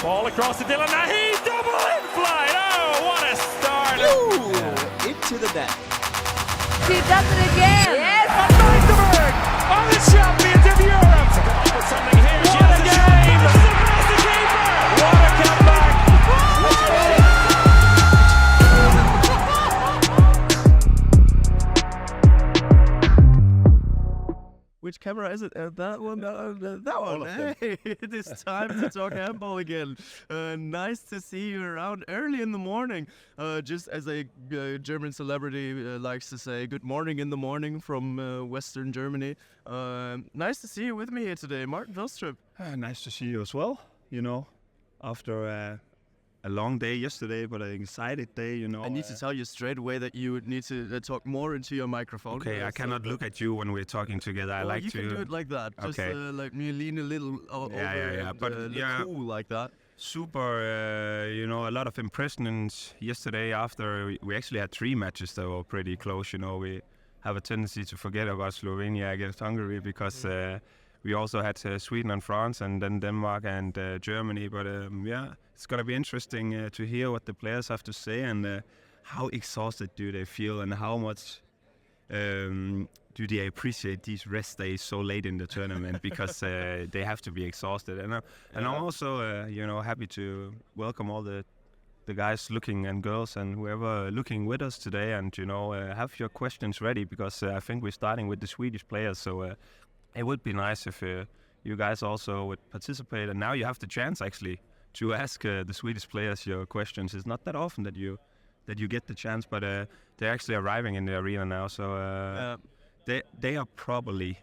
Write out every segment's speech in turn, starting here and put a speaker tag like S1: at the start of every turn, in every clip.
S1: Ball across to Dylan. Now he double in flight. Oh, what a start!
S2: Ooh, into the net.
S3: She does it again.
S1: Yes, Van Magdeburg are the champions of Europe. To come up with something here. She has a game. Surprise the keeper. What a comeback!
S4: Which camera is it? That one? That one. Hey, it is time to talk handball again. Nice to see you around early in the morning. Just as a German celebrity likes to say, good morning in the morning from Western Germany. Nice to see you with me here today, Martin Velstrup.
S5: Nice to see you as well. You know, after a long day yesterday, but an excited day, you know.
S4: I need to tell you straight away that you would need to talk more into your microphone.
S5: Okay, I cannot look at you when we're talking together. I like
S4: you
S5: to.
S4: You can do it like that.
S5: Okay.
S4: Just like me lean a little over.
S5: Yeah.
S4: And,
S5: but
S4: look cool like that.
S5: Super, you know, a lot of impressions yesterday after we actually had 3 matches that were pretty close. You know, we have a tendency to forget about Slovenia against Hungary because we also had Sweden and France and then Denmark and Germany. But it's going to be interesting to hear what the players have to say and how exhausted do they feel and how much do they appreciate these rest days so late in the tournament because they have to be exhausted. And I'm also, you know, happy to welcome all the guys looking and girls and whoever looking with us today and, you know, have your questions ready because I think we're starting with the Swedish players. So it would be nice if you guys also would participate. And now you have the chance actually to ask the Swedish players your questions. It's not that often that you get the chance, but they're actually arriving in the arena now. So they are probably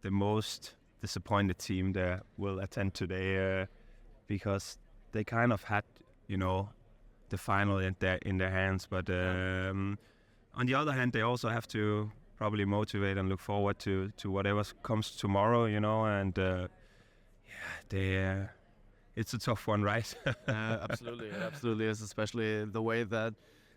S5: the most disappointed team that will attend today because they kind of had, you know, the final in their hands. But on the other hand, they also have to probably motivate and look forward to whatever comes tomorrow, you know. And it's a tough one, right?
S4: Absolutely, it absolutely is, especially the way that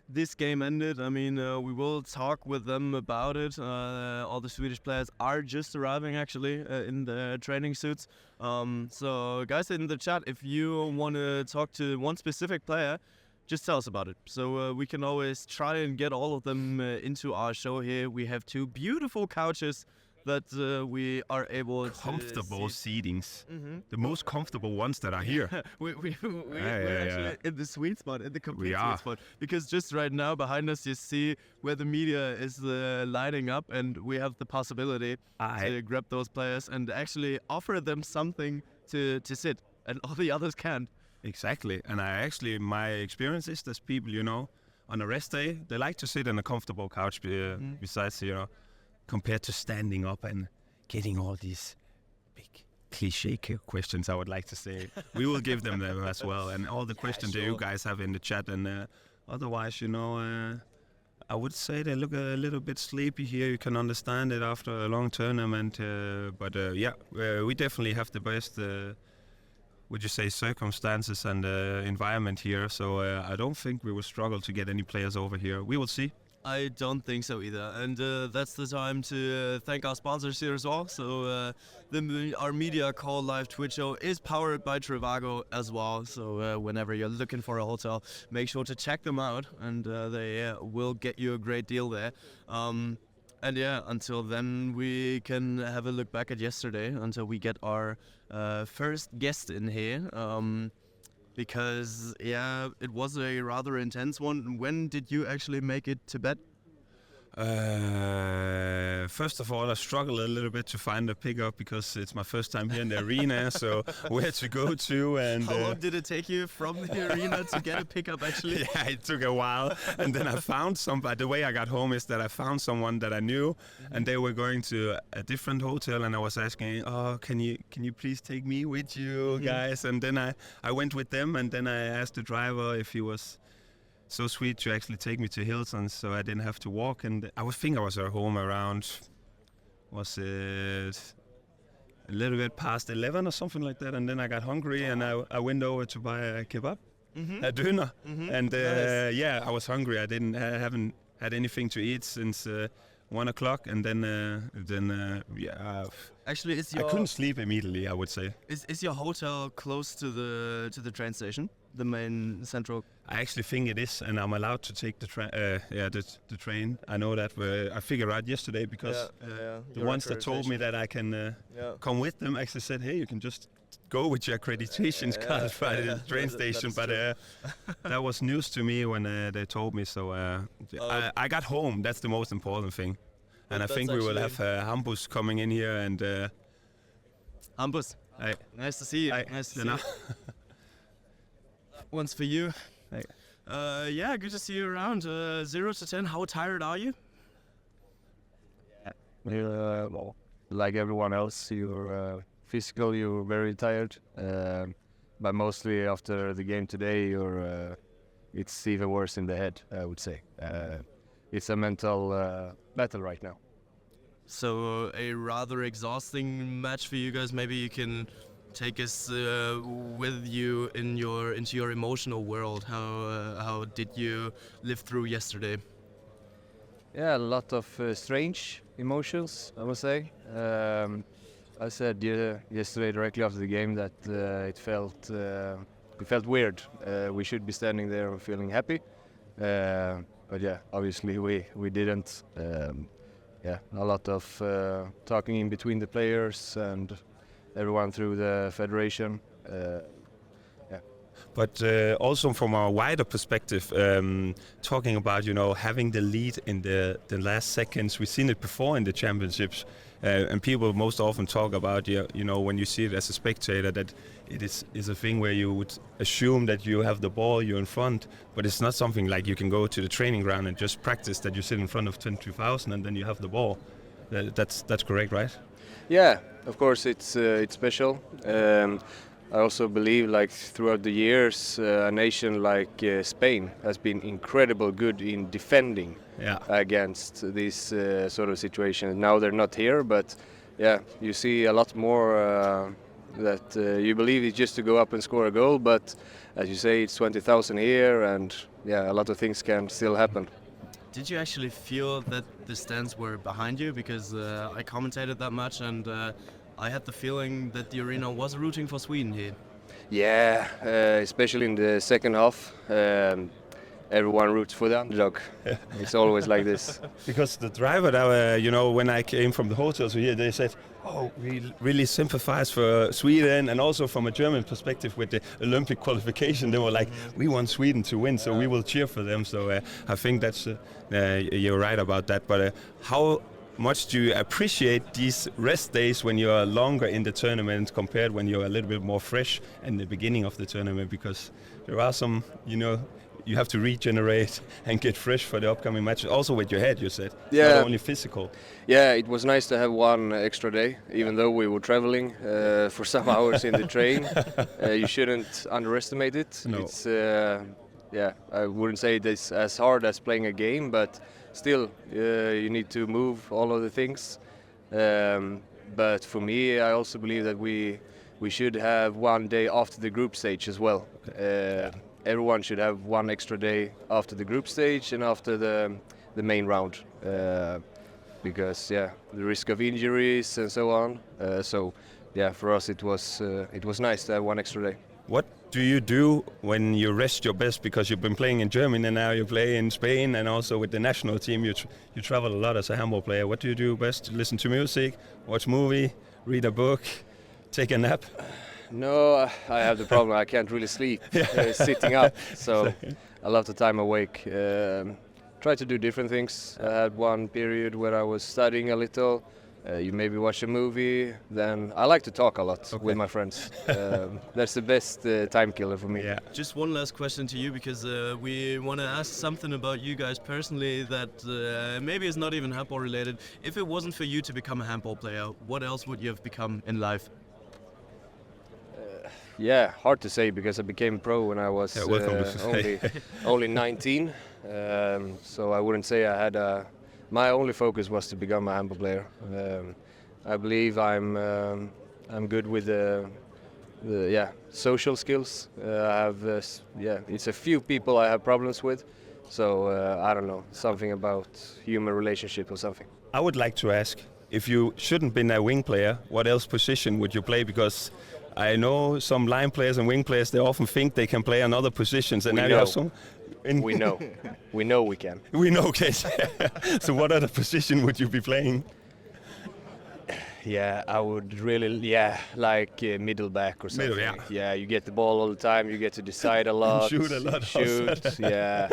S4: this game ended. I mean, we will talk with them about it. All the Swedish players are just arriving, actually, in the training suits. So, guys in the chat, if you want to talk to one specific player, just tell us about it. So we can always try and get all of them into our show here. We have 2 beautiful couches that we are able to
S5: comfortable seatings.
S4: Mm-hmm.
S5: The most comfortable ones that are here.
S4: we're actually in the sweet spot, in the complete sweet spot. Because just right now behind us you see where the media is lining up, and we have the possibility to grab those players and actually offer them something to sit, and all the others can't.
S5: Exactly, and my experience is that people, you know, on a rest day, they like to sit on a comfortable couch besides, you know, compared to standing up and getting all these big cliche questions, I would like to say. We will give them as well, and all the questions that you guys have in the chat. And otherwise, you know, I would say they look a little bit sleepy here. You can understand it after a long tournament, but we definitely have the best, would you say, circumstances and environment here. So I don't think we will struggle to get any players over here. We will see.
S4: I don't think so either, and that's the time to thank our sponsors here as well. So our Media Call live Twitch show is powered by Trivago as well. So whenever you're looking for a hotel, make sure to check them out, and they will get you a great deal there. And until then, we can have a look back at yesterday until we get our first guest in here. Because, it was a rather intense one. When did you actually make it to bed?
S5: First of all, I struggle a little bit to find a pickup because it's my first time here in the arena, so where to go to. And
S4: how long did it take you from the arena to get a pickup, actually?
S5: Yeah, it took a while, and then I found somebody. The way I got home is that I found someone that I knew, and they were going to a different hotel, and I was asking, "Oh, can you please take me with you, guys?" And then I went with them, and then I asked the driver if he was so sweet to actually take me to Hilton, so I didn't have to walk. And I think I was at home around, was it a little bit past 11 or something like that, and then I got hungry and I went over to buy a kebab, a döner, and nice. I was hungry. I haven't had anything to eat since 1 o'clock, and then
S4: Actually, is
S5: I
S4: your
S5: couldn't sleep immediately, I would say.
S4: is your hotel close to the train station, the main central?
S5: I actually think it is, and I'm allowed to take the train. I know that. I figured out yesterday because the ones that told me that I can come with them actually said, "Hey, you can just go with your accreditations card by the train station." But that was news to me when they told me. So I got home. That's the most important thing. And I think we will have Hampus coming in here and.
S4: Hampus,
S5: Hey.
S4: nice to see you. Nice to see you. One's for you.
S5: Hey.
S4: Yeah, good to see you around. 0 to 10, how tired are you?
S6: Well, like everyone else, you're physical, you're very tired. But mostly after the game today, it's even worse in the head, I would say. It's a mental battle right now.
S4: So a rather exhausting match for you guys. Maybe you can take us with you into your emotional world. How did you live through yesterday?
S6: Yeah, a lot of strange emotions, I must say. I said yesterday directly after the game that it felt weird. We should be standing there and feeling happy, but yeah, obviously we didn't. A lot of talking in between the players and everyone through the federation.
S5: But also from a wider perspective, talking about having the lead in the last seconds, we've seen it before in the championships, and people most often talk about when you see it as a spectator that it is a thing where you would assume that you have the ball, you're in front, but it's not something like you can go to the training ground and just practice that you sit in front of 22,000 and then you have the ball. That's correct, right?
S6: Yeah, of course it's special. I also believe, like throughout the years, a nation like Spain has been incredible good in defending against this sort of situation. Now they're not here, but yeah, you see a lot more that you believe it's just to go up and score a goal. But as you say, it's 20,000 here, and yeah, a lot of things can still happen.
S4: Did you actually feel that the stands were behind you? Because I commentated that match and I had the feeling that the arena was rooting for Sweden here.
S6: Yeah, especially in the second half. Everyone roots for the underdog. It's always like this.
S5: Because the driver, when I came from the hotel to here, they said, "Oh, we really sympathize for Sweden," and also from a German perspective with the Olympic qualification, they were like, "We want Sweden to win, so we will cheer for them." So I think that's you're right about that. But how much do you appreciate these rest days when you are longer in the tournament compared when you're a little bit more fresh in the beginning of the tournament? Because there are some, you have to regenerate and get fresh for the upcoming matches. Also with your head, you said, not only physical.
S6: Yeah, it was nice to have one extra day, even though we were traveling for some hours in the train. You shouldn't underestimate it.
S5: No.
S6: It's, I wouldn't say it's as hard as playing a game, but still, you need to move all of the things. But for me, I also believe that we should have one day after the group stage as well. Everyone should have one extra day after the group stage and after the main round, because the risk of injuries and so on. For us it was nice to have one extra day.
S5: What do you do when you rest your best? Because you've been playing in Germany and now you play in Spain, and also with the national team you travel a lot as a handball player. What do you do best? Listen to music, watch movie, read a book, take a nap?
S6: No, I have the problem. I can't really sleep sitting up, so a lot of time awake. Try to do different things. I had one period where I was studying a little. You maybe watch a movie. Then I like to talk a lot with my friends. That's the best time killer for me.
S5: Yeah.
S4: Just one last question to you, because we want to ask something about you guys personally that maybe is not even handball related. If it wasn't for you to become a handball player, what else would you have become in life?
S6: Hard to say, because I became pro when I was only 19. So I wouldn't say I had my only focus was to become a handball player. I believe I'm good with the social skills. I have it's a few people I have problems with. So I don't know, something about human relationship or something.
S5: I would like to ask, if you shouldn't been a wing player, what else position would you play? Because I know some line players and wing players, they often think they can play on other positions. And
S6: We
S5: now you
S6: know.
S5: have some.
S6: We know. We know we can.
S5: We know, okay. So what other position would you be playing?
S6: Yeah, I would really, like middle back or something.
S5: Middle,
S6: Yeah, you get the ball all the time. You get to decide a lot.
S5: Shoot a lot.
S6: Shoot, yeah.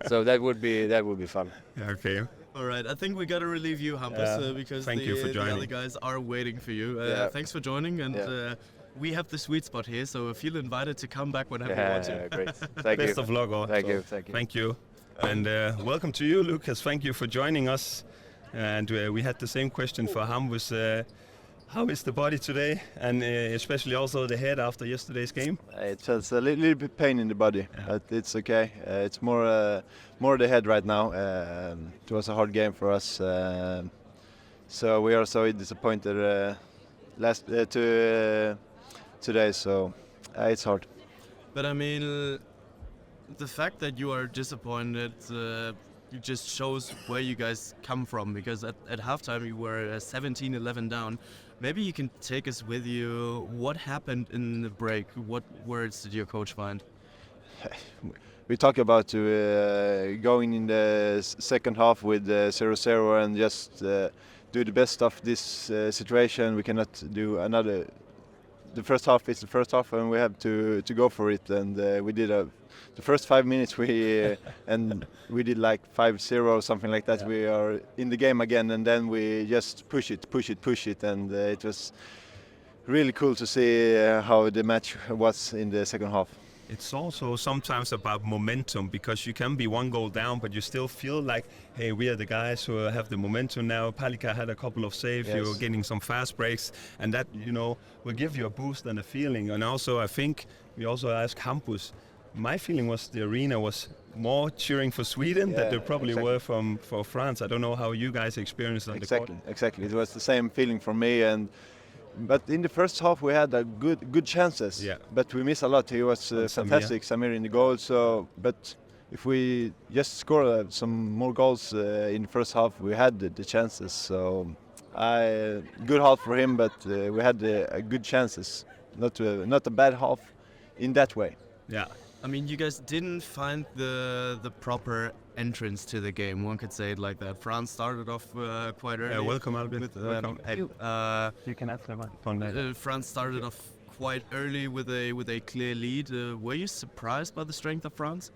S6: So that would be fun.
S5: Yeah, okay.
S4: All right, I think we gotta relieve you, Hampus, because
S5: Thank you for
S4: the
S5: joining.
S4: other guys are waiting for you.
S6: Yeah.
S4: Thanks for joining, and we have the sweet spot here, so feel invited to come back whenever you want to.
S6: Yeah, great. Thank you.
S5: Best of luck.
S6: Thank you.
S5: Thank you. And welcome to you, Lucas. Thank you for joining us. And we had the same question for Hampus. How is the body today, and especially also the head after yesterday's game?
S7: It feels a little bit pain in the body, but it's okay. It's more the head right now. It was a hard game for us, so we are so disappointed today. So it's hard.
S4: But I mean, the fact that you are disappointed it just shows where you guys come from, because at halftime you were 17-11 down. Maybe you can take us with you. What happened in the break? What words did your coach find?
S7: We talk about going in the second half with 0-0 and just do the best of this situation. We cannot do another. The first half is the first half, and we have to go for it. And we did the first 5 minutes. And we did like 5-0, something like that. Yeah. We are in the game again, and then we just push it, and it was really cool to see how the match was in the second half.
S5: It's also sometimes about momentum, because you can be one goal down, but you still feel like, hey, we are the guys who have the momentum now. Palika had a couple of saves,
S7: yes.
S5: You're getting some fast breaks, and that, will give you a boost and a feeling. And also, I think we also asked Hampus. My feeling was the arena was more cheering for Sweden than they probably were for France. I don't know how you guys experienced on the court.
S7: Exactly. It was the same feeling for me, but in the first half we had a good chances. Yeah. But we missed a lot. He was fantastic, Samir in the goal. So, but if we just score some more goals in the first half, we had the chances. So, good half for him, but we had good chances. Not a bad half in that way.
S5: Yeah.
S4: I mean, you guys didn't find the proper entrance to the game. One could say it like that. France started off quite early.
S5: Welcome, Albin.
S4: Welcome.
S5: You can ask them.
S4: France started off quite early with a clear lead. Were you surprised by the strength of France?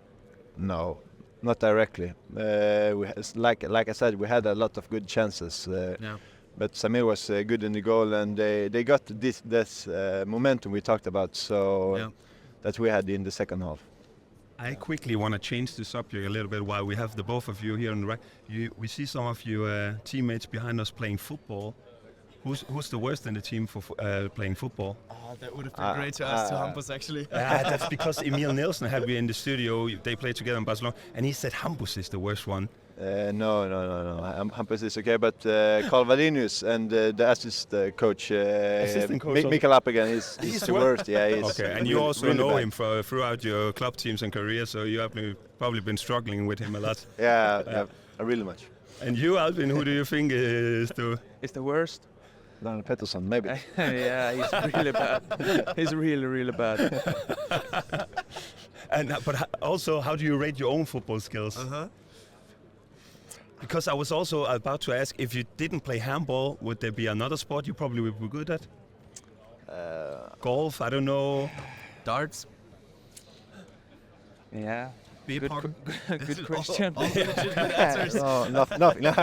S7: No, not directly. Like I said, we had a lot of good chances. But Samir was good in the goal, and they got this momentum we talked about. So. That we had in the second half.
S5: I quickly want to change the subject a little bit while we have the both of you here on the right. We see some of you teammates behind us playing football. Who's the worst in the team for playing football?
S4: That would have been great to ask to Hampus, actually.
S5: That's because Emil Nielsen had me in the studio. They played together in Barcelona, and he said Hampus is the worst one.
S7: No. Hampus is okay, but Carl Valinius and the assistant coach, Mikael Appelgren, he's the worst. Yeah, he's
S5: okay. And you also really know him throughout your club teams and career, so you have probably been struggling with him a lot.
S7: Yeah, really much.
S5: And you, Albin, who do you think is
S8: the worst?
S7: Daniel Pettersson, maybe.
S8: Yeah, he's really bad. He's really bad.
S5: But also, how do you rate your own football skills? Because I was also about to ask, if you didn't play handball, would there be another sport you probably would be good at? Golf, I don't know.
S4: Darts?
S8: Yeah.
S4: Beer pong?
S8: Good question.
S4: All legitimate answers.
S7: No, nothing.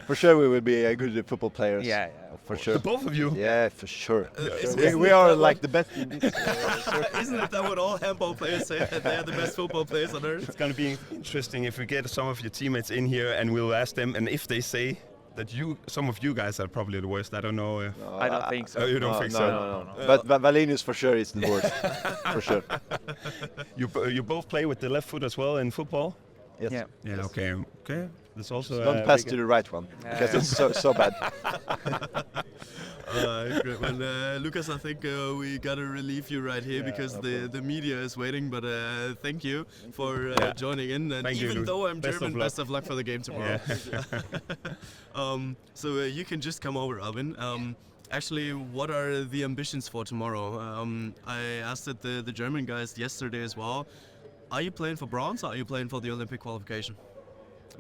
S7: For sure we will be a good football players.
S8: Yeah,
S7: for sure.
S5: The both of you?
S7: Yeah, for sure. We are like the best in this.
S4: Isn't it that what all handball players say, that they are the best football players on earth?
S5: It's going to be interesting if we get some of your teammates in here and we'll ask them, and if they say that some of you guys are probably the worst, I don't know.
S8: I don't think so.
S5: You don't think so?
S7: No. But Valinius for sure is the worst. For sure.
S5: You both play with the left foot as well in football?
S7: Yes.
S8: Yeah.
S5: Yeah. Okay. There's also
S7: Don't pass to the right one because it's so bad.
S4: Great. Well, Lucas, I think we gotta relieve you right here because the media is waiting. But thank you for joining in. And
S5: Thank you,
S4: even
S5: Luke.
S4: though I'm
S5: Best
S4: German,
S5: of luck.
S4: best of luck for the game tomorrow. So you can just come over, Alvin. Actually, what are the ambitions for tomorrow? I asked it the German guys yesterday as well. Are you playing for bronze or are you playing for the Olympic qualification?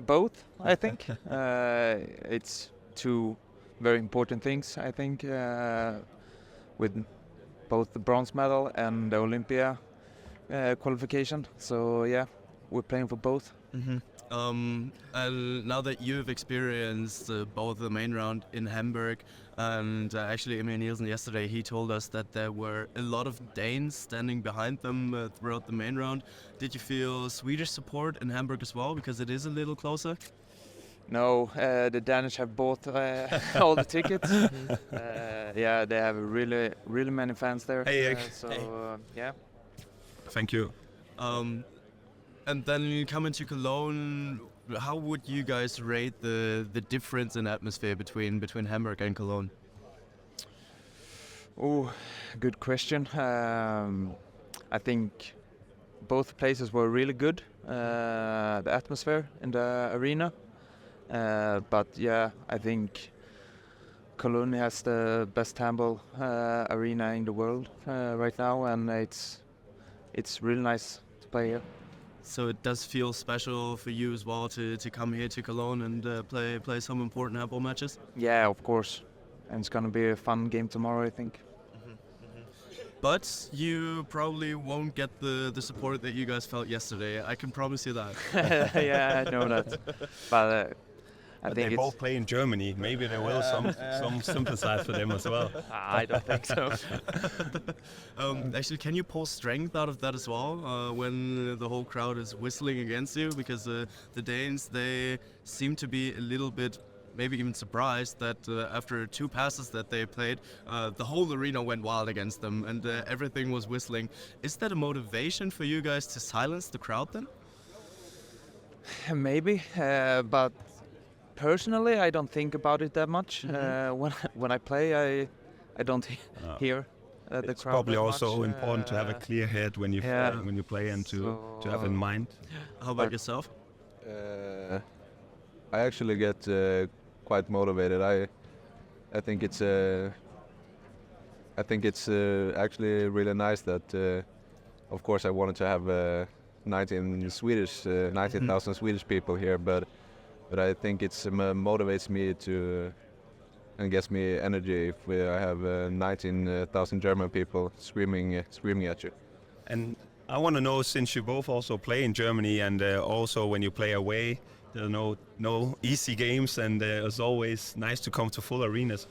S8: Both, I think. It's two very important things, I think, with both the bronze medal and the Olympia qualification. So yeah, we're playing for both.
S4: And now that you've experienced both the main round in Hamburg and actually Emil Nielsen yesterday, he told us that there were a lot of Danes standing behind them throughout the main round. Did you feel Swedish support in Hamburg as well, because it is a little closer?
S8: No, the Danish have bought all the tickets. Yeah, they have really many fans there.
S5: Hey,
S8: yeah.
S5: Thank you.
S4: And then coming to Cologne, how would you guys rate the difference in atmosphere between Hamburg and Cologne?
S8: Oh, good question. I think both places were really good. The atmosphere in the arena. But yeah, I think Cologne has the best handball arena in the world right now, and it's really nice to play here.
S4: So it does feel special for you as well to come here to Cologne and play some important handball matches?
S8: Yeah, of course. And it's gonna be a fun game tomorrow, I think.
S4: But you probably won't get the support that you guys felt yesterday. I can probably see that.
S8: Yeah, I know that. But I think
S5: They
S8: it's.
S5: both play in Germany. Maybe there will some sympathize for them as well.
S8: I don't think so.
S4: Actually, can you pull strength out of that as well when the whole crowd is whistling against you? Because the Danes, they seem to be a little bit, maybe even surprised that after 2 passes that they played, the whole arena went wild against them and everything was whistling. Is that a motivation for you guys to silence the crowd then?
S8: Maybe, but personally, I don't think about it that much. When I play, I don't hear the
S5: It's
S8: crowd.
S5: probably
S8: that
S5: also
S8: much.
S5: important to have a clear head when you play and to have in mind.
S4: How about yourself?
S9: I actually get quite motivated. I think it's actually really nice that of course I wanted to have 19,000 Swedish people here, but I think it motivates me to and gets me energy if I have 19,000 German people screaming at you.
S5: And I want to know, since you both also play in Germany and also when you play away, there are no easy games, and it's always nice to come to full arenas.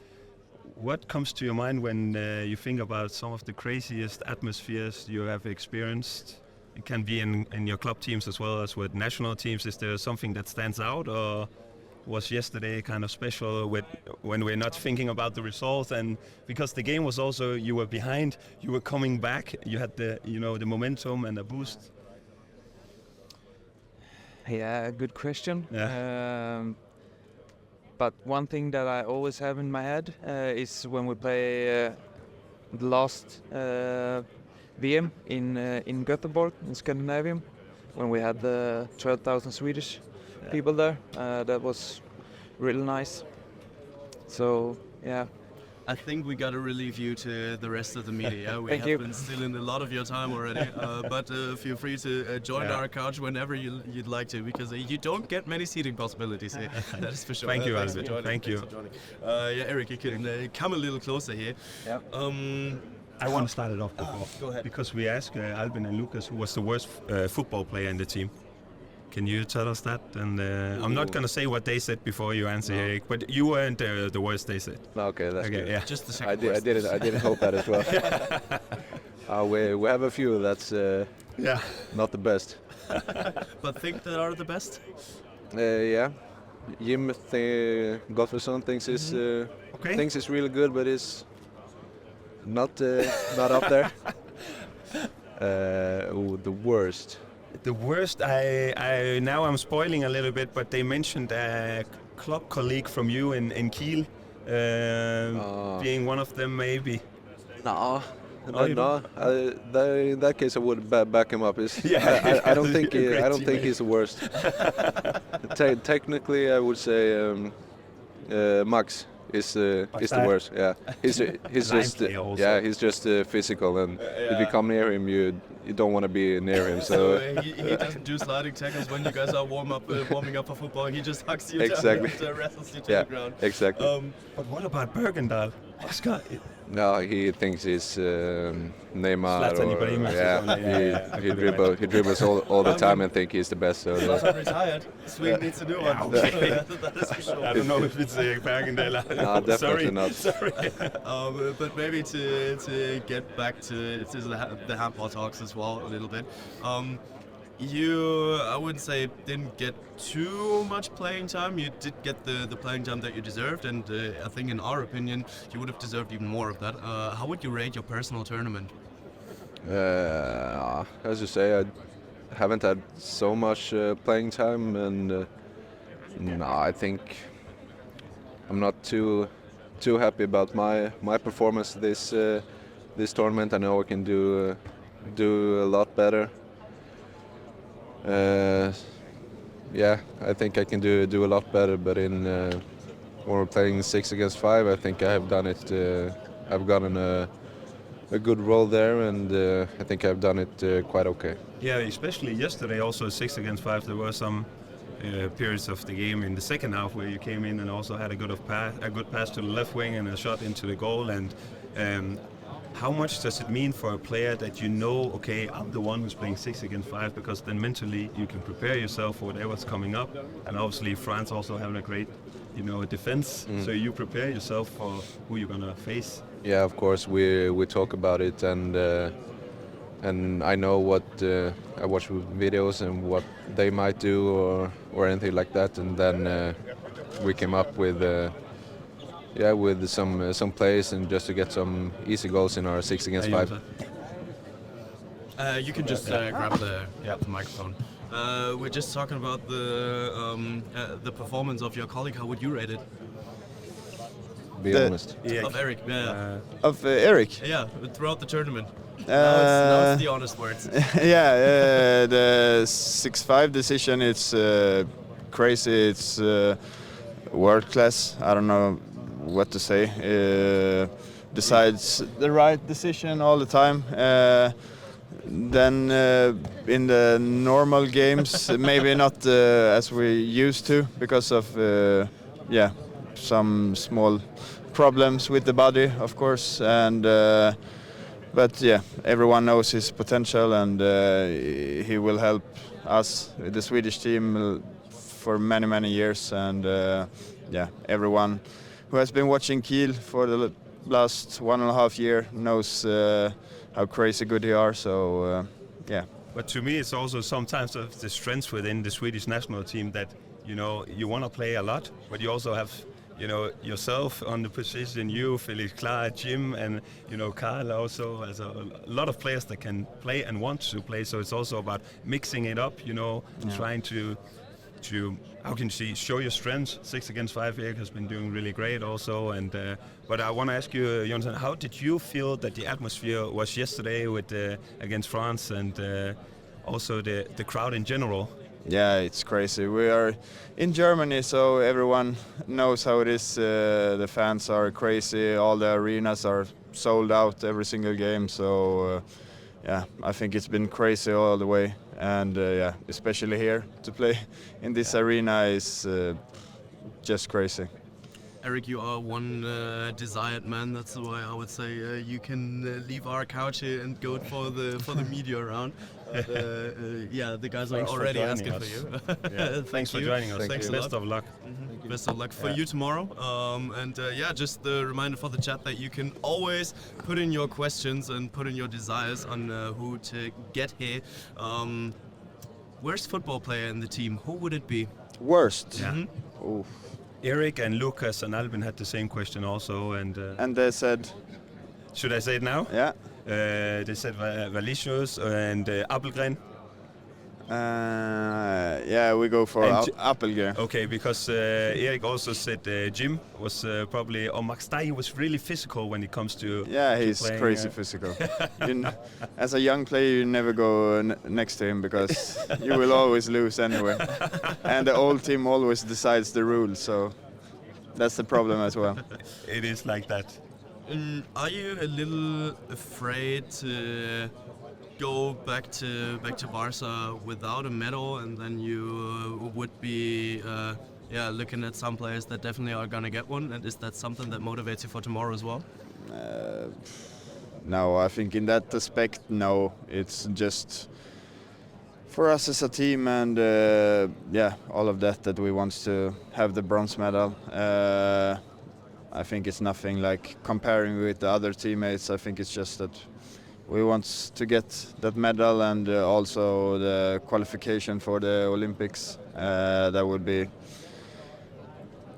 S5: What comes to your mind when you think about some of the craziest atmospheres you have experienced? It can be in your club teams as well as with national teams. Is there something that stands out, or was yesterday kind of special when we're not thinking about the results? And because the game was also, you were behind, you were coming back, you had the momentum and the boost.
S8: Yeah, good question.
S5: Yeah.
S8: But one thing that I always have in my head is when we play the last VM in Gothenburg, in Scandinavium, when we had the 12,000 Swedish people there. That was really nice. So, yeah.
S4: I think we gotta relieve you to the rest of the media. We
S8: Thank
S4: have
S8: you.
S4: been stealing a lot of your time already, but feel free to join our couch whenever you'd like to, because you don't get many seating possibilities here. That is for sure.
S5: Thank you,
S4: Thanks for
S5: Albert.
S4: joining.
S5: Thank you.
S4: Thanks for joining. Yeah, Eric, you can come a little closer here.
S8: Yep.
S5: I want to start it off before.
S4: Go ahead.
S5: Because we asked Albin and Lucas who was the worst football player in the team. Can you tell us that? And I'm not going to say what they said before you answer, Eric, but you weren't the worst they said.
S9: Okay, that's good.
S5: Yeah.
S4: Just the
S9: I
S4: second
S9: did I didn't hope that as well. We have a few that's not the best.
S4: But think that are the best?
S9: Yeah, Jim Gottfridsson thinks is really good, but is not up there. The worst.
S5: The worst, I now I'm spoiling a little bit, but they mentioned a club colleague from you in Kiel being one of them, maybe.
S9: No.
S5: Oh, you
S9: No. In that case, I would back him up.
S5: Yeah,
S9: I don't think
S5: great
S9: I don't think
S5: teammate.
S9: he's the worst. Technically, I would say Max is the worst. Yeah, he's just
S5: player also.
S9: he's just physical, and if you come near him, you don't want to be near him.
S4: So
S9: So
S4: he doesn't do sliding tackles when you guys are warming up for football. He just hugs you
S9: Exactly.
S4: down and wrestles you to
S9: yeah,
S4: the ground.
S9: exactly.
S5: But what about Bergendal? Oscar?
S9: No, he thinks he's Neymar.
S5: Zlatan
S9: Or,
S5: Ibrahimovic or
S9: yeah,
S5: something. Yeah,
S9: he dribbles all the time and think he's the best. So
S4: Zlatan retired. Sweden needs a new one.
S5: okay.
S4: That is for sure.
S5: I don't know if it's Bergendal.
S9: No, definitely not.
S5: Sorry.
S4: But maybe to get back to the handball talks as well a little bit. You, I wouldn't say didn't get too much playing time. You did get the playing time that you deserved, and I think in our opinion you would have deserved even more of that. How would you rate your personal tournament?
S9: As you say, I haven't had so much playing time, and no, I think I'm not too happy about my performance this tournament. I know I can do a lot better. Yeah, I think I can do a lot better, but when we're playing 6 against 5, I think I have done it. I've gotten a good role there, and I think I've done it quite okay.
S5: Yeah, especially yesterday, also 6 against 5. There were some periods of the game in the second half where you came in and also had a good pass to the left wing and a shot into the goal. And how much does it mean for a player that you know, okay, I'm the one who's playing 6 against 5, because then mentally you can prepare yourself for whatever's coming up. And obviously France also having a great, defense. So you prepare yourself for who you're gonna face.
S9: Yeah, of course we talk about it, and I know what I watch videos and what they might do or anything like that, and then we came up with with some plays and just to get some easy goals in our 6 against 5.
S4: You can just grab the microphone. We're just talking about the performance of your colleague. How would you rate it?
S9: Be honest.
S4: Of Eric, yeah.
S2: Of Eric.
S4: Yeah, throughout the tournament. Now it's the honest words.
S2: Yeah, the 6-5 decision, it's crazy. It's world class. I don't know what to say. Decides the right decision all the time. Then in the normal games, maybe not as we used to, because of some small problems with the body, of course, and but yeah, everyone knows his potential, and he will help us, the Swedish team, for many years, and everyone who has been watching Kiel for the last 1.5 years knows how crazy good they are. So
S5: But to me, it's also sometimes of the strength within the Swedish national team that you want to play a lot, but you also have yourself on the position, you, Felix Klar, Jim, and Karl also, as a lot of players that can play and want to play. So it's also about mixing it up, trying to how can you see, show your strengths. 6 against 5, Erik has been doing really great also. And but I want to ask you, Jonathan, how did you feel that the atmosphere was yesterday with against France, and also the crowd in general?
S2: Yeah, it's crazy. We are in Germany, so everyone knows how it is. The fans are crazy. All the arenas are sold out every single game. So I think it's been crazy all the way. And especially here to play in this arena is just crazy.
S4: Eric, you are one desired man. That's why I would say you can leave our couch here and go for the media round. The guys are already asking for you.
S5: Thanks for joining us.
S4: Thanks a
S5: Best
S4: lot.
S5: of luck.
S4: Best of luck for you tomorrow. Just a reminder for the chat that you can always put in your questions and put in your desires on who to get here. Worst football player in the team, who would it be?
S2: Worst?
S5: Yeah.
S2: Oof.
S5: Eric and Lucas and Albin had the same question also, and
S2: they said,
S5: should I say it now?
S2: Yeah.
S5: They said Valicius and Appelgren.
S2: Yeah, we go for Appelgren.
S5: Okay, because Erik also said Jim was probably, or Max Dai was really physical when it comes to
S2: Yeah,
S5: to
S2: he's
S5: playing,
S2: crazy physical. As a young player, you never go next to him because you will always lose anyway. And the old team always decides the rules, so that's the problem as well.
S5: It is like that.
S4: Are you a little afraid to go back to Barca without a medal, and then you would be looking at some players that definitely are gonna get one? And is that something that motivates you for tomorrow as well?
S2: No, I think in that aspect, no. It's just for us as a team, and all of that we want to have the bronze medal. I think it's nothing like comparing with the other teammates. I think it's just that we want to get that medal, and also the qualification for the Olympics. That would be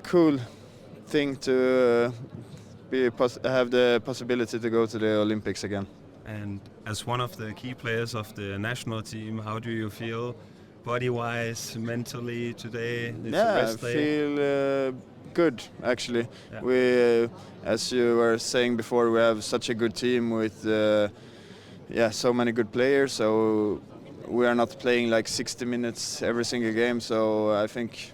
S2: cool thing to have the possibility to go to the Olympics again.
S5: And as one of the key players of the national team, how do you feel body-wise, mentally today? It's a rest day.
S2: I feel good actually. Yeah. We, as you were saying before, we have such a good team with so many good players. So we are not playing like 60 minutes every single game. So I think,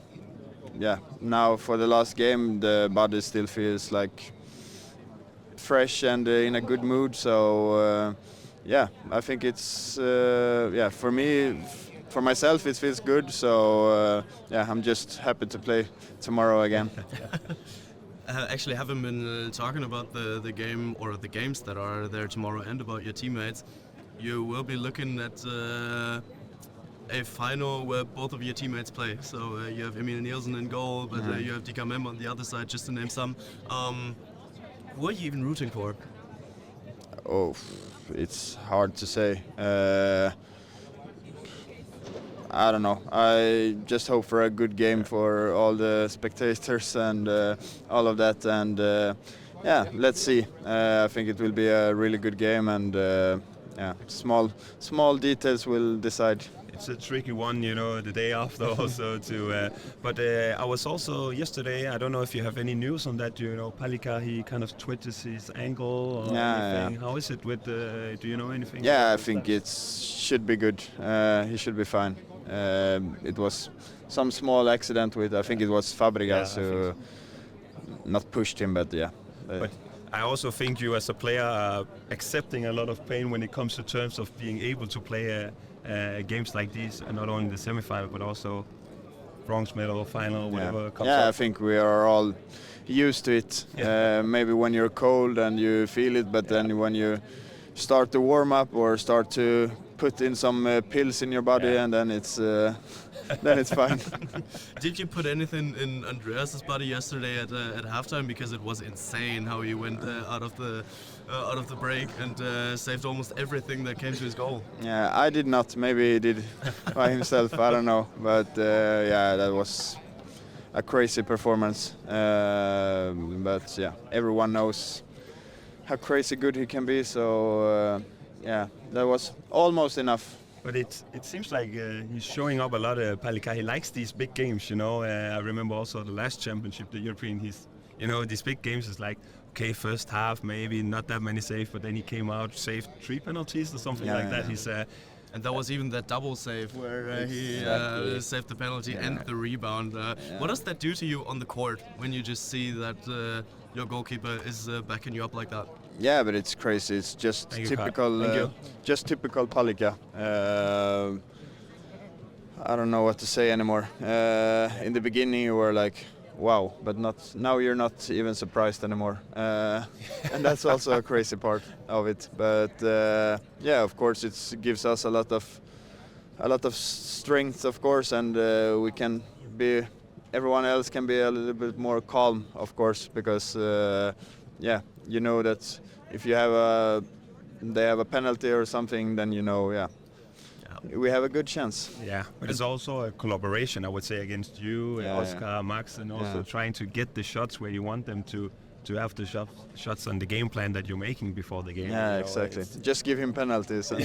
S2: now for the last game, the body still feels like fresh and in a good mood. So I think it's for me. For myself, it feels good, so I'm just happy to play tomorrow again.
S4: Actually, haven't been talking about the game or the games that are there tomorrow and about your teammates. You will be looking at a final where both of your teammates play. So you have Emil Nielsen in goal, but you have DKM on the other side, just to name some. Who are you even rooting for?
S2: Oh, it's hard to say. I don't know. I just hope for a good game for all the spectators and all of that. And let's see. I think it will be a really good game, and small details will decide.
S5: It's a tricky one, the day after also to. But I was also yesterday. I don't know if you have any news on that. Palika, he kind of twitches his ankle or anything. How is it with? Do you know anything?
S2: Yeah, I think it should be good. He should be fine. It was some small accident with, I think it was Fabregas who not pushed him, but
S5: But I also think you as a player are accepting a lot of pain when it comes to terms of being able to play games like these, and not only the semi-final but also bronze medal, final, whatever comes up.
S2: I think we are all used to it. Maybe when you're cold and you feel it, but then when you start to warm up or start to put in some pills in your body, and then it's fine.
S4: Did you put anything in Andreas's body yesterday at halftime? Because it was insane how he went out of the break and saved almost everything that came to his goal. Yeah,
S2: I did not. Maybe he did by himself. I don't know. But that was a crazy performance. But everyone knows how crazy good he can be. So that was almost enough.
S5: But it seems like he's showing up a lot. Palika, he likes these big games, I remember also the last championship, the European. These big games is like, okay, first half maybe not that many saves, but then he came out, saved 3 penalties or something like that. He's
S4: and that was even that double save where he saved the penalty and the rebound. What does that do to you on the court when you just see that your goalkeeper is backing you up like that?
S2: Yeah, but it's crazy. It's just typical Palika. I don't know what to say anymore. In the beginning, you were like, wow, but now you're not even surprised anymore. And that's also a crazy part of it. But of course, it gives us a lot of strength, of course, and we can be. Everyone else can be a little bit more calm, of course, because you know that if you have they have a penalty or something, then we have a good chance.
S5: Yeah, but it's also a collaboration, I would say, against you, Oscar, Max, and also trying to get the shots where you want them to to have the shots on the game plan that you're making before the game.
S2: Yeah, exactly. Just give him penalties and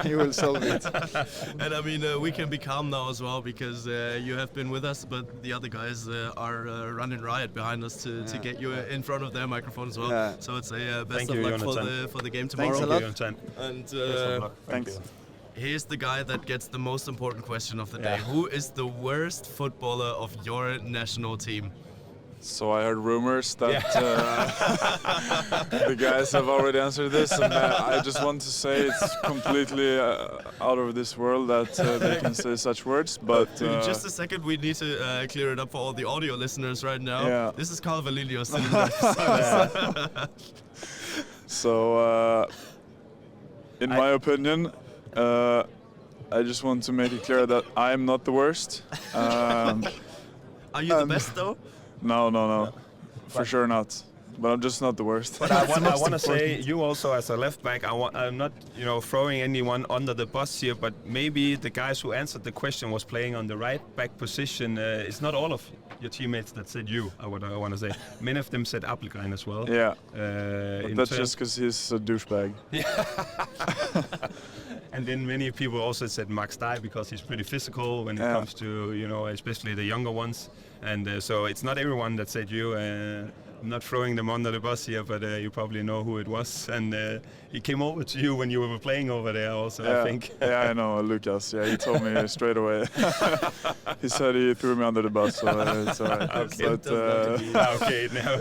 S2: he will solve it.
S4: And I mean, we can be calm now as well because you have been with us, but the other guys are running riot behind us to get you in front of their microphone as well.
S2: Yeah.
S4: So it's a best
S5: Thank
S4: of
S5: you,
S4: luck
S5: Jonathan.
S4: for the game tomorrow.
S2: Thanks a lot.
S5: Jonathan.
S4: And
S2: Thanks.
S4: here's the guy that gets the most important question of the day. Who is the worst footballer of your national team?
S10: So I heard rumors that the guys have already answered this, and I just want to say it's completely out of this world that they can say such words. But
S4: Just a second, we need to clear it up for all the audio listeners right now.
S10: Yeah.
S4: This is Carl Valilio sitting there.
S10: So, in my opinion, I just want to make it clear that I am not the worst.
S4: Are you the best though?
S10: No, for sure not. But I'm just not the worst.
S5: But I want to say, you also as a left back, I'm not, throwing anyone under the bus here, but maybe the guys who answered the question was playing on the right back position. It's not all of your teammates that said you, I want to say. Many of them said Appelgren as well.
S10: Yeah, but that's just because he's a douchebag.
S5: And then many people also said Max Dye because he's pretty physical when it comes to, especially the younger ones. And so it's not everyone that said you. I'm not throwing them under the bus here, but you probably know who it was. And he came over to you when you were playing over there also, I think.
S10: Yeah, I know, Lucas. Yeah, he told me straight away. He said he threw me under the bus, so it's all right.
S5: Okay, now.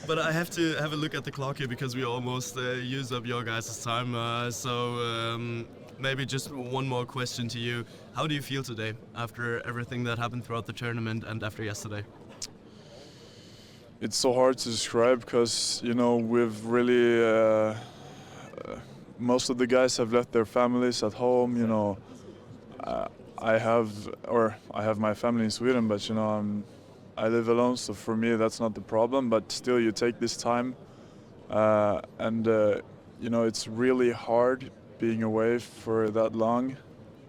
S4: But I have to have a look at the clock here because we almost used up your guys' time. Maybe just one more question to you. How do you feel today after everything that happened throughout the tournament and after yesterday?
S10: It's so hard to describe because, we've really... most of the guys have left their families at home, I have my family in Sweden, but, I live alone, so for me that's not the problem, but still you take this time and, it's really hard being away for that long,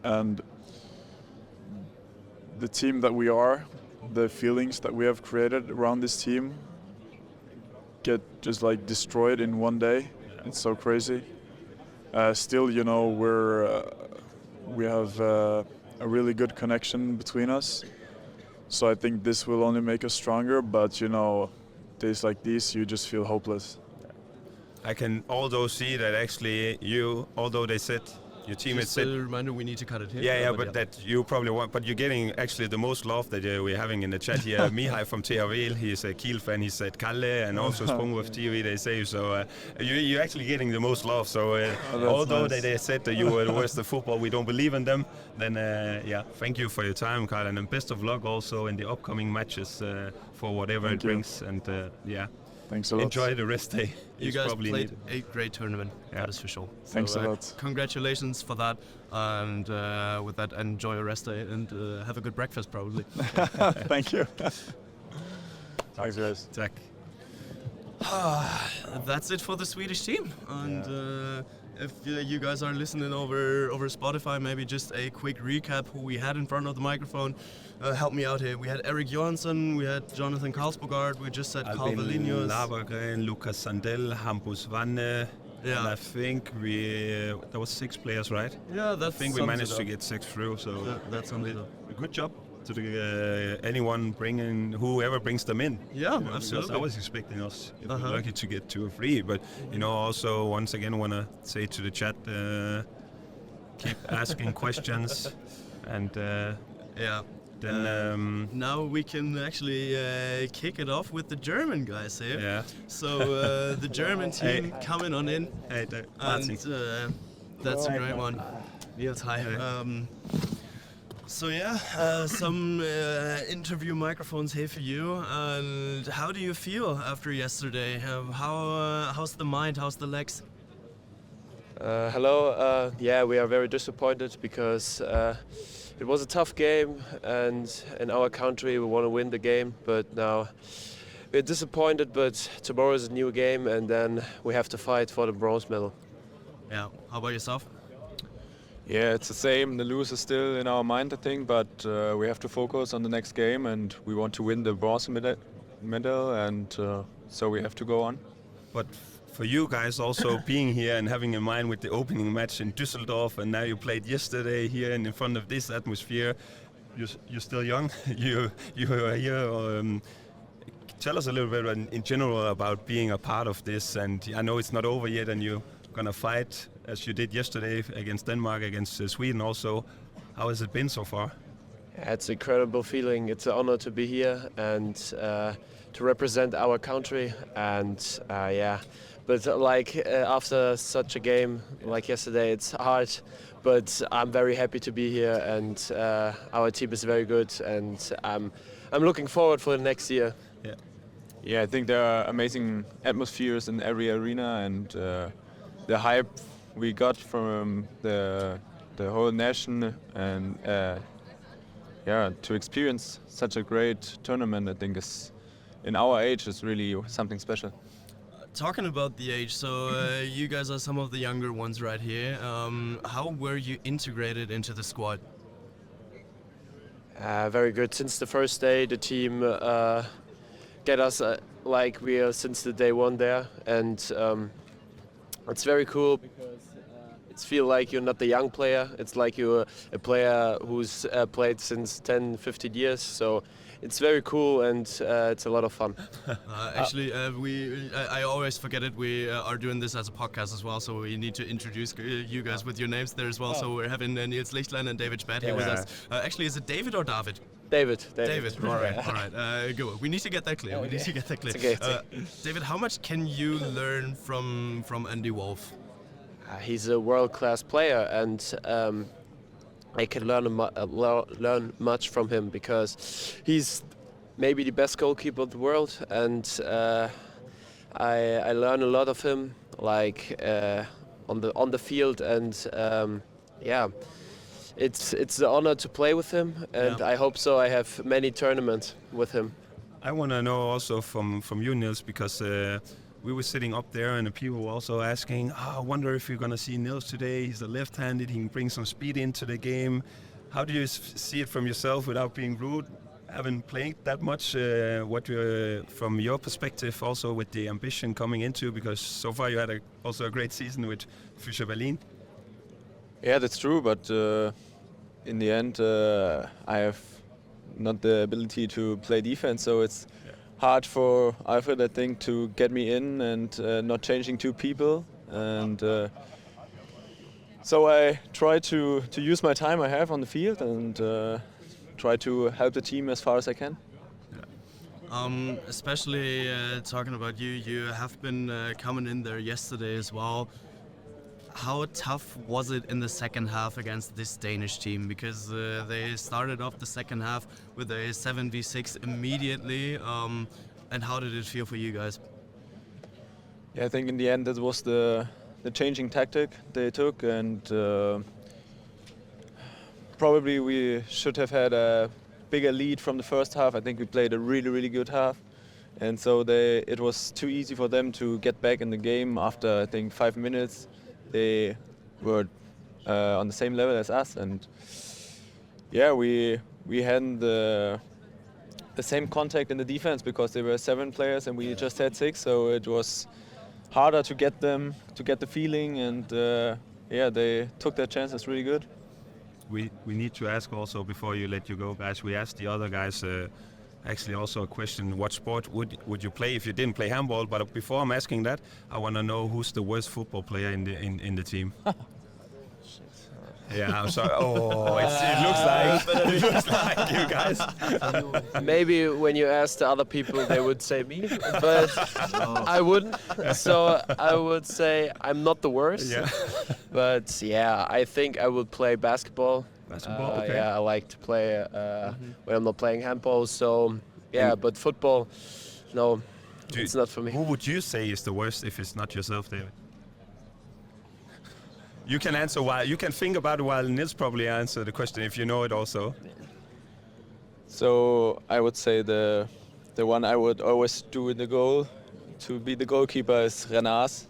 S10: and the team that we are, the feelings that we have created around this team get just like destroyed in one day. It's so crazy. Still, we have a really good connection between us. So I think this will only make us stronger, but days like these, you just feel hopeless.
S5: I can although see that actually you, although they said your teammates
S4: Just
S5: said.
S4: a reminder, we need to cut it here.
S5: Yeah, but that you probably want. But you're getting actually the most love that we're having in the chat here. Mihai from TRL, he's a Kiel fan. He said Kalle, and also Sprungwurf TV. They say so. You're actually getting the most love. So although
S10: nice.
S5: they said that you were the worst of football, we don't believe in them. Then thank you for your time, Carl, and best of luck also in the upcoming matches for whatever
S10: Thank
S5: it
S10: you.
S5: brings. And
S10: Thanks a lot.
S5: enjoy the rest day.
S4: You guys
S5: probably
S4: played
S5: need.
S4: a great tournament, that is for sure.
S10: Thanks a lot.
S4: Congratulations for that, and with that, enjoy your rest day and have a good breakfast probably.
S10: Thank you. Thanks, guys.
S5: Tack.
S4: That's it for the Swedish team. And if you guys are listening over Spotify, maybe just a quick recap who we had in front of the microphone. Help me out here. We had Erik Johansson, we had Jonathan Karlsbogard, we just said Carl Valinius.
S5: Labergren, Lucas Sandell, Hampus Wanne.
S4: Yeah.
S5: And I think there was 6 players, right?
S4: Yeah,
S5: I think we managed to get 6 through, so
S4: that's a
S5: good job to anyone whoever brings them in.
S4: Yeah,
S5: because
S4: absolutely.
S5: I was expecting us if we're lucky to get 2 or 3, but also once again want to say to the chat, keep asking questions, and then
S4: now we can actually kick it off with the German guys here.
S5: Yeah.
S4: So the German team coming on in,
S5: Hey,
S4: and that's a great one. Yes, hi. Some interview microphones here for you. And how do you feel after yesterday? How's the mind? How's the legs?
S11: Hello. We are very disappointed because it was a tough game, and in our country we want to win the game. But now we're disappointed. But tomorrow is a new game, and then we have to fight for the bronze medal.
S4: Yeah. How about yourself?
S10: Yeah, it's the same. The lose is still in our mind, I think, but we have to focus on the next game, and we want to win the bronze medal. And
S12: so we have to go on.
S5: But for you guys also being here and having in mind with the opening match in Düsseldorf, and now you played yesterday here and in front of this atmosphere, you're still young. you are here. Tell us a little bit in general about being a part of this. And I know it's not over yet, and you're gonna fight as you did yesterday against Denmark, against Sweden also. How has it been so far?
S11: Yeah, it's an incredible feeling. It's an honor to be here and to represent our country. And but after such a game like yesterday, it's hard. But I'm very happy to be here, and our team is very good. And I'm looking forward for the next year.
S12: Yeah, I think there are amazing atmospheres in every arena, and the hype we got from the whole nation, and to experience such a great tournament, I think is in our age is really something special.
S4: Talking about the age, so you guys are some of the younger ones right here. How were you integrated into the squad?
S11: Very good. Since the first day, the team get us like we are since the day one there, and it's very cool because it's feel like you're not the young player. It's like you're a player who's played since 10, 15 years. So it's very cool, and it's a lot of fun.
S4: Actually, I always forget it. We are doing this as a podcast as well, so we need to introduce you guys with your names there as well. So we're having Niels Lichtlein and David Späth here with us. Actually, is it David or David?
S11: David.
S4: All right. Good. We need to get that clear.
S11: Okay.
S4: David, how much can you learn from Andi Wolff?
S11: He's a world-class player, and I can learn much from him because he's maybe the best goalkeeper of the world, and I learn a lot of him, like on the field, and it's an honor to play with him, and I hope so. I have many tournaments with him.
S5: I want to know also from you, Niels, because we were sitting up there and the people were also asking, I wonder if you're going to see Niels today. He's a left-handed, he can bring some speed into the game. How do you see it from yourself without being rude? Haven't played that much, from your perspective also with the ambition coming into, because so far you had also a great season with Fischer Berlin.
S12: Yeah, that's true, but in the end I have not the ability to play defense, so it's hard for Alfred, I think, to get me in and not changing two people. And so I try to use my time I have on the field and try to help the team as far as I can.
S4: Especially talking about you have been coming in there yesterday as well. How tough was it in the second half against this Danish team? Because they started off the second half with a 7v6 immediately. And how did it feel for you guys?
S12: Yeah, I think in the end that was the changing tactic they took, and probably we should have had a bigger lead from the first half. I think we played a really good half, and so it was too easy for them to get back in the game after, I think, 5 minutes. They were on the same level as us, and we hadn't the same contact in the defense because there were 7 players and we just had 6, so it was harder to get them to get the feeling, and they took their chances really good.
S5: We need to ask also before you let you go, guys. We asked the other guys actually also a question: what sport would you play if you didn't play handball? But before I'm asking that, I want to know who's the worst football player in the team. Yeah, I'm sorry. Oh, it looks like you guys.
S11: Maybe when you ask the other people, they would say me, but I wouldn't. So I would say I'm not the worst.
S5: Yeah.
S11: But I think I would play basketball.
S5: Okay.
S11: Yeah, I like to play when I'm not playing handball. So but football, no, it's not for me.
S5: Who would you say is the worst if it's not yourself, David? You can answer while you can think about it while Niels probably answer the question if you know it also.
S12: So I would say the one I would always do in the goal to be the goalkeeper is Renars.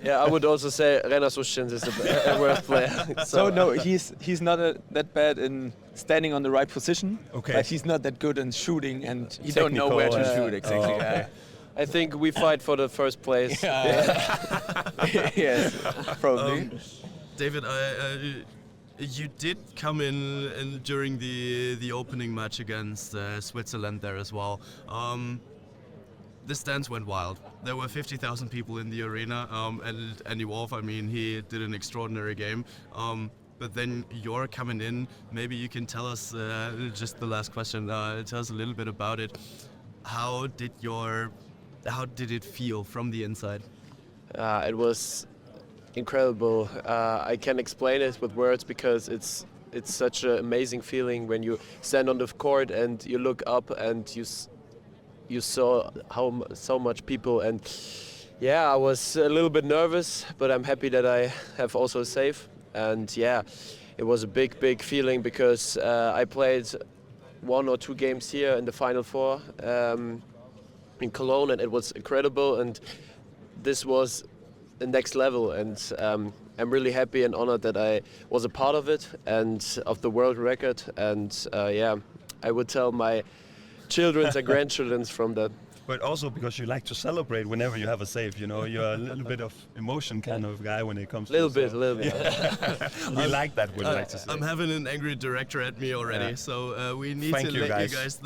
S11: Yeah, I would also say Renas Ushins is a worse player.
S12: So no, he's not that bad in standing on the right position.
S13: Okay.
S12: But he's not that good in shooting, and he don't know where to shoot exactly.
S13: Oh, okay.
S11: I think we fight for the first place.
S12: Yes, probably.
S4: David, you did come in during the opening match against Switzerland there as well. The stands went wild. There were 50,000 people in the arena, and Andy Wolff, I mean, he did an extraordinary game. But then you're coming in. Maybe you can tell us, just the last question, tell us a little bit about it. How did it feel from the inside?
S11: It was incredible. I can't explain it with words because it's such an amazing feeling when you stand on the court and you look up and you saw so much people, and yeah, I was a little bit nervous, but I'm happy that I have also save. And yeah, it was a big feeling because I played 1 or 2 games here in the Final Four in Cologne, and it was incredible, and this was the next level, and I'm really happy and honored that I was a part of it and of the world record, and yeah, I would tell my children's and grandchildren's from that.
S13: But also because you like to celebrate whenever you have a save, you know, you're a little bit of emotion kind of guy when it comes to
S11: a little bit.
S13: We like that, we like to say.
S4: I'm having an angry director at me already, so we need to let you guys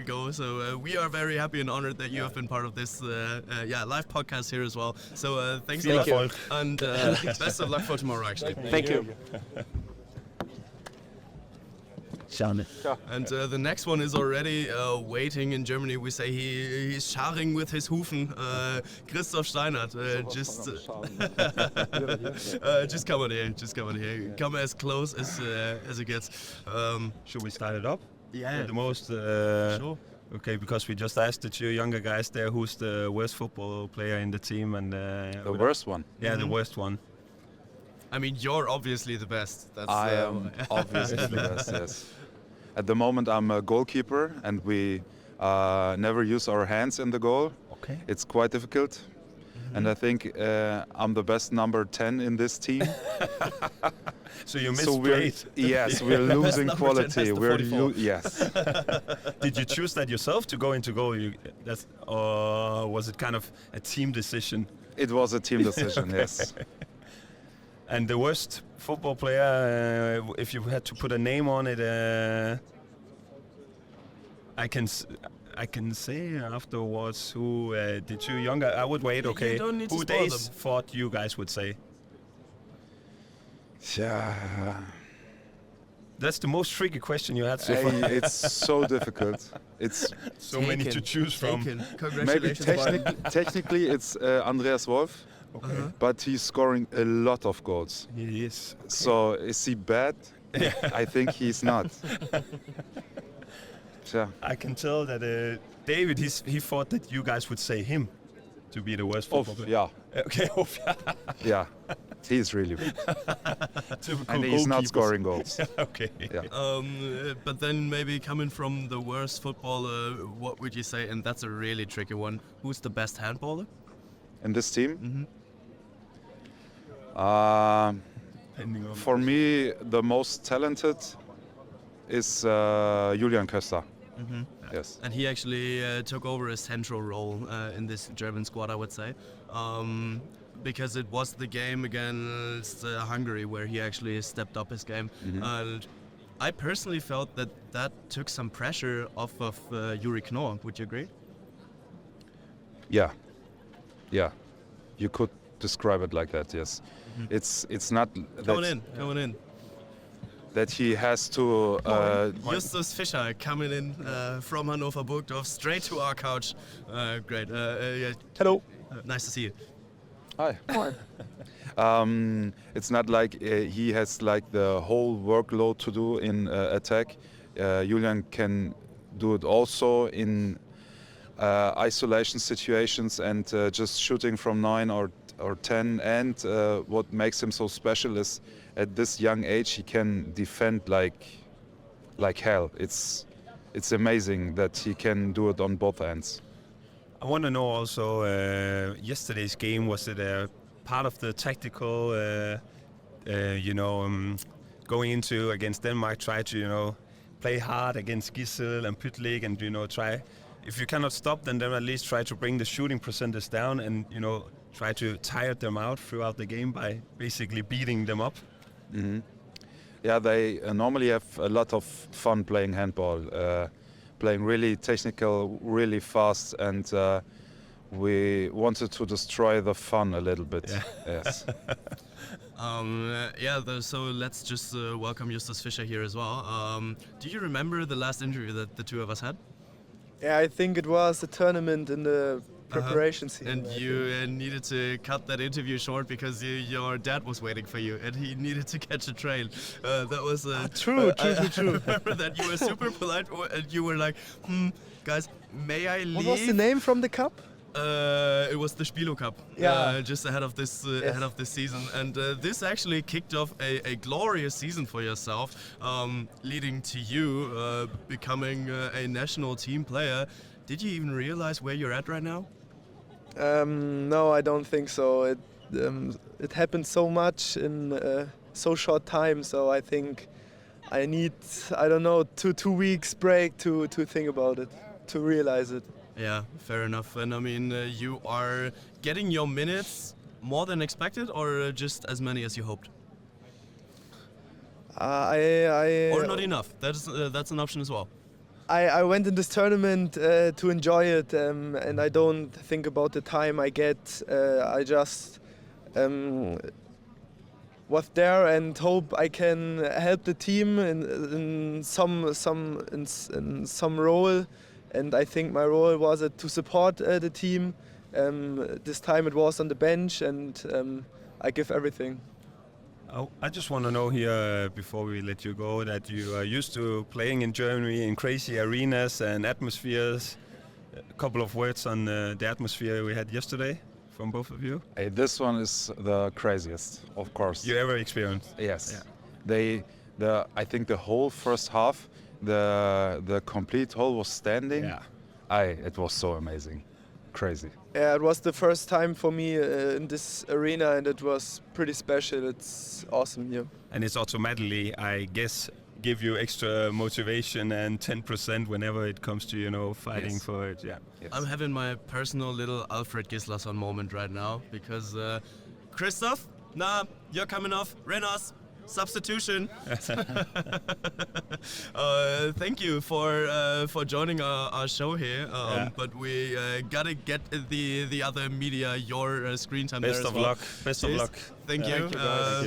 S4: go. So we are very happy and honored that you have been part of this live podcast here as well. So thanks a lot, and best of luck for tomorrow, actually.
S11: Thank you.
S4: And the next one is already waiting in Germany. We say he's scharing with his Hufen. Christoph Steinert, just come on here. Come as close as it gets.
S13: Should we start it up?
S4: Yeah.
S13: The most.
S4: Sure.
S13: Okay, because we just asked the 2 younger guys there who's the worst football player in the team, and
S14: the worst one.
S13: Yeah, the worst one.
S4: I mean, you're obviously the best.
S14: I am obviously the best, yes. At the moment, I'm a goalkeeper, and we never use our hands in the goal.
S13: Okay.
S14: It's quite difficult. And I think I'm the best number 10 in this team.
S13: So you missed Späth.
S14: Yes, we're losing quality. Yes.
S13: Did you choose that yourself to go into goal? Or was it kind of a team decision?
S14: It was a team decision, yes.
S13: And the worst football player, if you had to put a name on it, I can say afterwards who the 2 younger. I would wait. Okay.
S4: You don't need to
S13: who
S4: spoil
S13: they
S4: them.
S13: thought you guys would say?
S14: Yeah.
S13: That's the most tricky question you had so far.
S14: It's so difficult. It's
S13: so many to choose from.
S14: Maybe technically it's Andreas Wolff.
S13: Okay.
S14: But he's scoring a lot of goals.
S13: He is. Okay.
S14: So is he bad? I think he's not. Yeah.
S13: I can tell that David, he thought that you guys would say him to be the worst football player.
S14: Yeah.
S13: Okay.
S14: Yeah. He's really bad. And he's not scoring goals.
S13: Okay.
S14: Yeah.
S4: But then maybe coming from the worst footballer, what would you say? And that's a really tricky one. Who's the best handballer?
S14: In this team?
S4: Mm-hmm.
S14: For me, the most talented is Julian Köster.
S4: Mm-hmm.
S14: Yes.
S4: And he actually took over a central role in this German squad, I would say. Because it was the game against Hungary where he actually stepped up his game.
S14: Mm-hmm.
S4: And I personally felt that took some pressure off of Yuri Knorr. Would you agree?
S14: Yeah. Yeah. You could describe it like that, yes. Mm-hmm. It's not
S4: Coming in.
S14: That he has to...
S4: Justus Fischer coming in from Hannover Burgdorf straight to our couch. Great. Yeah.
S14: Hello.
S4: Nice to see you.
S14: Hi. It's not like he has like the whole workload to do in attack. Julian can do it also in isolation situations and just shooting from 9 or 10. And what makes him so special is at this young age he can defend like hell. It's amazing that he can do it on both ends.
S13: I want to know also, yesterday's game, was it a
S5: part of the tactical, going into against Denmark, try to, play hard against Gisel and Pytlik and, try, if you cannot stop them, then at least try to bring the shooting percentage down and, try to tire them out throughout the game by basically beating them up?
S14: Mm-hmm. Yeah, they normally have a lot of fun playing handball, playing really technical, really fast, and we wanted to destroy the fun a little bit. Yeah. Yes.
S4: So let's just welcome Justus Fischer here as well. Do you remember the last interview that the two of us had?
S15: Yeah, I think it was a tournament in the preparation season.
S4: And you needed to cut that interview short because your dad was waiting for you and he needed to catch a train. That was
S15: true.
S4: I remember that you were super polite and you were like, guys, may I leave?
S15: What was the name from the cup?
S4: It was the Spielo Cup, just ahead of this season, and this actually kicked off a glorious season for yourself, leading to you becoming a national team player. Did you even realize where you're at right now?
S15: No, I don't think so. It happened so much in so short time, so I think I need, I don't know, two weeks break to think about it, to realize it.
S4: Yeah, fair enough. And I mean, you are getting your minutes more than expected, or just as many as you hoped? Or not enough. That's an option as well.
S15: I went in this tournament to enjoy it, and I don't think about the time I get. I just was there and hope I can help the team in some role. And I think my role was to support the team. This time it was on the bench, and I give everything.
S5: Oh, I just want to know here, before we let you go, that you are used to playing in Germany in crazy arenas and atmospheres. A couple of words on the atmosphere we had yesterday from both of you.
S14: Hey, this one is the craziest, of course.
S5: You ever experienced?
S14: Yes. Yeah. I think the whole first half, the complete hall was standing.
S5: Yeah.
S14: It was so amazing, crazy.
S15: Yeah, it was the first time for me in this arena, and it was pretty special. It's awesome here.
S5: And it's automatically, I guess, give you extra motivation and 10% whenever it comes to fighting for it. Yeah.
S14: Yes.
S4: I'm having my personal little Alfred Gislason moment right now because Christoph, you're coming off. Renas. Substitution. Thank you for joining our show here. But we gotta get the other media your screen time.
S5: Best
S4: there
S5: of
S4: as well.
S5: luck. Best of luck.
S4: Thank you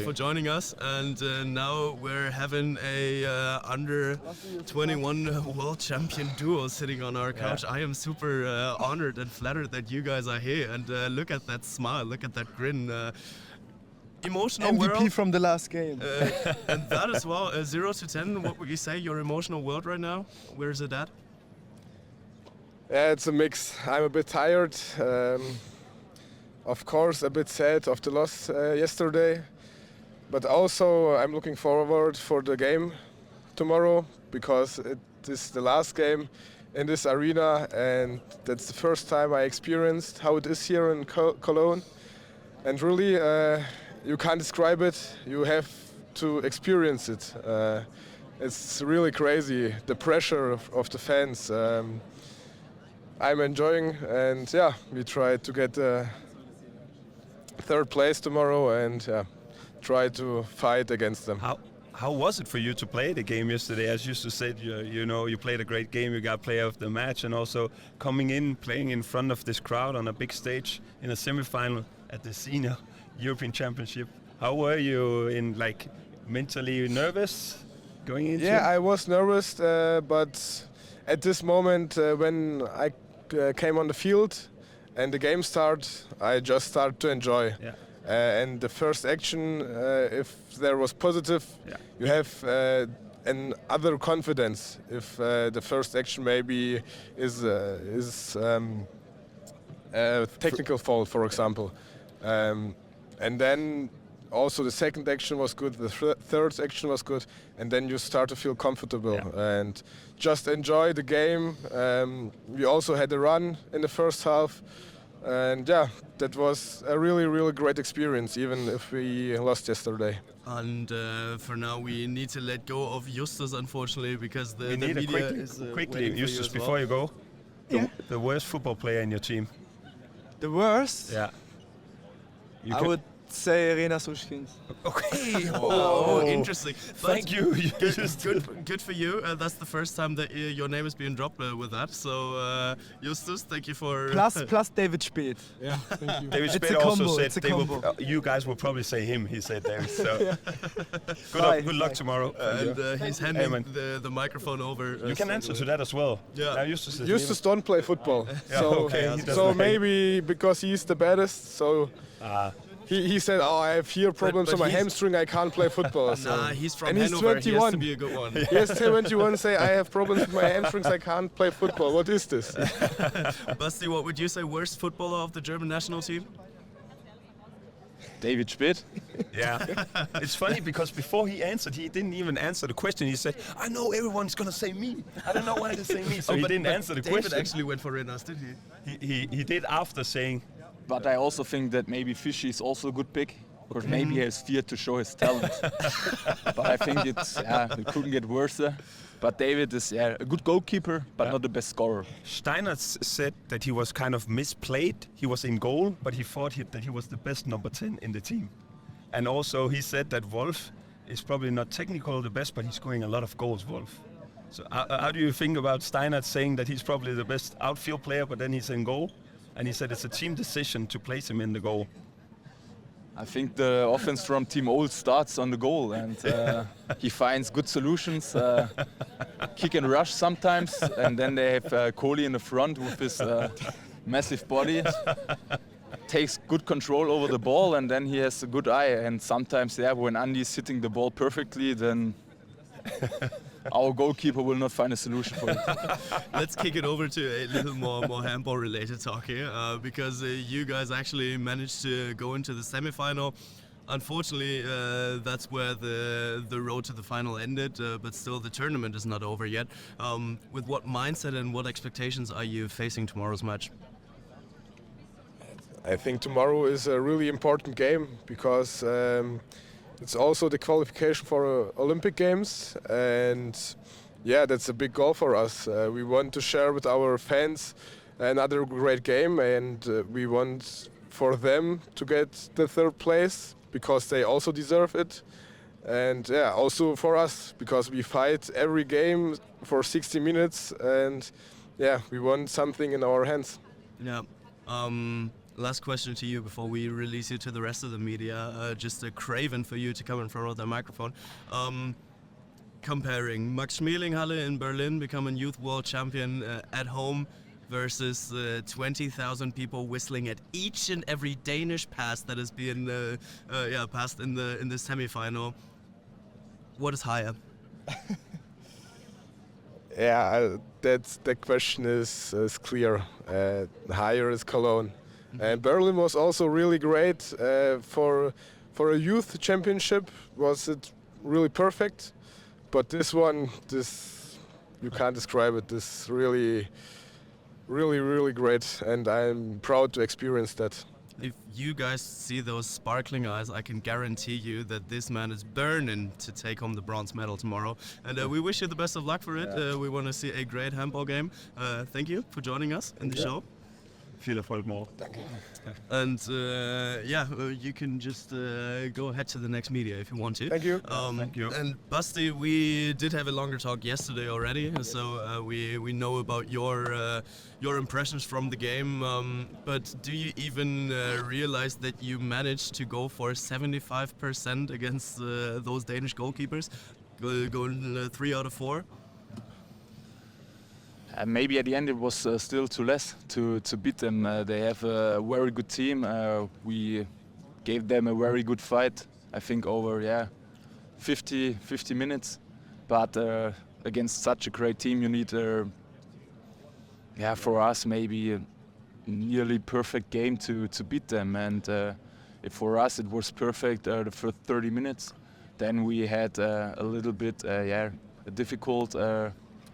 S4: for joining us. And now we're having a under 21 world champion duo sitting on our couch. I am super honored and flattered that you guys are here. And look at that smile. Look at that grin. Emotional
S15: MVP
S4: world.
S15: from the last game.
S4: And that as well, 0 to 10, what would you say your emotional world right now? Where is it at?
S16: Yeah, it's a mix. I'm a bit tired. Of course, a bit sad of the loss yesterday. But also, I'm looking forward for the game tomorrow because it is the last game in this arena, and that's the first time I experienced how it is here in Cologne. And really, you can't describe it, you have to experience it. It's really crazy, the pressure of the fans. I'm enjoying, and we try to get third place tomorrow and try to fight against them.
S5: How was it for you to play the game yesterday? As you said, you played a great game, you got player of the match, and also coming in, playing in front of this crowd on a big stage in a semi-final at the Senior European Championship. How were you mentally nervous going into it?
S16: Yeah, I was nervous, but at this moment when I came on the field and the game started, I just started to enjoy.
S5: Yeah.
S16: And the first action, if there was positive, you have another confidence. If the first action maybe is a technical foul, for example. And then also the second action was good, the third action was good, and then you start to feel comfortable and just enjoy the game. We also had a run in the first half, and yeah, that was a really great experience, even if we lost yesterday.
S4: And for now, we need to let go of Justus, unfortunately, because the
S13: need
S4: media
S13: a
S4: is
S13: quickly,
S4: waiting for
S13: Justus,
S4: you as
S13: before
S4: well.
S13: you go. The worst football player in your team.
S15: The worst?
S13: Yeah.
S15: I would say Arena Sushkins.
S4: Okay. Oh, interesting.
S13: Thank you.
S4: Good for you. That's the first time that your name is being dropped with that. So, Justus, thank you for.
S15: Plus David Späth.
S13: Yeah, thank you. David
S15: It's
S13: Späth
S15: a
S13: also
S15: combo,
S13: said
S15: it's a
S13: they will,
S15: combo.
S13: you guys will probably say him. He said David. So good luck tomorrow.
S4: And he's handing
S13: Amen.
S4: the microphone over.
S13: You can answer to that as well.
S4: Yeah.
S13: Now, Justus is
S16: Justus don't play football,
S13: Yeah,
S16: so
S13: okay, he doesn't
S16: so
S13: play.
S16: maybe because he's the baddest, so. He said, "Oh, I have here problems
S4: but
S16: on my
S4: he's-
S16: hamstring. I can't play football." So.
S4: Nah, he's from
S16: and
S4: Hanover.
S16: He's
S4: He has to
S16: 21.
S4: be a good one.
S16: He has 21. Say, "I have problems with my hamstrings. I can't play football." What is this?
S4: Basti, what would you say worst footballer of the German national team?
S12: David Späth.
S13: Yeah. It's funny because before he answered, he didn't even answer the question. He said, I know everyone's going to say me. I don't know why they say me. So he didn't answer the
S4: David
S13: question.
S4: actually went for Renas, did he?
S13: He did after saying.
S12: But I also think that maybe Fishy is also a good pick. Or maybe he has feared to show his talent. But I think it couldn't get worse. But David is a good goalkeeper, but not the best scorer.
S13: Steiner said that he was kind of misplayed. He was in goal, but he thought that he was the best number 10 in the team. And also he said that Wolff is probably not technically the best, but he's scoring a lot of goals, Wolff. So how do you think about Steiner saying that he's probably the best outfield player, but then he's in goal? And he said it's a team decision to place him in the goal.
S12: I think the offense from Team Old starts on the goal, and he finds good solutions, kick and rush sometimes, and then they have Kohli in the front with his massive body, takes good control over the ball, and then he has a good eye. And sometimes, when Andi is hitting the ball perfectly, then our goalkeeper will not find a solution for it.
S4: Let's kick it over to a little more handball-related talk here, because you guys actually managed to go into the semi-final. Unfortunately, that's where the road to the final ended, but still the tournament is not over yet. With what mindset and what expectations are you facing tomorrow's match?
S16: I think tomorrow is a really important game because it's also the qualification for Olympic Games, and that's a big goal for us. We want to share with our fans another great game, and we want for them to get the third place because they also deserve it. And also for us because we fight every game for 60 minutes, and we want something in our hands.
S4: Yeah. Last question to you before we release you to the rest of the media. Just a craving for you to come in front of the microphone. Comparing Max Schmelinghalle in Berlin becoming youth world champion at home versus 20,000 people whistling at each and every Danish pass that has been passed in the semi-final. What is higher?
S16: That question is clear. Higher is Cologne. And Berlin was also really great for a youth championship. Was it really perfect? But this one, you can't describe it. This really great, and I'm proud to experience that.
S4: If you guys see those sparkling eyes, I can guarantee you that this man is burning to take home the bronze medal tomorrow. And we wish you the best of luck for it. We want to see a great handball game. Thank you for joining us in the show.
S13: Viel Erfolg more.
S4: And you can just go ahead to the next media if you want to.
S16: Thank you.
S13: Thank you.
S4: And Basti, we did have a longer talk yesterday already, so we know about your impressions from the game. But do you even realize that you managed to go for 75% against those Danish goalkeepers, going 3 out of 4?
S12: Maybe at the end it was still too less to beat them. They have a very good team. We gave them a very good fight, I think over 50 minutes. But against such a great team you need, for us maybe a nearly perfect game to beat them. And if for us it was perfect the first 30 minutes, then we had a little bit a difficult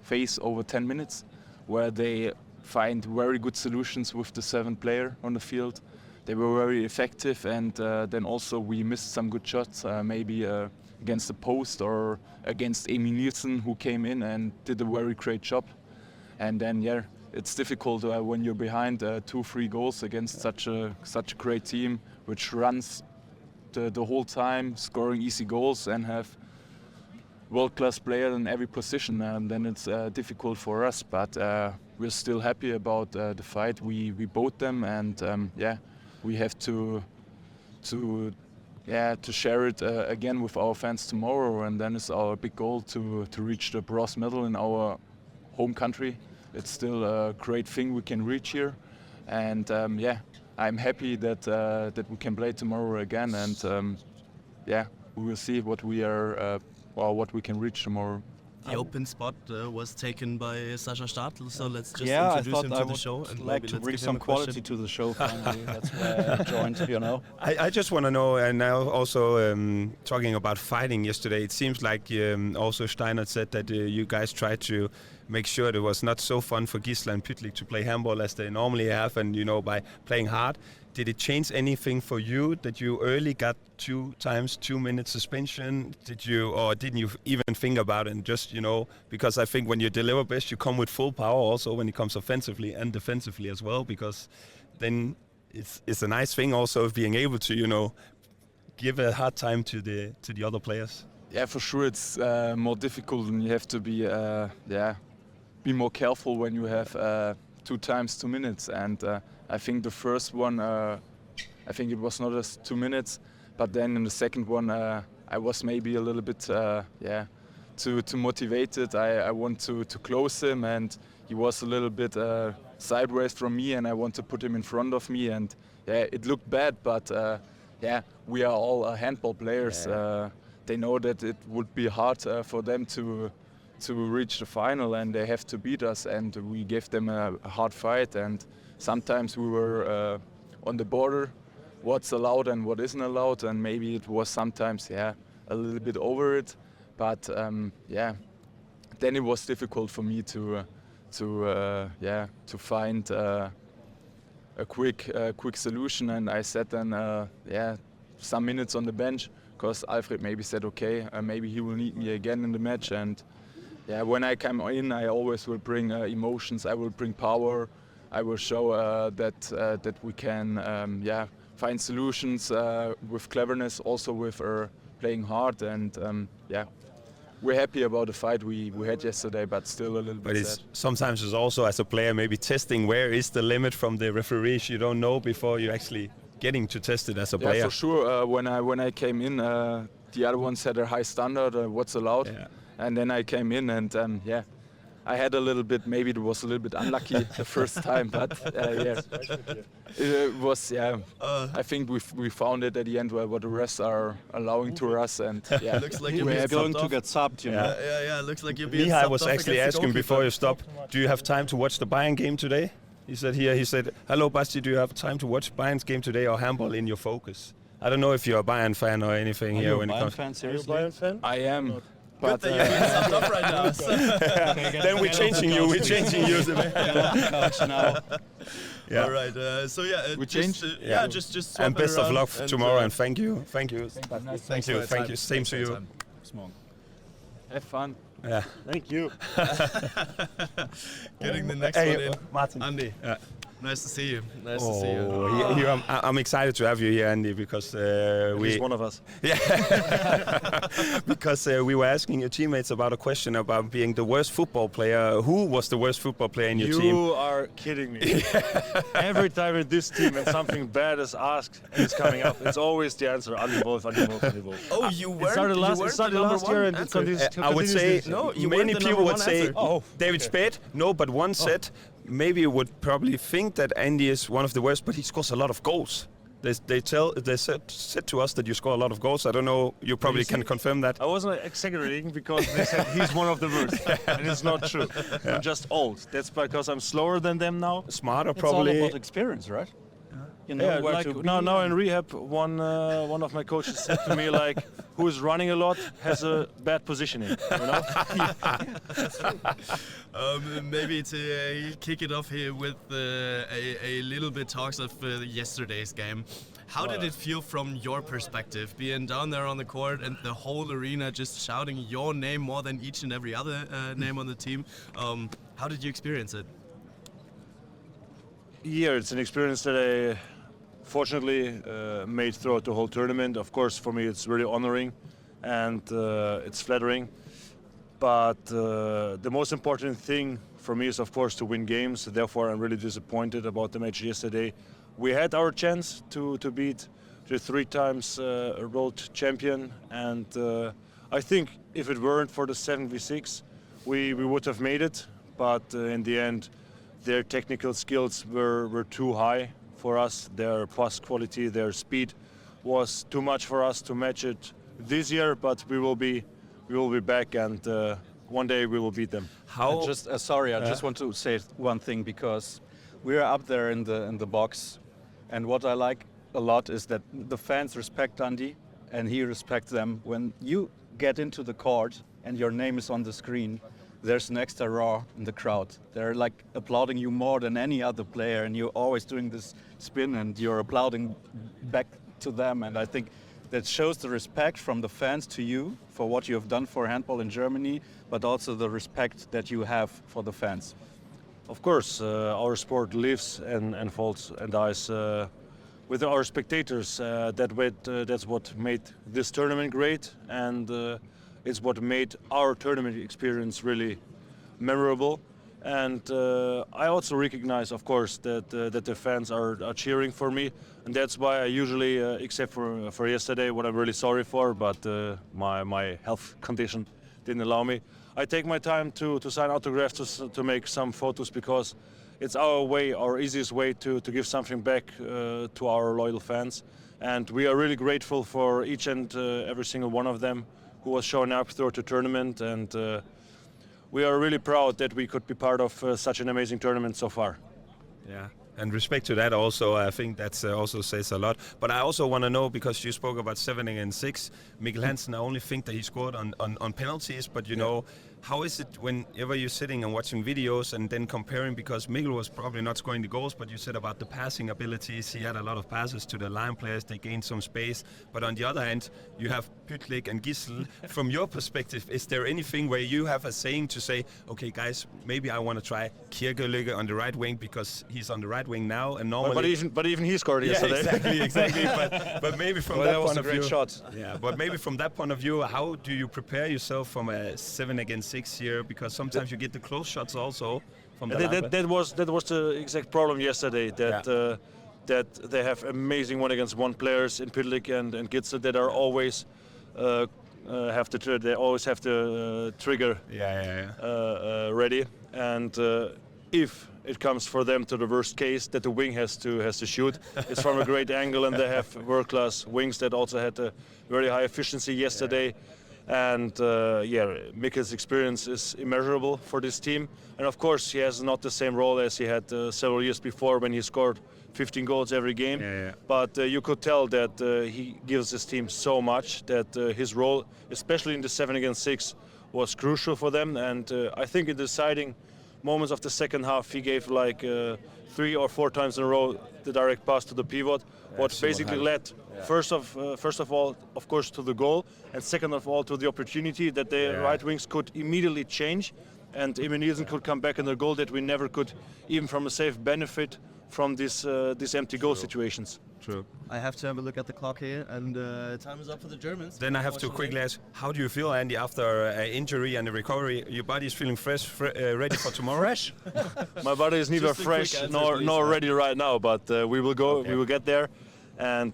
S12: phase over 10 minutes, where they
S17: find very good solutions with the 7th player on the field. They were very effective, and then also we missed some good shots, maybe against the post or against Emil Nielsen, who came in and did a very great job. And then it's difficult when you're behind 2-3 goals against such a great team which runs the whole time, scoring easy goals and have world-class players in every position. Then it's difficult for us, but we're still happy about the fight. We beat them, and we have to share it again with our fans tomorrow, and then it's our big goal to reach the bronze medal in our home country. It's still a great thing we can reach here, and I'm happy that we can play tomorrow again, and we will see what we can reach tomorrow.
S4: The open spot was taken by Sascha Stadl, so let's just
S18: I
S4: introduce
S18: thought
S4: him
S18: I
S4: to the
S18: would
S4: show. And
S18: like
S4: maybe
S18: to
S4: let's
S18: bring
S4: give him
S18: some
S4: a
S18: quality
S4: question.
S18: to the show finally. That's why I joined, you know.
S13: I just want to know, and now also talking about fighting yesterday, it seems like also Steiner said that you guys tried to make sure it was not so fun for Gisla and Pytlik to play handball as they normally have, and by playing hard. Did it change anything for you that you early got 2 times 2 minute suspension? Didn't you even think about it? And just because I think when you deliver best, you come with full power also when it comes offensively and defensively as well. Because then it's a nice thing also of being able to give a hard time to the other players.
S17: Yeah, for sure it's more difficult, and you have to be more careful when you have 2 times 2 minutes. And I think the first one, I think it was not as 2 minutes, but then in the second one, I was maybe a little bit too motivated. I want to close him, and he was a little bit sideways from me, and I want to put him in front of me, and it looked bad, but we are all handball players. They know that it would be hard for them to reach the final, and they have to beat us, and we gave them a hard fight, and sometimes we were on the border, what's allowed and what isn't allowed, and maybe it was sometimes a little bit over it, but then it was difficult for me to find a quick solution, and I sat then some minutes on the bench because Alfred maybe said okay, maybe he will need me again in the match, and when I come in, I always will bring emotions. I will bring power. I will show that we can find solutions with cleverness, also with playing hard. And we're happy about the fight we had yesterday, but still a little bit sad.
S13: Sometimes it's also as a player maybe testing where is the limit from the referees. You don't know before you actually getting to test it as a player.
S17: Yeah, for sure. When I came in, the other ones had a high standard. What's allowed. Yeah. And then I came in, and I had a little bit, maybe it was a little bit unlucky the first time, but it was, I think we found it at the end what the rest are allowing to us, and
S18: looks like you're going to get subbed, you know.
S4: Yeah, looks like you're being
S13: Mihai
S4: subbed
S13: was
S4: off
S13: actually
S4: against the
S13: asking before
S4: goalkeeper.
S13: you stop, do you have time to watch the Bayern game today? He said, hello Basti, do you have time to watch Bayern's game today or handball in your focus? I don't know if you're a Bayern fan or anything here when it comes.
S18: Are you a Bayern fan?
S17: I am.
S4: Good that you're being subbed off right now. So.
S13: Then we're changing you.
S18: now.
S13: Yeah.
S4: All right.
S17: We changed.
S4: Just swap
S13: and
S4: it
S13: best of
S4: around
S13: luck
S4: and,
S13: tomorrow. And thank you.
S4: Thank you.
S13: Thank you. Same to you.
S17: Have fun.
S13: Yeah.
S18: Thank you.
S4: Getting the next one in.
S13: Martin.
S4: Andi.
S13: Yeah.
S4: Nice to see you. Nice to see you.
S13: Here I'm excited to have you here, Andy, because
S18: he's one of us.
S13: Yeah. Because we were asking your teammates about a question about being the worst football player. Who was the worst football player in your team?
S18: You are kidding me. Every time in this team and something bad is asked and it's coming up, it's always the answer: Andi Wolff, Andi Wolff, Andi Wolff.
S4: Oh, you weren't.
S18: It started last year, and
S13: I would say many people would say
S4: Oh,
S13: David Späth. No, but one said maybe you would probably think that Andy is one of the worst, but he scores a lot of goals. They said to us that you score a lot of goals. I don't know. You probably can confirm that.
S18: I wasn't exaggerating because they said he's one of the worst, and it's not true. I'm just old. That's because I'm slower than them now.
S13: Smarter,
S19: It's
S13: probably.
S19: all about experience, right? You know where to be.
S18: Now in rehab, one of my coaches said to me like, "Who is running a lot has a bad positioning." You know.
S4: Maybe to kick it off here with a little bit talks of yesterday's game. How did it feel from your perspective, being down there on the court and the whole arena just shouting your name more than each and every other name on the team? How did you experience it?
S18: Yeah, it's an experience that I fortunately made throughout the whole tournament. Of course, for me, it's really honoring and it's flattering. But the most important thing for me is, of course, to win games. Therefore, I'm really disappointed about the match yesterday. We had our chance to beat the 3 times world champion, and I think if it weren't for the 7v6, we would have made it. But in the end, their technical skills were too high for us. Their pass quality, their speed was too much for us to match it this year. But we will be back, and one day we will beat them.
S19: How? I just want to say one thing, because we are up there in the box, and what I like a lot is that the fans respect Andi, and he respects them. When you get into the court and your name is on the screen, there's an extra roar in the crowd. They're like applauding you more than any other player, and you're always doing this spin and you're applauding back to them. And I think that shows the respect from the fans to you for what you have done for handball in Germany, but also the respect that you have for the fans.
S18: Of course, our sport lives and falls and dies with our spectators. That's what made this tournament great, and it's what made our tournament experience really memorable. And I also recognize, of course, that the fans are cheering for me, and that's why I usually, except for yesterday, what I'm really sorry for, but my health condition didn't allow me, I take my time to sign autographs, to make some photos, because it's our way, our easiest way to give something back to our loyal fans. And we are really grateful for each and every single one of them who was showing up throughout the tournament, and we are really proud that we could be part of such an amazing tournament so far.
S13: Yeah. And respect to that also, I think that also says a lot. But I also want to know, because you spoke about 7 against 6, Mikkel Hansen, I only think that he scored on penalties, but you know, how is it whenever you're sitting and watching videos and then comparing, because Mikkel was probably not scoring the goals, but you said about the passing abilities, he had a lot of passes to the line players, they gained some space, but on the other hand, you have Pytlik and Gisel. From your perspective, is there anything where you have a saying to say, okay guys, maybe I want to try Kirkeløkke on the right wing because he's on the right wing now, and normally...
S18: But even he scored yesterday.
S13: Exactly. but maybe from that point of view...
S19: That was a great shot.
S13: Yeah, but maybe from that point of view, how do you prepare yourself from a 7 against 6 here? Because sometimes you get the close shots also from the
S18: that was the exact problem yesterday, that they have amazing 1-against-1 players in Pytlik and Gisel that are always they always have the trigger ready, and if it comes for them to the worst case that the wing has to shoot, it's from a great angle, and they have world-class wings that also had a very high efficiency yesterday. And Mikkel's experience is immeasurable for this team, and of course he has not the same role as he had several years before when he scored 15 goals every game. But you could tell that he gives his team so much, that his role, especially in the 7 against 6, was crucial for them. And I think in the deciding moments of the second half, he gave like 3 or 4 times in a row the direct pass to the pivot, what basically led first of all, of course, to the goal, and second of all to the opportunity that the right wings could immediately change, and Emil Nielsen could come back in the goal that we never could, even from a safe, benefit from these empty goal situations.
S13: True.
S4: I have to have a look at the clock here, and time is up for the Germans.
S13: Then I have to quickly ask, how do you feel, Andy, after an injury and a recovery? Your body is feeling fresh, ready for tomorrow?
S18: Fresh? My body is neither fresh nor ready right now, but we will go. Okay. We will get there, and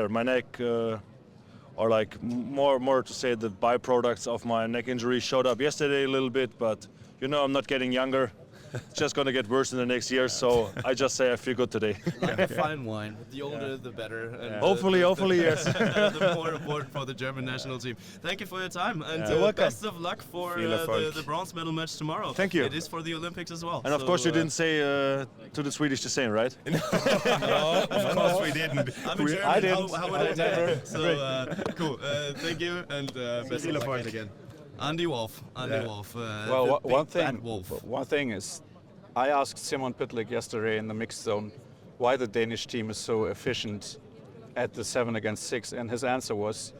S18: my neck, or like more to say, the byproducts of my neck injury showed up yesterday a little bit, but you know, I'm not getting younger. it's just going to get worse in the next years. So I just say I feel good today.
S4: Like a fine wine. The older, the better. And
S18: Hopefully, yes.
S4: The more important for the German national team. Thank you for your time, and best of luck for the bronze medal match tomorrow.
S18: Thank you.
S4: It is for the Olympics as well.
S18: And of course, you didn't say to the Swedish the same, right?
S13: No, of course we didn't.
S4: I'm a German.
S18: I didn't.
S4: How would I never? So cool. Thank you, and best of luck again. Andi Wolff. Wolff.
S19: Well, one thing is, I asked Simon Pytlik yesterday in the mixed zone why the Danish team is so efficient at the 7-against-6, and his answer was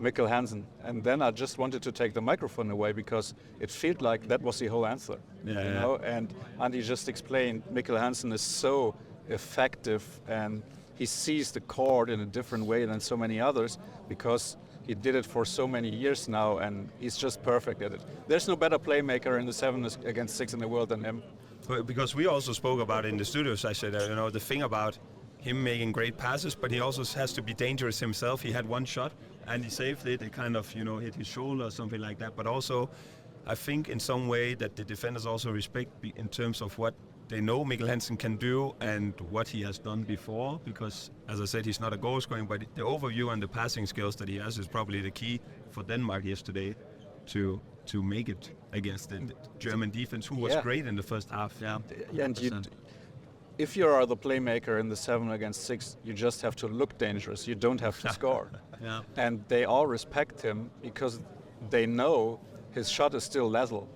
S19: Mikkel Hansen. And then I just wanted to take the microphone away because it felt like that was the whole answer. You know? And Andi just explained Mikkel Hansen is so effective and he sees the court in a different way than so many others because he did it for so many years now, and he's just perfect at it. There's no better playmaker in the 7-against-6 in the world than him.
S13: Because we also spoke about it in the studios, I said, the thing about him making great passes, but he also has to be dangerous himself. He had one shot, and he saved it. It kind of, hit his shoulder or something like that. But also, I think in some way that the defenders also respect in terms of what they know Mikkel Hansen can do and what he has done before, because, as I said, he's not a goal scoring, but the overview and the passing skills that he has is probably the key for Denmark yesterday to make it against the German defense, who was great in the first half.
S19: Yeah, and if you are the playmaker in the 7-against-6, you just have to look dangerous. You don't have to score.
S4: Yeah.
S19: And they all respect him because they know his shot is still lethal.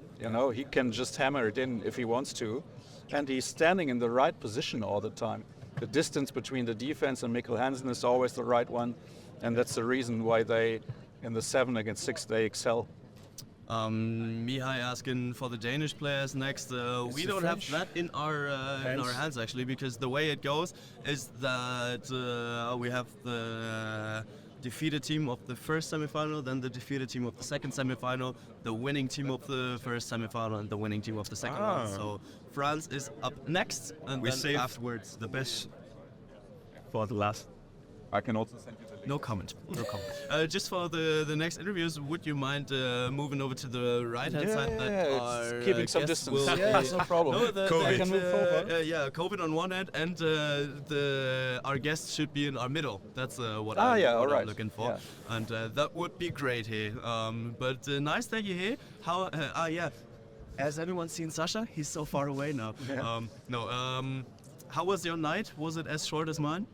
S19: He can just hammer it in if he wants to. And he's standing in the right position all the time. The distance between the defense and Mikkel Hansen is always the right one, and that's the reason why they, in the 7-against-6, they excel.
S4: Mihai asking for the Danish players next. We don't have that in our hands actually, because the way it goes is that we have the defeated team of the first semi-final, then the defeated team of the second semi-final, the winning team of the first semi-final, and the winning team of the second one. So France is up next, and
S13: we
S4: then afterwards
S13: the best for the last. I can also send you the link.
S4: No comment. Just for the next interviews, would you mind moving over to the right-hand side? That
S19: keeping some distance. That's no problem.
S4: COVID. Can move forward. COVID on one end, and our guests should be in our middle. That's what I'm looking for. Yeah. And that would be great here. But nice that you're here. Has anyone seen Sasha? He's so far away now. Yeah. How was your night? Was it as short as mine?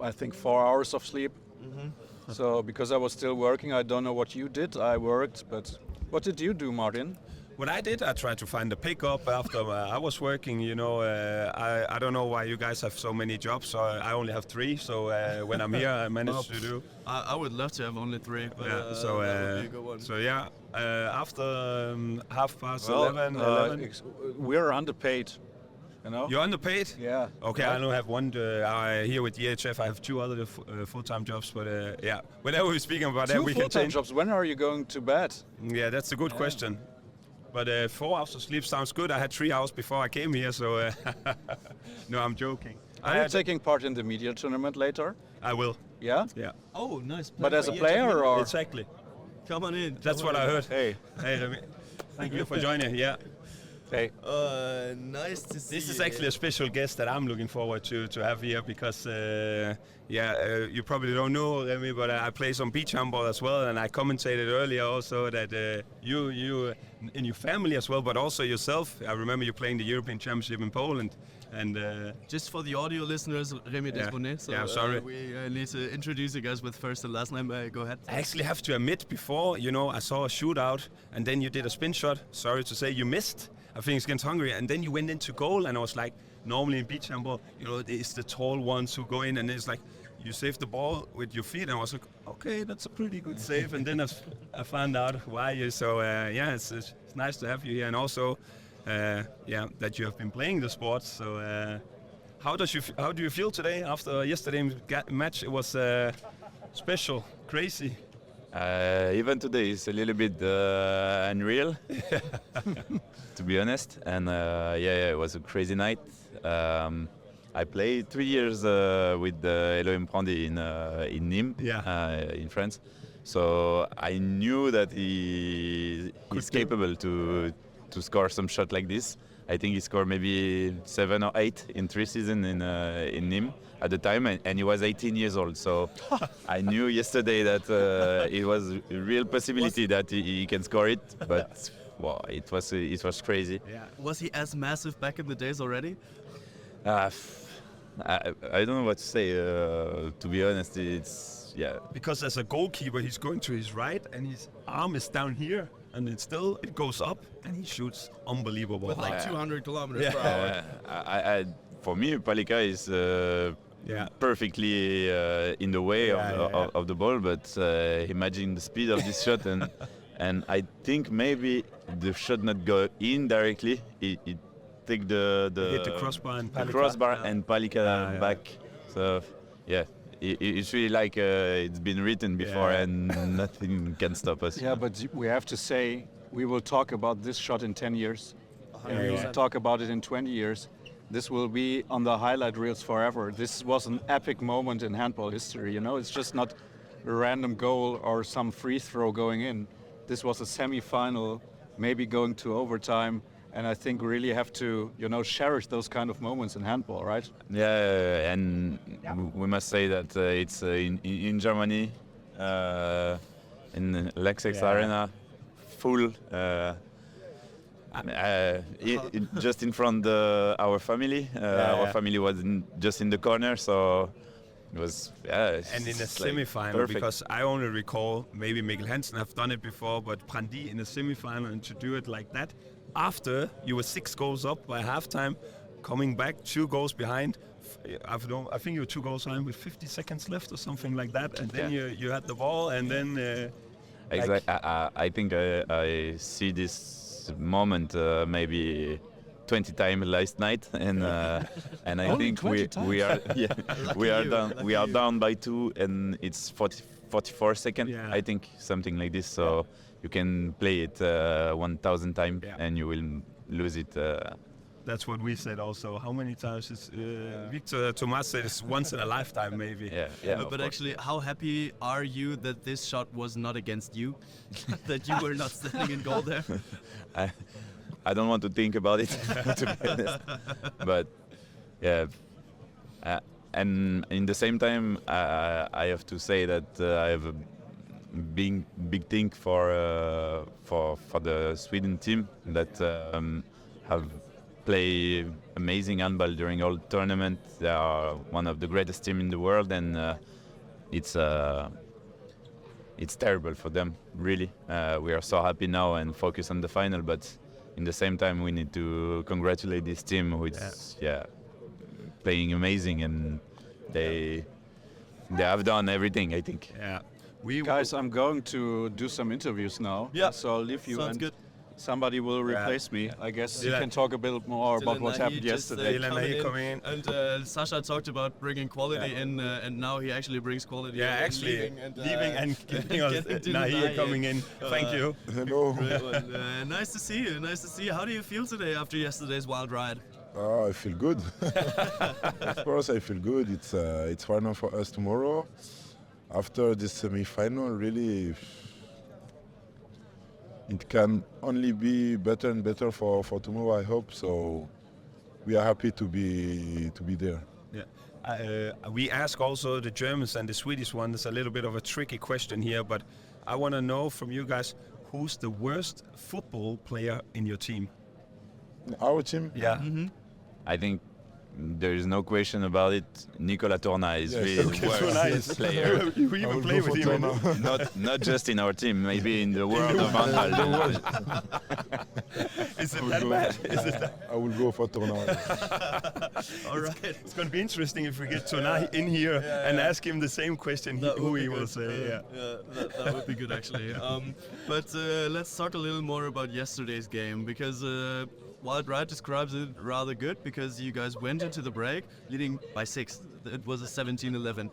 S19: I think 4 hours of sleep.
S4: Mm-hmm.
S19: So because I was still working, I don't know what you did. I worked, but what did you do, Martin?
S13: What I did, I tried to find a pickup after I was working. I don't know why you guys have so many jobs. So I only have 3. So when I'm here, I managed to do.
S4: I would love to have only 3. But, that would be a good one.
S13: So after 11:30.
S19: We're underpaid.
S13: You're underpaid?
S19: Yeah.
S13: Okay, I only have one here with EHF. I have 2 other full-time jobs, but whenever we're speaking about that, we can change.
S19: 2 full-time jobs. When are you going to bed?
S13: Yeah, that's a good question. But 4 hours of sleep sounds good. I had 3 hours before I came here, so no, I'm joking.
S19: Are you taking part in the media tournament later?
S13: I will.
S19: Yeah?
S13: Yeah.
S4: Oh, nice.
S19: But as a player or?
S13: Exactly.
S4: Come on in.
S13: That's what I heard.
S19: Hey,
S13: Remy. Thank you for joining. Yeah.
S19: Hey.
S4: Nice to see you.
S13: This is actually a special guest that I'm looking forward to have here because, you probably don't know, Remy, but I play some beach handball as well, and I commentated earlier also that you in your family as well, but also yourself. I remember you playing the European Championship in Poland. And
S4: just for the audio listeners, Remy Desbonnet. So
S13: sorry.
S4: We need to introduce you guys with first and last name. Go ahead.
S13: I actually have to admit, before, I saw a shootout, and then you did a spin shot. Sorry to say, you missed. I think it's against Hungary, and then you went into goal, and I was like, normally in beach handball, it's the tall ones who go in, and it's like you save the ball with your feet, and I was like, okay, that's a pretty good save, and then I found out why you. So it's nice to have you here, and also that you have been playing the sport. So how do you feel today after yesterday's match? It was special, crazy.
S20: Even today is a little bit unreal, to be honest. And it was a crazy night. I played 3 years with Elohim Prandi in Nîmes, in France. So I knew that he's capable to score some shot like this. I think he scored maybe 7 or 8 in 3 seasons in Nîmes at the time, and he was 18 years old. So I knew yesterday that it was a real possibility that he can score it, but wow, it was crazy.
S4: Yeah. Was he as massive back in the days already?
S20: I don't know what to say. To be honest, it's
S13: Because as a goalkeeper, he's going to his right, and his arm is down here, and it goes up, and he shoots unbelievable.
S21: With like 200 kilometers per hour.
S20: For me, Palika is perfectly in the way of the ball, but imagine the speed of this shot, and I think maybe the shot not go in directly. It take
S13: hit the crossbar
S20: and Palika back. So yeah. It's really like it's been written before, and nothing can stop us.
S19: Yeah, but we have to say we will talk about this shot in 10 years. And we will talk about it in 20 years. This will be on the highlight reels forever. This was an epic moment in handball history. You know, it's just not a random goal or some free throw going in. This was a semi-final, maybe going to overtime. And I think we really have to, cherish those kind of moments in handball, right?
S20: Yeah, and we must say that it's in Germany, in Lexex Arena, full, just in front of our family. Our family was just in the corner, so it was,
S13: and in a semi-final, because I only recall, maybe Mikkel Hansen have done it before, but Brandi in a semi-final, and to do it like that, after you were 6 goals up by halftime, coming back 2 goals behind. I think you were 2 goals behind with 50 seconds left or something like that, and then you had the ball, and then.
S20: Exactly. I think I see this moment maybe 20 times last night, and I think we are down by 2, and it's 44 seconds. Yeah. I think something like this. So. You can play it 1,000 times and you will lose it.
S13: That's what we said also. How many times is Victor Thomas said it's once in a lifetime maybe.
S4: But actually, how happy are you that this shot was not against you? That you were not standing in goal there?
S20: I don't want to think about it, to be honest. But yeah. And in the same time, I have to say that I have a big thing for the Sweden team that have played amazing handball during all tournament. They are one of the greatest team in the world, and it's terrible for them, really. We are so happy now and focus on the final, but in the same time we need to congratulate this team who is playing amazing, and they have done everything, I think.
S19: Yeah. Guys, I'm going to do some interviews now.
S4: Yeah.
S19: So I'll leave you.
S4: Sounds
S19: and
S4: good.
S19: Somebody will replace me. I guess you can talk a bit more about what happened yesterday.
S4: Coming in. And Sasha talked about bringing quality in, and now he actually brings quality in.
S13: Yeah, actually leaving and getting us Nahi coming in. Thank you.
S22: Hello.
S4: Nice to see you. Nice to see you. How do you feel today after yesterday's wild ride?
S22: I feel good. Of course, I feel good. It's final for us tomorrow. After this semi-final, really, it can only be better and better for tomorrow, I hope. So we are happy to be there.
S13: Yeah. We ask also the Germans and the Swedish one. It's a little bit of a tricky question here, but I want to know from you guys, who's the worst football player in your team?
S22: Our team?
S13: Yeah.
S4: Mm-hmm.
S20: I think there is no question about it. Nicolas Tournai is really the worst player.
S13: You even play with him.
S20: Not just in our team, maybe in the world of handball.
S13: Is it that bad?
S22: I will go for Tournai.
S13: All right. It's going to be interesting if we get Tournai in here and ask him the same question, who he will say.
S4: That would be good, actually. But let's talk a little more about yesterday's game, because Wild Ride describes it rather good, because you guys went into the break leading by 6. It was a 17-11.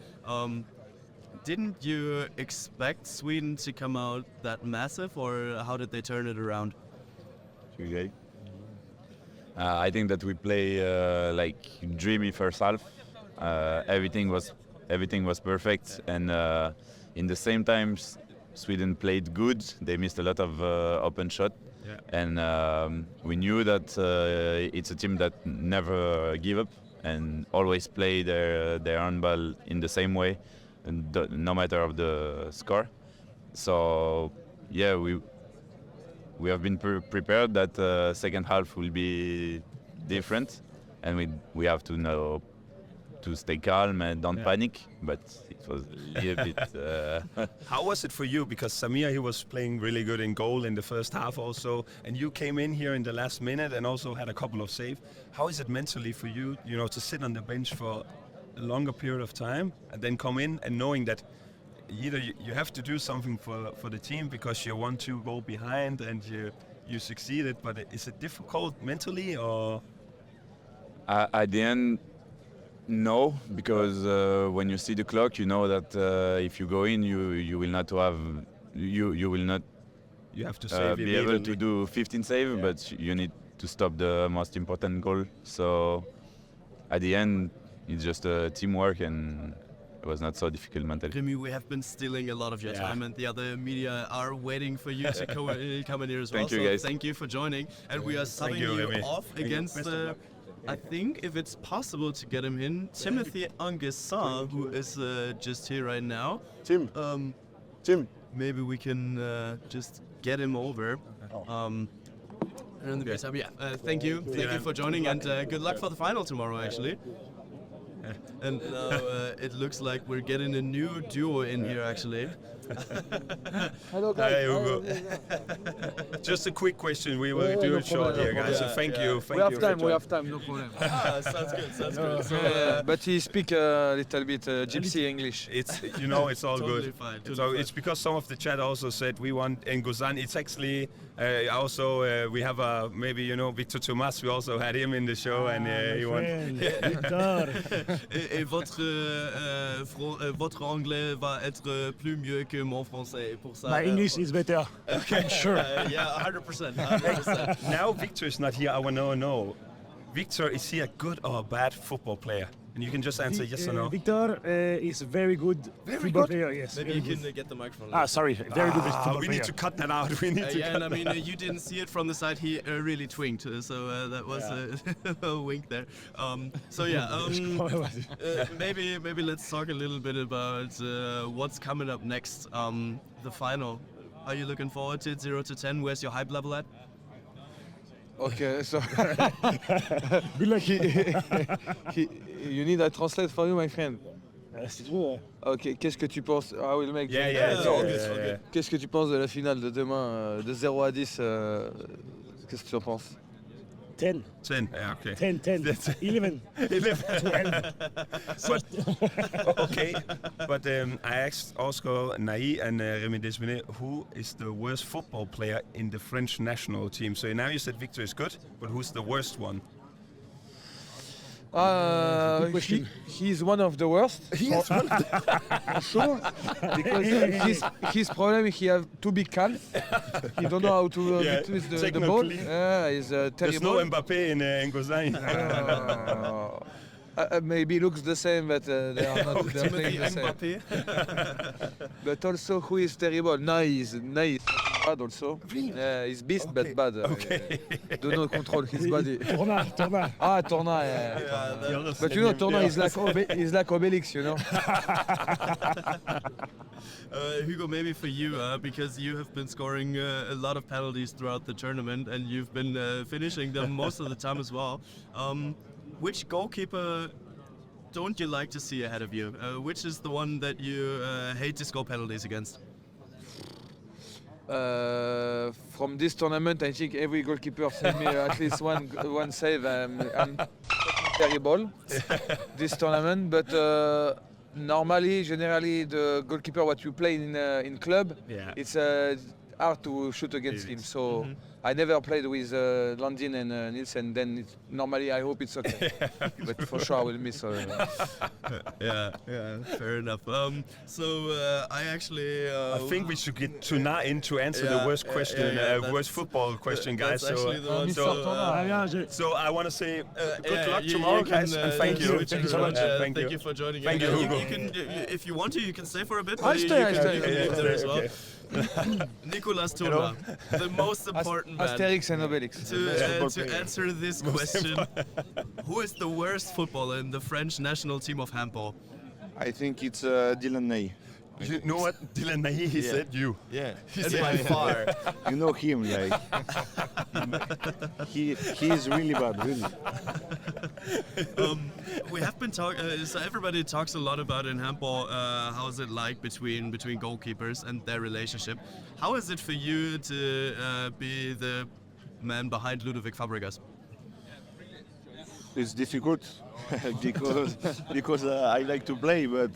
S4: Didn't you expect Sweden to come out that massive, or how did they turn it around?
S20: Okay. I think that we play like dreamy first half. Everything was perfect, and in the same time Sweden played good. They missed a lot of open shot. and we knew that it's a team that never give up and always play their handball in the same way, and no matter of the score. So yeah, we have been prepared that second half will be different, and we have to know to stay calm and don't panic, but it was a little bit...
S13: How was it for you? Because Samir, he was playing really good in goal in the first half also, and you came in here in the last minute and also had a couple of saves. How is it mentally for you, to sit on the bench for a longer period of time and then come in and knowing that either you have to do something for the team because you're 1-2 goal behind and you succeeded, but is it difficult mentally or...?
S20: At the end, no, because when you see the clock, you know that if you go in, you will not have you will not
S13: to save
S20: be able to do 15 saves, but you need to stop the most important goal. So at the end, it's just teamwork, and it was not so difficult mentally.
S4: Remy, we have been stealing a lot of your time, and the other media are waiting for you to come in here as well.
S20: Thank you, guys.
S4: Thank you for joining, and we are subbing you off against. I think if it's possible to get him in, Timothy Anguissin, who is just here right now.
S22: Tim.
S4: Maybe we can just get him over. And in the meantime, thank you for joining, and good luck for the final tomorrow, actually. And now it looks like we're getting a new duo in here, actually.
S13: Hello, guys. Hi, Hugo. Just a quick question. We will do it short here, guys. So thank you.
S1: We have time, no problem.
S4: Sounds good. So,
S1: but he speak a little bit gypsy English.
S13: It's it's all
S4: totally
S13: good.
S4: Fine,
S13: so it's because some of the chat also said we want Nguzan. It's actually also we have maybe Victor Thomas. We also had him in the show, and he won.
S4: Et votre anglais va être plus mieux que mon français. Pour ça,
S3: my English is better.
S4: Okay.
S3: I'm sure.
S4: Yeah, 100%.
S13: Now Victor is not here. I want to know, Victor, is he a good or a bad football player? And you can just answer yes or no.
S3: Victor is a very good football player, yes.
S4: Maybe you can get the microphone.
S3: Sorry, very good football player.
S13: We need to cut that out. We need to cut
S4: and I mean, you didn't see it from the side. He really twinked, so that was a wink there. Maybe let's talk a little bit about what's coming up next. The final. Are you looking forward to it? 0 to 10. Where's your hype level at?
S1: Okay, so
S3: good luck.
S1: You need I translate for you, my friend.
S3: C'est true.
S1: Ok, qu'est-ce que tu penses? I will make.
S4: Yeah.
S1: Qu'est-ce que tu penses de la finale de demain, de 0 à 10? Qu'est-ce que tu en penses?
S3: 10.
S13: 10, yeah, okay.
S3: 10. 11. 12.
S13: Okay, but I asked Oscar Nai and Remy Desbinet, who is the worst football player in the French national team? So now you said Victor is good, but who's the worst one?
S1: He's one of the worst.
S3: Yes,
S1: for sure. Because his problem, he have too big calf. He don't know how to twist the ball. He's terrible.
S13: There's no Mbappé in Ngozan.
S1: Maybe looks the same, but they are not playing the same. But also, who is terrible? Nice. Bad also. He's beast, but bad.
S13: Okay.
S1: Do not control his body.
S3: Torna.
S1: Torna. But Torna is like Obelix,
S4: Hugo, maybe for you, because you have been scoring a lot of penalties throughout the tournament, and you've been finishing them most of the time as well. Which goalkeeper don't you like to see ahead of you? Which is the one that you hate to score penalties against?
S1: From this tournament, I think every goalkeeper sent me at least one save. I'm terrible this tournament, but generally, the goalkeeper what you play in club, it's hard to shoot against him. So I never played with Landin and Nielsen. Then normally I hope it's okay, but for sure I will miss.
S4: Yeah, fair enough. I actually.
S13: I think we should get Tuna in to answer the worst question, worst football question, guys. So I want to say good luck tomorrow, guys, and thank you.
S4: Thank you so much. Thank you for joining.
S13: Thank you, Hugo.
S4: If you want to, you can stay for a bit.
S1: I'll stay.
S4: There as well. Nicolas Turner, the most important man.
S1: Asterix and Obelix.
S4: To answer this question, who is the worst footballer in the French national team of handball?
S6: I think it's Dylan Ney.
S13: You know what? Dylan Ney, he said you.
S6: Yeah.
S13: He's by far.
S6: You know him, like. he is really bad, really.
S4: We have been talking. So everybody talks a lot about in handball. How is it like between goalkeepers and their relationship? How is it for you to be the man behind Ludovic Fabregas?
S6: It's difficult because I like to play, but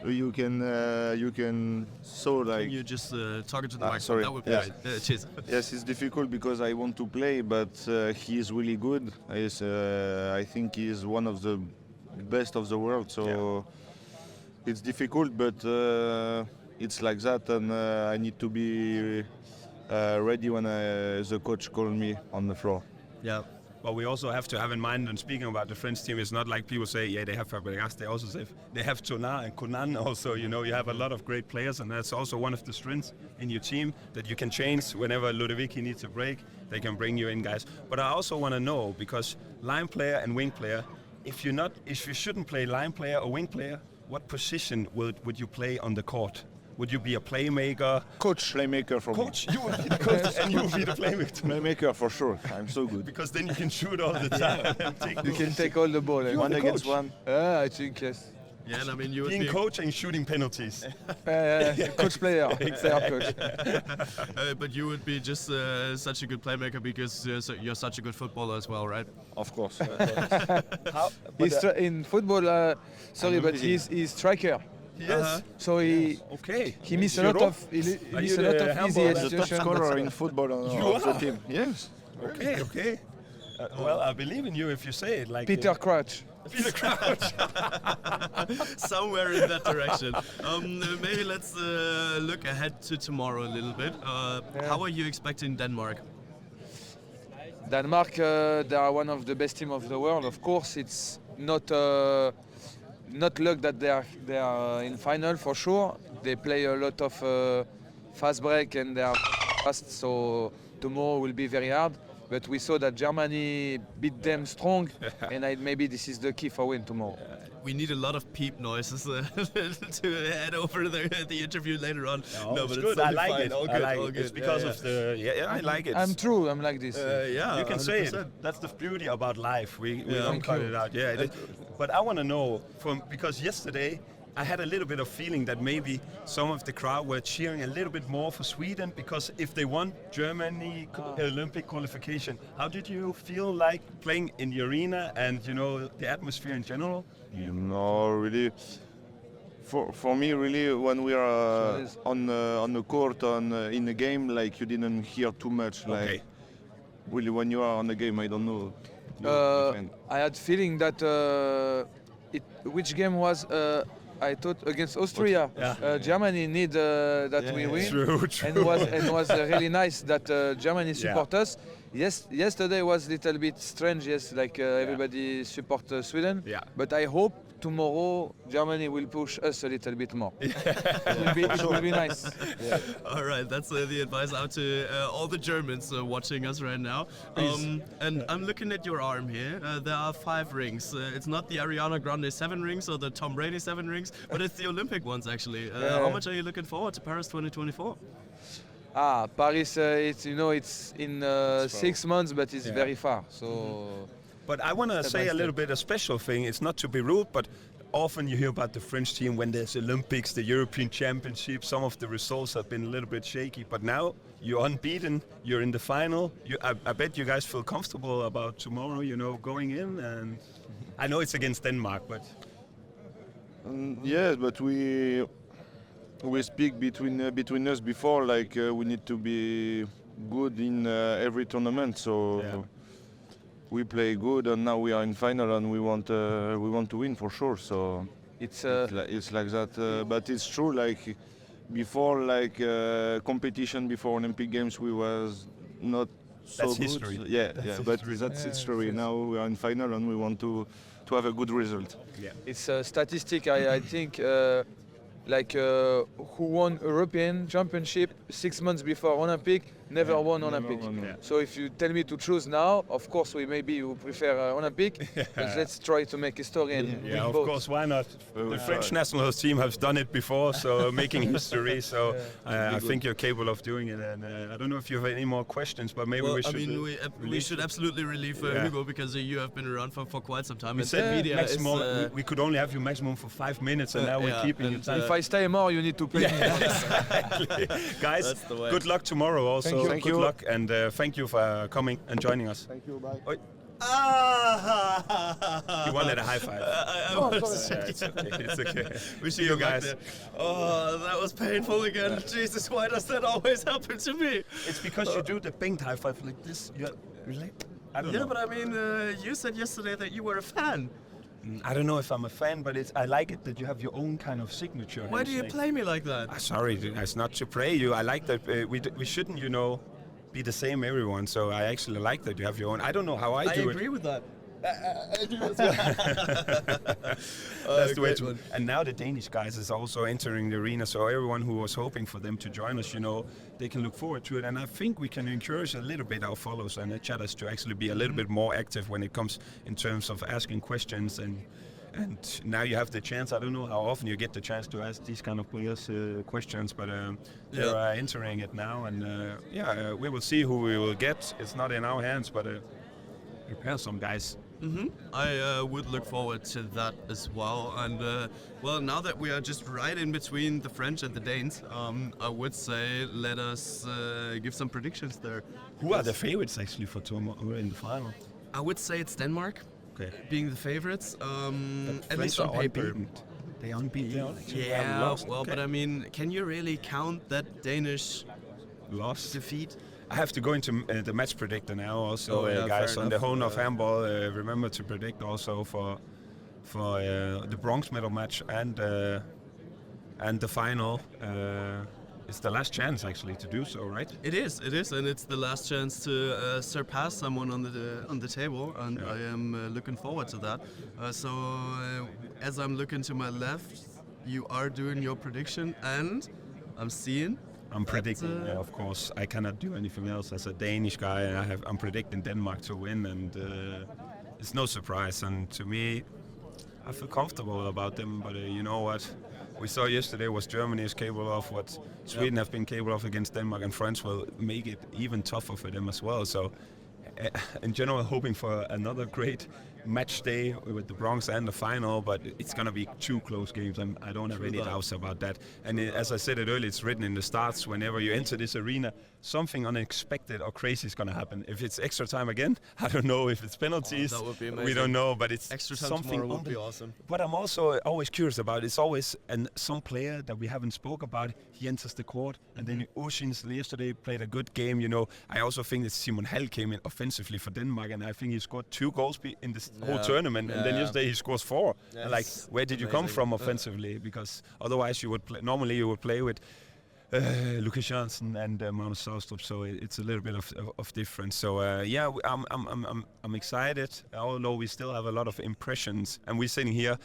S6: you can so like.
S4: You just talking to the microphone.
S6: Sorry.
S4: That would be
S6: Yes.
S4: right. Cheers.
S6: Yes, it's difficult because I want to play, but he is really good. I think he is one of the best of the world. So it's difficult, but it's like that, and I need to be ready when the coach calls me on the floor.
S13: Yeah. But we also have to have in mind, and speaking about the French team, it's not like people say, yeah, they have Fabregas, they also say they have Tonar and Conan also, you know, you have a lot of great players, and that's also one of the strengths in your team, that you can change whenever Ludovic needs a break, they can bring you in, guys. But I also want to know, because line player and wing player, if you shouldn't play line player or wing player, what position would you play on the court? Would you be a playmaker?
S6: Coach. Playmaker for
S13: Coach, you would be the coach and you would be the playmaker.
S6: Playmaker for sure. I'm so good.
S13: Because then you can shoot all the time.
S1: You can take all the ball.
S6: One against one.
S1: I think yes.
S4: Yeah, and I mean you would
S13: being
S4: be
S13: coach and shooting penalties.
S1: Coach player. Player coach.
S4: But you would be just such a good playmaker because you're such a good footballer as well, right?
S6: Of course.
S1: In football, sorry, but he's striker.
S13: Yes.
S1: So he missed a lot of easy
S6: The top
S1: situations.
S6: scorer in football of the team. Yes.
S13: Okay. Well, I believe in you if you say it. Like
S1: Peter Crouch.
S13: Peter Crouch.
S4: Somewhere in that direction. Maybe let's look ahead to tomorrow a little bit. How are you expecting Denmark?
S1: Denmark, they are one of the best teams of the world. Of course, it's not luck that they are in final for sure. They play a lot of fast break and they are fast, so tomorrow will be very hard. But we saw that Germany beat them strong, and maybe this is the key for win tomorrow.
S4: We need a lot of peep noises to head over the interview later on.
S13: No,
S4: but
S13: it's good. I like it.
S4: All
S13: I
S4: good.
S13: like
S4: All
S13: it.
S4: good.
S13: It's because of the. Yeah, I like it.
S1: I'm true. I'm like this.
S4: Yeah,
S13: you can
S4: 100%.
S13: say it. That's the beauty about life. We don't cut it out. Yeah. But I want to know because yesterday I had a little bit of feeling that maybe some of the crowd were cheering a little bit more for Sweden because if they won Germany Olympic qualification, how did you feel like playing in the arena and the atmosphere in general?
S6: No, really. For me, really, when we are on the court in the game, like you didn't hear too much. Like really, when you are on the game, I don't know.
S1: I had feeling that which game was. I thought against Austria, Germany need that we win,
S13: true.
S1: and was really nice that Germany support us. Yes, yesterday was a little bit strange. Yes, like everybody support Sweden.
S13: Yeah.
S1: But I hope tomorrow Germany will push us a little bit more. It will be nice.
S4: Yeah. All right, that's the advice out to all the Germans watching us right now. And I'm looking at your arm here. There are 5 rings. It's not the Ariana Grande 7 rings or the Tom Brady 7 rings, but it's the Olympic ones actually. How much are you looking forward to Paris 2024?
S1: Paris, it's in 6 months, but it's very far. So.
S13: But I want to say a little bit a special thing. It's not to be rude, but often you hear about the French team when there's Olympics, the European Championship. Some of the results have been a little bit shaky, but now you're unbeaten. You're in the final. I bet you guys feel comfortable about tomorrow. Going in, and I know it's against Denmark, but
S6: yes, but we speak between us before. Like we need to be good in every tournament. So. Yeah. We play good, and now we are in final, and we want to win for sure. So it's like that. But it's true. Like before, competition before Olympic Games, we was not so
S13: that's
S6: good.
S13: History.
S6: Yeah. But that's history. Now we are in final, and we want to have a good result.
S13: Yeah.
S1: It's a statistic. I think like who won European Championship 6 months before Olympic, never won Olympic. So if you tell me to choose now, of course maybe you prefer Olympic, but let's try to make history and win
S13: of
S1: both.
S13: course, why not? The French national team has done it before, so making history. So I think you're capable of doing it. And I don't know if you have any more questions, but maybe we should.
S4: I mean, we should absolutely relieve Hugo, because you have been around for quite some time.
S13: We
S4: and
S13: said
S4: media
S13: maximum, we could only have you maximum for 5 minutes, and now we're keeping you time.
S1: If I stay more, you need to pay me.
S13: Exactly. Guys, good luck tomorrow also.
S1: Thank
S13: Good
S1: you.
S13: luck, and thank you for coming and joining us.
S16: Thank you, bye.
S13: Oi. You wanted a high five. It's okay. It's okay. We see you guys.
S4: Oh, that was painful again. Jesus, why does that always happen to me?
S13: It's because you do the Bengt high five like this. I don't know.
S4: But I mean, you said yesterday that you were a fan.
S13: I don't know if I'm a fan, but I like it that you have your own kind of signature.
S4: Why do you play me like that?
S13: Sorry, it's not to pray you. I like that we shouldn't, be the same everyone. So I actually like that you have your own. I don't know how I do it.
S4: I agree with that.
S13: That's the way to. And now the Danish guys is also entering the arena, so everyone who was hoping for them to join us, they can look forward to it. And I think we can encourage a little bit our followers and the chatters to actually be a little bit more active when it comes in terms of asking questions. And now you have the chance. I don't know how often you get the chance to ask these kind of players questions, but they're entering it now, and we will see who we will get. It's not in our hands, but prepare some guys.
S4: I would look forward to that as well. And now that we are just right in between the French and the Danes, I would say let us give some predictions there.
S13: Who are the favorites actually for tomorrow in the final?
S4: I would say it's Denmark.
S13: Okay.
S4: Being the favorites, at least on paper.
S13: They unbeaten.
S4: Yeah, but I mean, can you really count that Danish
S13: loss
S4: defeat?
S13: I have to go into the match predictor now also, guys. On the Hone of Handball, remember to predict also for the bronze medal match and the final. It's the last chance actually to do so, right?
S4: It is, and it's the last chance to surpass someone on the table, and I am looking forward to that. As I'm looking to my left, you are doing your prediction, and I'm
S13: predicting, of course. I cannot do anything else as a Danish guy. I'm predicting Denmark to win, and it's no surprise. And to me, I feel comfortable about them. But you know what? We saw yesterday what Germany is capable of, what Sweden have been capable of against Denmark, and France will make it even tougher for them as well. So, in general, hoping for another great match day with the bronze and the final, but it's going to be 2 close games. I don't have any doubts about that. And as I said it earlier, it's written in the starts, whenever you enter this arena, something unexpected or crazy is going to happen. If it's extra time again, I don't know. If it's penalties,
S4: that would be amazing.
S13: We don't know, but it's
S4: extra time
S13: something
S4: would be awesome.
S13: What I'm also always curious about, it's always some player that we haven't spoke about, he enters the court, and then Oceans yesterday played a good game. I also think that Simon Hall came in offensively for Denmark, and I think he scored 2 goals in this whole tournament, and then yesterday he scores 4.
S4: Yes.
S13: Where did you come from offensively? Because otherwise you would normally you would play with Lucas Johnson and Magnus Saustrup, so it's a little bit of difference. So I'm excited, although we still have a lot of impressions, and we're sitting here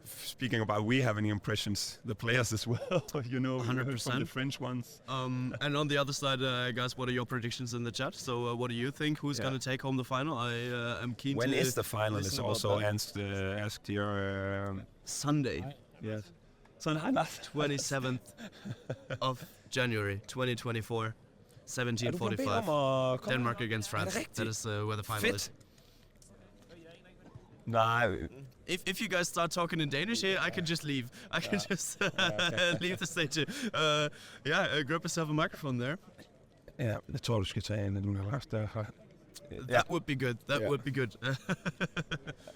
S13: speaking about we having impressions, the players as well,
S4: 100%
S13: from the French ones.
S4: And on the other side, guys, what are your predictions in the chat? So what do you think? Who's going to take home the final? I am keen
S13: when
S4: to
S13: is the final is also asked here.
S4: Sunday.
S13: Yes.
S4: 27th of January 2024, 17:45. Denmark against France. That is where the final is.
S13: Nah.
S4: If you guys start talking in Danish here, I can just leave. I can just leave the stage. Grab yourself a microphone there.
S13: Yeah, jeg tror du skal tage en derfra.
S4: That would be good. That would be good.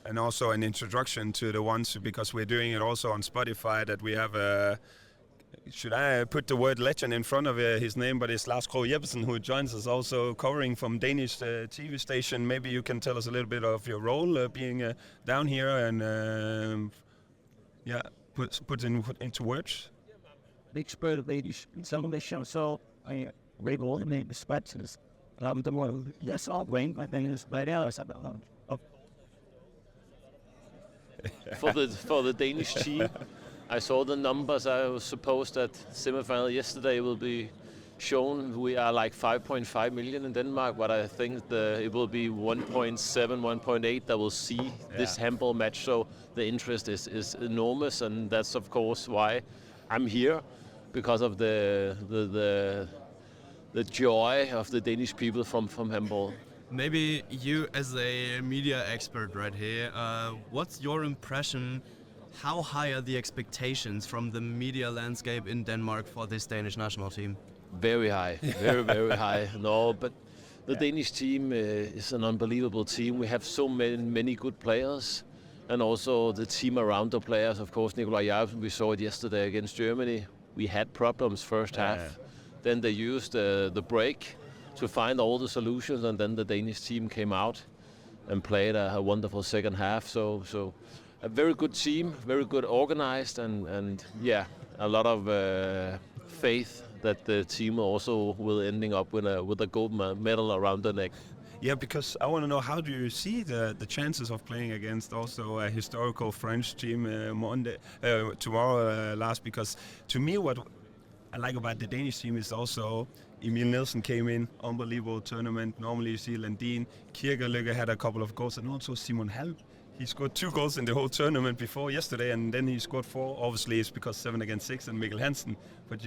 S13: And also an introduction to the ones, because we're doing it also on Spotify, that we have a... Should I put the word legend in front of his name, but it's Lars Krogh Jeppesen who joins us also covering from Danish TV station. Maybe you can tell us a little bit of your role being down here and put into words.
S3: Big expert of Danish in some of the show, so I read all the name dispatches. The one, yes, I'll bring my thing is by now.
S11: For the Danish team,
S7: I saw the numbers. I was supposed that semi-final yesterday will be shown. We are like 5.5 million in Denmark, but I think it will be 1.7, 1.8 that will see this handball match. So the interest is enormous, and that's of course why I'm here, because of the joy of the Danish people from handball.
S4: Maybe you, as a media expert right here, what's your impression? How high are the expectations from the media landscape in Denmark for this Danish national team?
S7: Very high, very high. No, but the Danish team is an unbelievable team. We have so many good players, and also the team around the players. Of course, Nikolaj Jacobsen, we saw it yesterday against Germany. We had problems first half. Then they used the break to find all the solutions, and then the Danish team came out and played a wonderful second half. So a very good team, very good organized, and yeah, a lot of faith that the team also will ending up with a gold medal around the neck.
S5: Yeah, because I want to know, how do you see the chances of playing against also a historical French team tomorrow, Lars? Because to me, what I like about the Danish team is also Emil Nielsen came in, unbelievable tournament. Normally you see Landin, Kirkeløkke had a couple of goals, and also Simon Halp. He scored 2 goals in the whole tournament before yesterday, and then he scored 4. Obviously, it's because 7 against 6 and Mikkel Hansen. But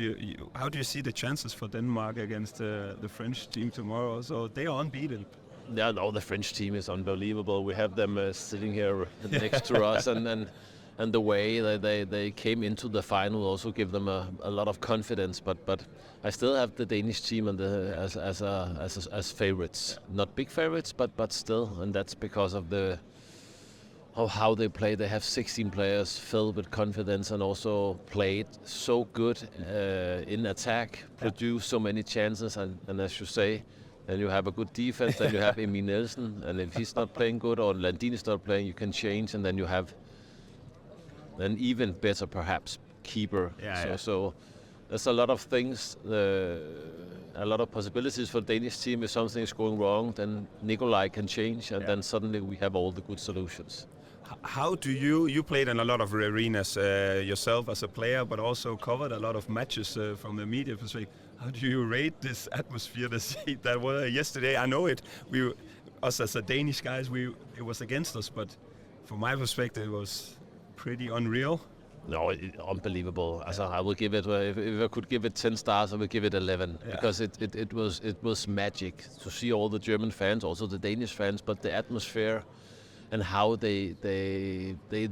S5: how do you see the chances for Denmark against the French team tomorrow? So they are unbeaten.
S7: Yeah, no, the French team is unbelievable. We have them sitting here next to us, and the way that they came into the final also give them a lot of confidence. But I still have the Danish team and as favorites. Not big favorites, but still, and that's because of how they play. They have 16 players filled with confidence and also played so good in attack, produce so many chances, and as you say, then you have a good defense, then you have Emil Nielsen, and if he's not playing good or Landin is not playing, you can change, and then you have an even better perhaps keeper. So there's a lot of things, a lot of possibilities for the Danish team. If something is going wrong, then Nikolaj can change, and then suddenly we have all the good solutions.
S5: How do you played in a lot of arenas yourself as a player, but also covered a lot of matches from the media perspective. How do you rate this atmosphere that was yesterday? I know us as a Danish guys, it was against us, but from my perspective, it was pretty unreal.
S7: No, unbelievable. I will give it. If I could give it 10 stars, I would give it 11 because it was magic to see all the German fans, also the Danish fans, but the atmosphere and how they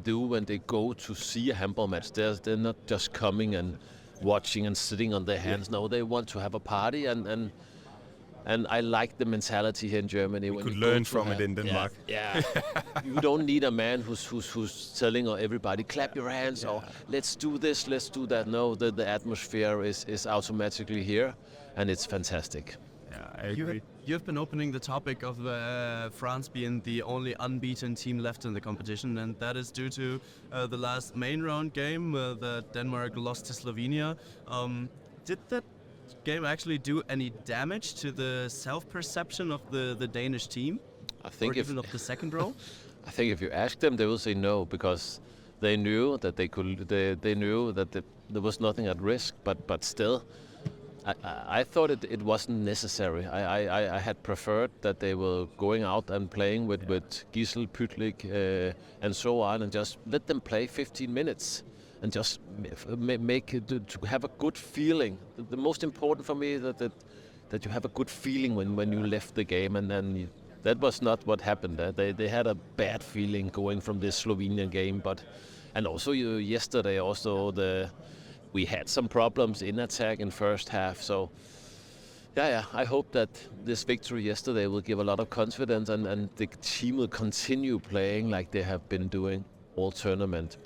S7: do when they go to see a handball match. They're not just coming and watching and sitting on their hands. No, they want to have a party, and I like the mentality here in Germany.
S5: We could learn from it in Denmark.
S7: Yeah. You don't need a man who's telling everybody, clap your hands, or let's do this, let's do that. No, the atmosphere is automatically here, and it's fantastic.
S5: Yeah, I agree.
S4: You've been opening the topic of France being the only unbeaten team left in the competition, and that is due to the last main round game that Denmark lost to Slovenia. Did that game actually do any damage to the self-perception of the Danish team?
S7: I think
S4: even of the second row?
S7: I think if you ask them, they will say no, because they knew that they could. They knew that there was nothing at risk, but still. I thought it wasn't necessary. I had preferred that they were going out and playing with Gisel, Pytlik, and so on, and just let them play 15 minutes and just make it to have a good feeling. The most important for me is that you have a good feeling when you left the game, and then that was not what happened. They had a bad feeling going from this Slovenian game, and also yesterday also we had some problems in attack in first half. So I hope that this victory yesterday will give a lot of confidence, and the team will continue playing like they have been doing all tournament,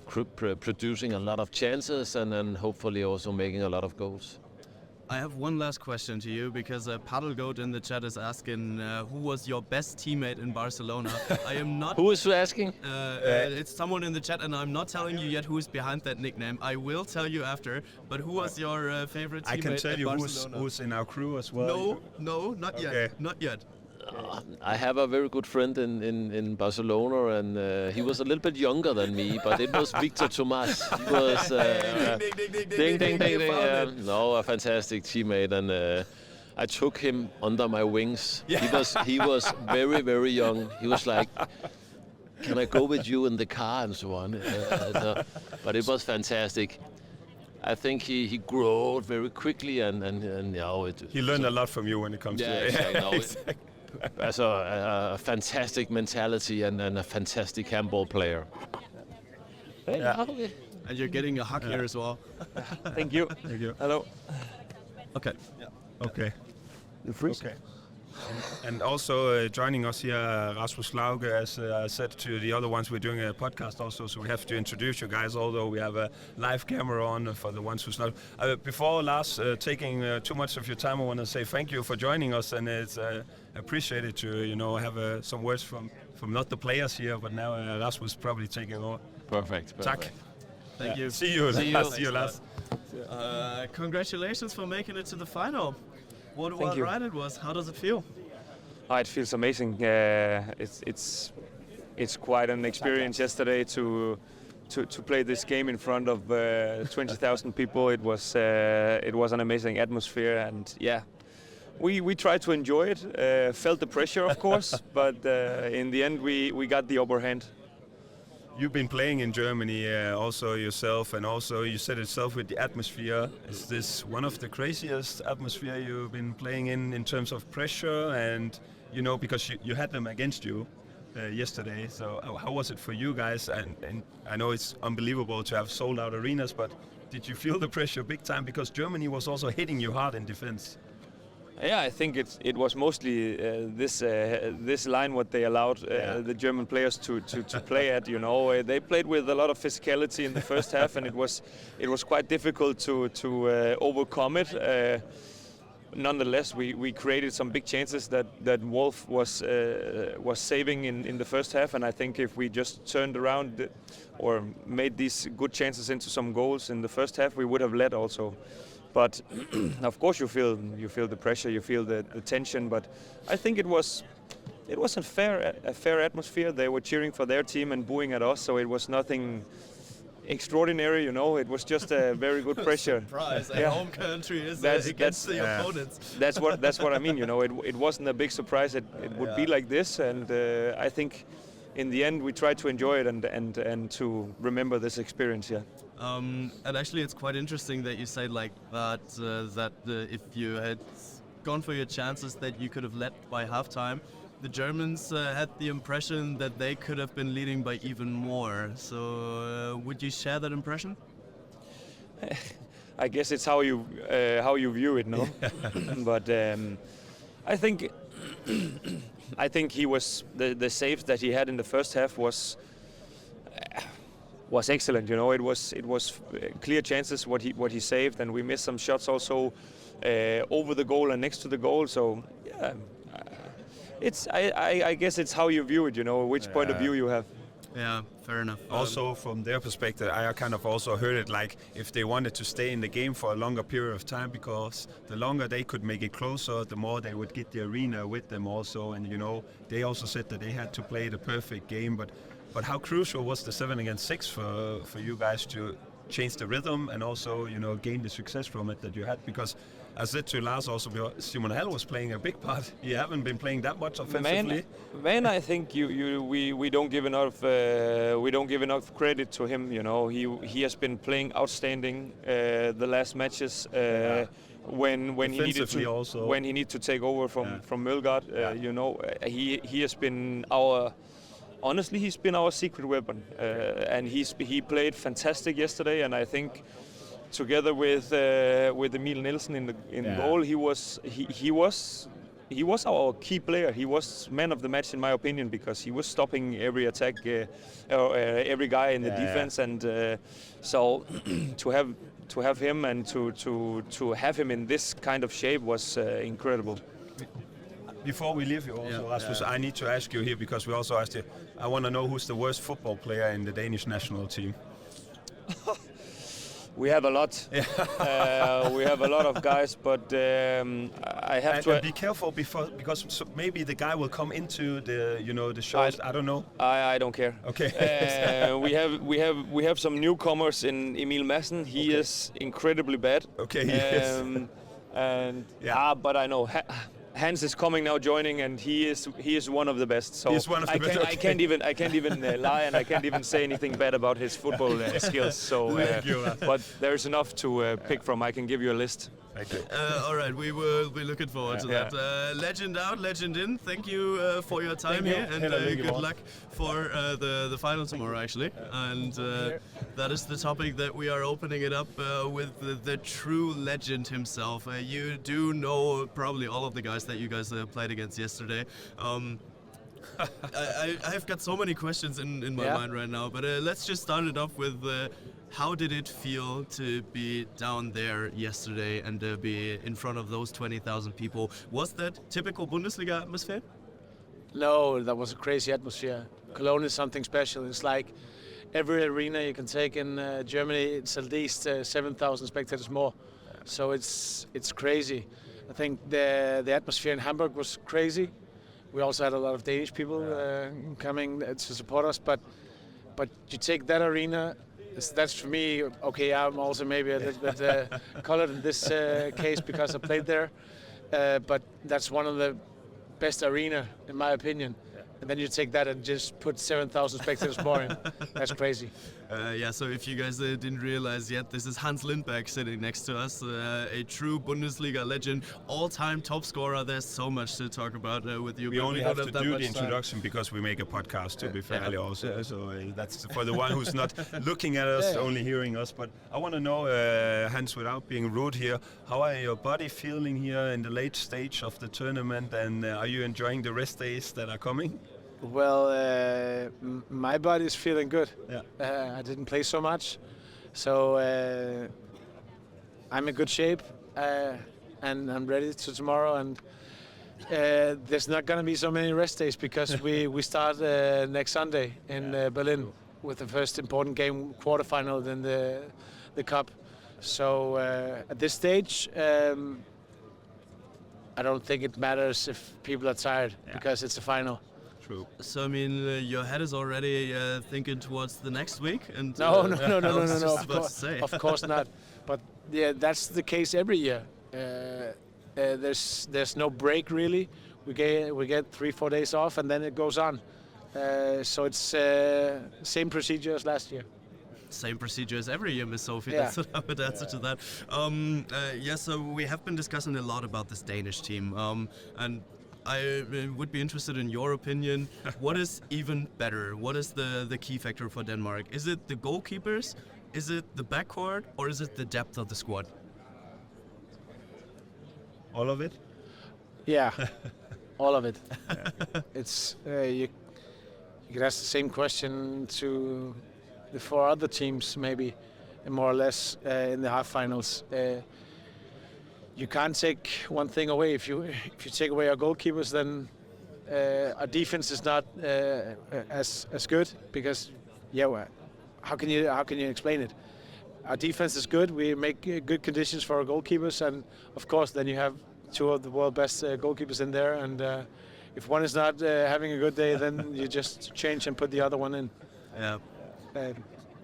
S7: producing a lot of chances and then hopefully also making a lot of goals.
S4: I have one last question to you, because Paddlegoat in the chat is asking who was your best teammate in Barcelona. I am not.
S7: Who is asking?
S4: It's someone in the chat, and I'm not telling you yet who is behind that nickname. I will tell you after. But who was your favorite teammate?
S5: I can tell you
S4: Barcelona?
S5: who's in our crew as well.
S4: No, not yet.
S7: Okay.
S4: Not yet.
S7: I have a very good friend in Barcelona, and he was a little bit younger than me, but it was Victor Tomas. He was no, a fantastic teammate, and I took him under my wings. Yeah. He was very, very young. He was like, "Can I go with you in the car?" and so on. But it was fantastic. I think he grew very quickly, and
S5: he learned a lot from you when it comes to it.
S7: Exactly. As a fantastic mentality and a fantastic handball player.
S4: Yeah. And you're getting a hug here as well.
S11: Thank you.
S5: Thank you.
S11: Hello.
S4: Okay.
S5: Yeah. Okay.
S11: You freeze?
S5: Okay. And also joining us here, Rasmus Lauge, as I said to the other ones, we're doing a podcast also, so we have to introduce you guys, although we have a live camera on for the ones who's not. Before Lars taking too much of your time, I want to say thank you for joining us, and it's appreciated to have some words from not the players here, but now Rasmus probably taking over.
S7: Perfect.
S5: Tak.
S4: Thank you.
S5: See you. See you, Lars.
S4: Congratulations for making it to the final. What a
S11: Thank you.
S4: ride it was. How does it feel?
S11: It feels amazing. It's quite an experience yesterday to play this game in front of 20,000 people. It was an amazing atmosphere, and we tried to enjoy it. Felt the pressure, of course, but in the end we got the upper hand.
S5: You've been playing in Germany also yourself, and also you said itself with the atmosphere. Is this one of the craziest atmosphere you've been playing in terms of pressure? And because you had them against you yesterday, so how was it for you guys? And I know it's unbelievable to have sold out arenas, but did you feel the pressure big time? Because Germany was also hitting you hard in defense.
S11: Yeah, I think it was mostly this line what they allowed the German players to play at. They played with a lot of physicality in the first half, and it was quite difficult to overcome it. Nonetheless, we created some big chances that Wolff was saving in the first half, and I think if we just turned around or made these good chances into some goals in the first half, we would have led also. But of course you feel the pressure, you feel the tension. But I think it was a fair atmosphere. They were cheering for their team and booing at us, so it was nothing extraordinary. It was just a very good pressure.
S4: Surprise! A home country is against the opponents.
S11: That's what I mean. It wasn't a big surprise. It would be like this, and I think in the end we tried to enjoy it and to remember this experience. Yeah.
S4: And actually, it's quite interesting that you say like that. If you had gone for your chances, that you could have led by halftime. The Germans had the impression that they could have been leading by even more. So, would you share that impression?
S11: I guess it's how you view it, no? But I think he was the saves that he had in the first half was excellent. It was clear chances what he saved, and we missed some shots also over the goal and next to the goal. So yeah, I guess it's how you view it. Which point of view you have.
S4: Yeah, fair enough.
S5: Also, from their perspective, I kind of also heard it like if they wanted to stay in the game for a longer period of time, because the longer they could make it closer, the more they would get the arena with them also. And they also said that they had to play the perfect game, But how crucial was the 7 against 6 for you guys to change the rhythm and also gain the success from it that you had? Because I said to Lars also, Simon Hall was playing a big part. You haven't been playing that much offensively.
S11: Man, I think we don't give enough credit to him. He has been playing outstanding the last matches. When he needed to take over from Mølgaard, he has been our. Honestly, he's been our secret weapon, and he played fantastic yesterday. And I think, together with Emil Nielsen in the goal, he was our key player. He was man of the match in my opinion, because he was stopping every attack, every guy in the defense, and so to have him and to have him in this kind of shape was incredible.
S5: Before we leave you also, Rasmus, I need to ask you here, because we also asked you, I want to know who's the worst football player in the Danish national team.
S8: We have a lot. We have a lot of guys, but I have to
S13: be careful because maybe the guy will come into the shows. I don't know.
S8: I don't care.
S13: Okay.
S8: We have some newcomers in Emil Madsen. He is incredibly bad.
S13: Okay.
S8: But I know. Hans is coming now, joining, and he is one of the best. So
S13: he's one of the best.
S8: I can't even lie, and I can't even say anything bad about his football skills. So, but there's enough to pick from. I can give you a list.
S4: All right, we will be looking forward to that. Legend out, legend in. Thank you for your time here, and good luck for the final tomorrow, actually. And that is the topic that we are opening it up with the true legend himself. You do know probably all of the guys that you guys played against yesterday. I've got so many questions in my mind right now, but let's just start it off with how did it feel to be down there yesterday and be in front of those 20,000 people? Was that typical Bundesliga atmosphere?
S9: No, that was a crazy atmosphere. Cologne is something special. It's like every arena you can take in Germany, it's at least 7,000 spectators more. So it's crazy. I think the atmosphere in Hamburg was crazy. We also had a lot of Danish people coming to support us, but you take that arena. That's for me. Okay, I'm also maybe a little bit colored in this case because I played there, but that's one of the best arena in my opinion. And then you take that and just put 7,000 spectators more in. That's crazy.
S4: So if you guys didn't realize yet, this is Hans Lindberg sitting next to us, a true Bundesliga legend, all-time top scorer. There's so much to talk about with you.
S13: We only have to do the introduction because we make a podcast, to be fairly also. So that's for the one who's not looking at us, only hearing us. But I want to know, Hans, without being rude here, how are your body feeling here in the late stage of the tournament, and are you enjoying the rest days that are coming?
S9: Well, my body is feeling good. I didn't play so much, so I'm in good shape, and I'm ready to tomorrow. And there's not going to be so many rest days because we start next Sunday in Berlin with the first important game, quarterfinal in the cup. So at this stage, I don't think it matters if people are tired because it's a final.
S4: So I mean, your head is already thinking towards the next week, and
S9: no. Of course not. But yeah, that's the case every year. There's no break really. We get 3-4 days off, and then it goes on. So it's same procedure as last year.
S4: Same procedure as every year, Miss Sophie.
S9: Yeah.
S4: That's what I would answer to that. So we have been discussing a lot about this Danish team, and I would be interested in your opinion. What is even better? What is the key factor for Denmark? Is it the goalkeepers? Is it the backcourt? Or is it the depth of the squad?
S13: All of it?
S9: Yeah, all of it. It's you could ask the same question to the 4 other teams, maybe, more or less, in the half-finals. You can't take one thing away. If you take away our goalkeepers, then our defense is not as good because, how can you explain it? Our defense is good. We make good conditions for our goalkeepers, and of course, then you have 2 of the world's best goalkeepers in there. And if one is not having a good day, then you just change and put the other one in.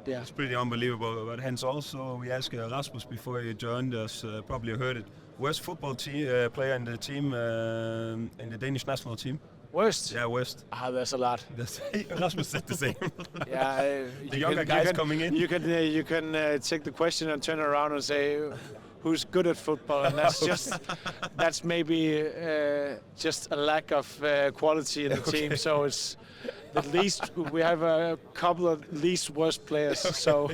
S13: It's pretty unbelievable. But Hans, also we asked Rasmus before he joined us. Probably heard it. Worst football player in the team, in the Danish national team?
S9: Worst?
S13: Yeah, worst.
S9: There's a lot.
S13: Rasmus said the same. The
S9: you
S13: younger guys coming in.
S9: You can take the question and turn around and say, who's good at football? And that's maybe just a lack of quality in the team. So it's at least we have a couple of least worst players. So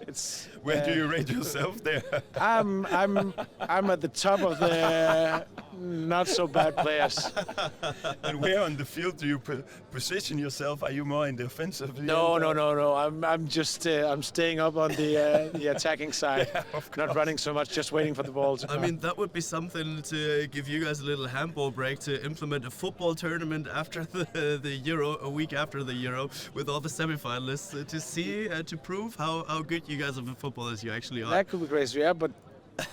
S9: it's.
S13: Where do you rate yourself there?
S9: I'm at the top of the not so bad players.
S13: And where on the field do you position yourself? Are you more in the offensive?
S9: No. I'm just I'm staying up on the attacking side, not running so much, just waiting for the ball to come.
S4: I mean, that would be something to give you guys a little handball break, to implement a football tournament after the Euro, a week after the Euro, with all the semi-finalists, to see to prove how good you guys are at football. football as you actually are.
S9: That could be crazy, yeah, but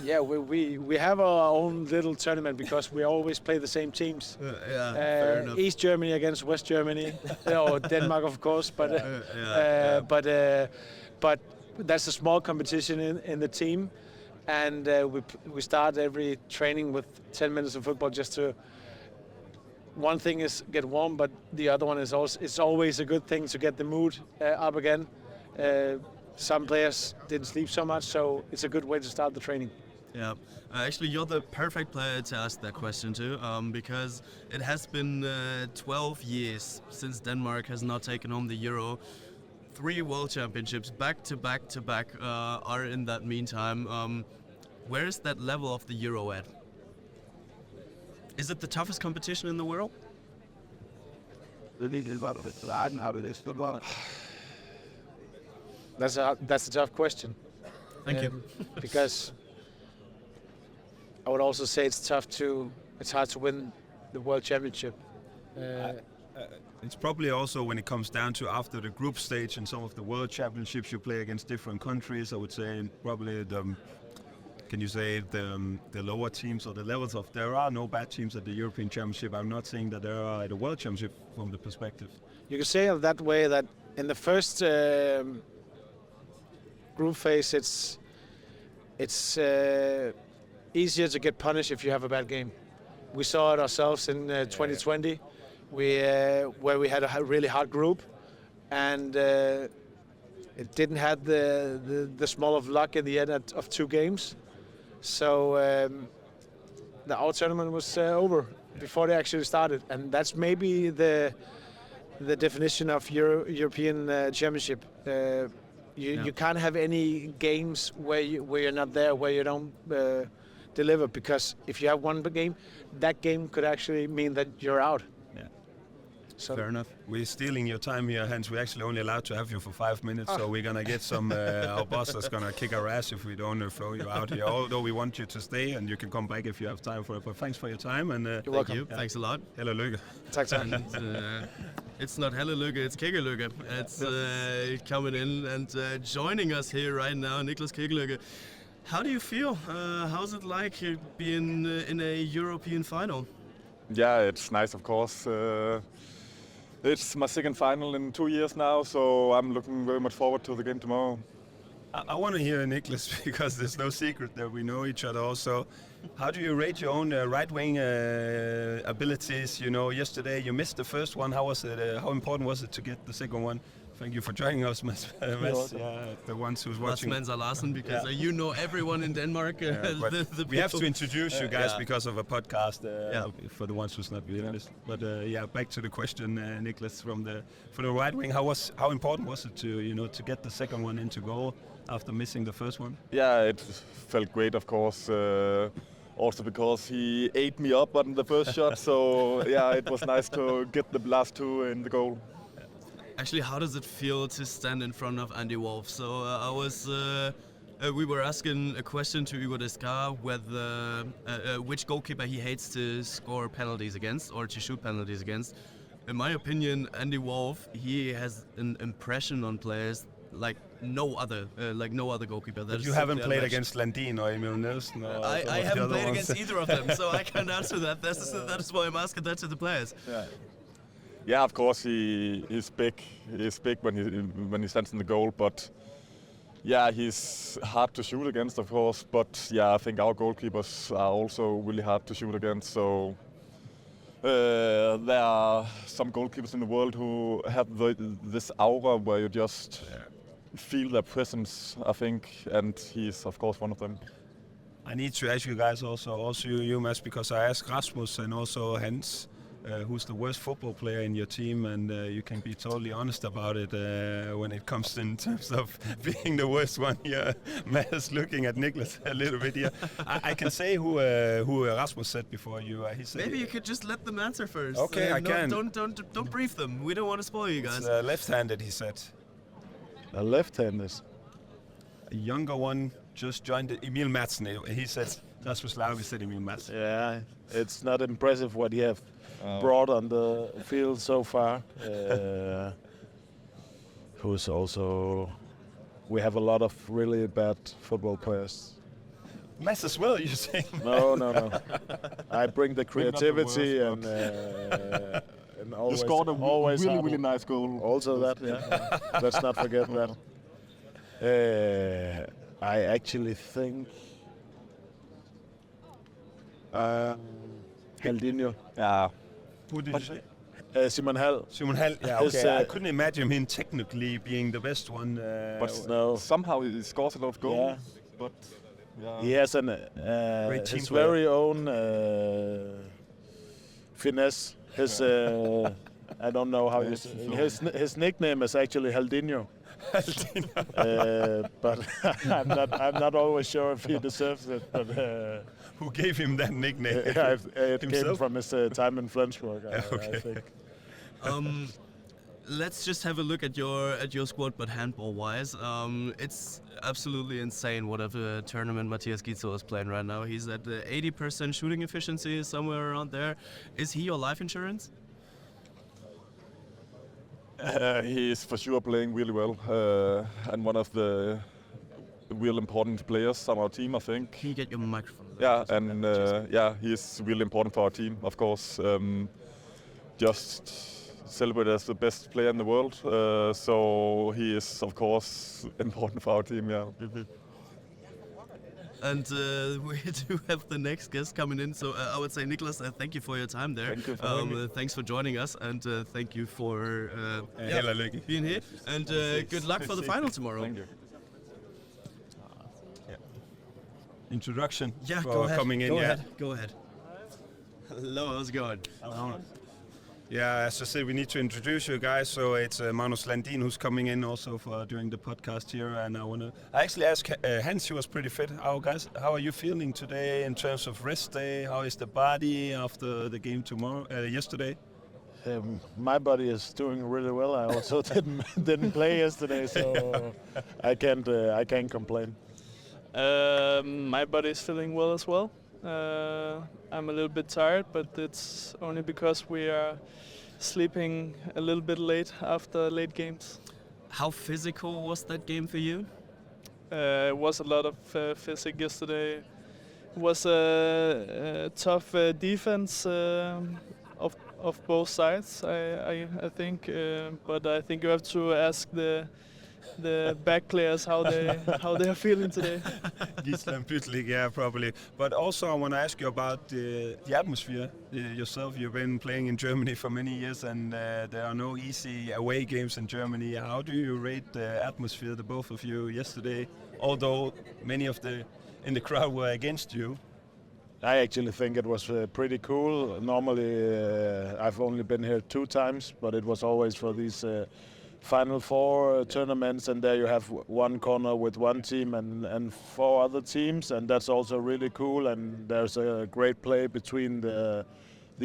S9: yeah, we have our own little tournament because we always play the same teams.
S4: Fair enough.
S9: East Germany against West Germany, or Denmark, of course. But but that's a small competition in the team, and we start every training with 10 minutes of football just to. One thing is get warm, but the other one is also it's always a good thing to get the mood up again. Some players didn't sleep so much, so it's a good way to start the training.
S4: Yeah, actually, you're the perfect player to ask that question to, because it has been 12 years since Denmark has not taken home the Euro. 3 World Championships back to back to back are in that meantime. Where is that level of the Euro at? Is it the toughest competition in the world?
S9: That's a tough question.
S4: Thank you.
S9: Because I would also say it's hard to win the World Championship.
S13: It's probably also when it comes down to after the group stage and some of the World Championships you play against different countries. I would say probably the lower teams or the levels of there are no bad teams at the European Championship. I'm not saying that there are at the World Championship from the perspective.
S9: You can say it that way that in the first group phase it's easier to get punished if you have a bad game. We saw it ourselves in 2020, where we had a really hard group, and it didn't have the small of luck in the end of 2 games. So our tournament was over before they actually started, and that's maybe the definition of European Championship. You can't have any games where you're not there, where you don't deliver, because if you have one game, that game could actually mean that you're out.
S13: Yeah.
S9: So
S13: fair enough. We're stealing your time here, Hans. We're actually only allowed to have you for 5 minutes, so we're gonna get some. Our boss is gonna kick our ass if we don't throw you out here. Although we want you to stay, and you can come back if you have time for it. But thanks for your time, and
S9: you're welcome.
S4: You. Thanks a lot.
S13: Hella lykke.
S4: It's not hella lykke, it's Kikkerlykke. It's coming in and joining us here right now, Niklas Kikkerlykke. How do you feel? How's it like being in a European final?
S2: Yeah, it's nice, of course. It's my second final in 2 years now, so I'm looking very much forward to the game tomorrow.
S13: I want to hear Niklas because there's no secret that we know each other also. How do you rate your own right-wing abilities? You know, yesterday you missed the first one. How was it? How important was it to get the second one? Thank you for joining us, Mads. The ones who's watching.
S4: Mads Larsen, because you know everyone in Denmark.
S13: We have to introduce you guys because of a podcast for the ones who's not listening. But back to the question, Niklas, from the right wing. How important was it to get the second one into goal after missing the first one?
S2: Yeah, it felt great, of course. Also because he ate me up on the first shot, so yeah, it was nice to get the last 2 in the goal.
S4: Actually, how does it feel to stand in front of Andi Wolff? So we were asking a question to Hugo Descat whether which goalkeeper he hates to score penalties against or to shoot penalties against. In my opinion, Andi Wolff, he has an impression on players like no other goalkeeper.
S13: But you haven't played against Landin or Emil Nielsen?
S4: I haven't played against either of them, so I can't answer that. That's why I'm asking that to the players.
S2: Yeah, of course he's big. He's big when he stands in the goal, but yeah, he's hard to shoot against, of course. But yeah, I think our goalkeepers are also really hard to shoot against. So there are some goalkeepers in the world who have this aura where you just feel their presence, I think, and he's of course one of them.
S13: I need to ask you guys also you, Mads, because I asked Rasmus and also Hans. Who's the worst football player in your team, and you can be totally honest about it when it comes in terms of being the worst one here. Mads looking at Niklas a little bit here. I can say who Rasmus said before you. He said
S4: maybe you could just let them answer first.
S13: Okay, I can.
S4: Don't brief them. We don't want to spoil you guys.
S13: It's left-handed, he said.
S22: A left-handed.
S13: A younger one just joined Emil Madsen. He said Rasmus Lauge said Emil Madsen.
S22: Yeah, it's not impressive what he have brought on the field so far. Who's also
S10: we have a lot of really bad football players.
S13: Mass as well, you say?
S10: No. I bring the
S2: Maybe not the
S10: creativity
S2: worst,
S10: and always,
S2: you scored a
S10: always
S2: really nice goal.
S10: Also that, yeah. Let's not forget that. I actually think Haldinho.
S13: Yeah. Who did you say?
S10: Simon Hall.
S13: Simon Hall, yeah, okay. I couldn't imagine him technically being the best one.
S2: But
S10: no.
S2: somehow he scores a lot of goals.
S10: Yeah.
S2: But yeah.
S10: He has
S13: Great team
S10: his
S13: player.
S10: very own finesse. His I don't know how you say his nickname is actually Haldinho. But I'm not always sure if he deserves it. But
S13: who gave him that nickname?
S10: It came
S13: Himself?
S10: from his time in Flensburg. I think.
S4: Let's just have a look at your squad, but handball-wise, it's absolutely insane what of a tournament Matthias Gitzel is playing right now. He's at 80% shooting efficiency, somewhere around there. Is he your life insurance?
S2: He is for sure playing really well, and one of the real important players on our team, I think.
S4: Can you get your microphone?
S2: Yeah, and he is really important for our team, of course. Just celebrated as the best player in the world, so he is, of course, important for our team. Yeah.
S4: And we do have the next guest coming in, so I would say, Nicholas, thank you for your time there.
S2: Thank you for having me.
S4: Thanks for joining us, and thank you for being here. And good luck for the final tomorrow.
S2: Thank you.
S13: Introduction.
S4: Yeah,
S13: for
S4: go ahead.
S13: coming in.
S4: Go ahead. Hello, how's it going?
S13: Yeah, as I said, we need to introduce you guys. So it's Magnus Landin who's coming in also for doing the podcast here, and I actually asked Hans. He was pretty fit. How are you feeling today in terms of rest day? How is the body after the game yesterday?
S10: My body is doing really well. I also didn't play yesterday, so I can't complain.
S14: My body is feeling well as well. I'm a little bit tired, but it's only because we are sleeping a little bit late after late games.
S4: How physical was that game for you?
S14: It was a lot of physics yesterday. It was a tough defense of both sides, I think. But I think you have to ask the back players how they are feeling today.
S13: Gisland Pytlik, yeah, probably. But also I want to ask you about the atmosphere yourself. You've been playing in Germany for many years, and there are no easy away games in Germany. How do you rate the atmosphere, the both of you, yesterday? Although many of in the crowd were against you.
S10: I actually think it was pretty cool. Normally, I've only been here 2 times, but it was always for these Final Four tournaments, and there you have one corner with one team and 4 other teams, and that's also really cool. And there's a great play between the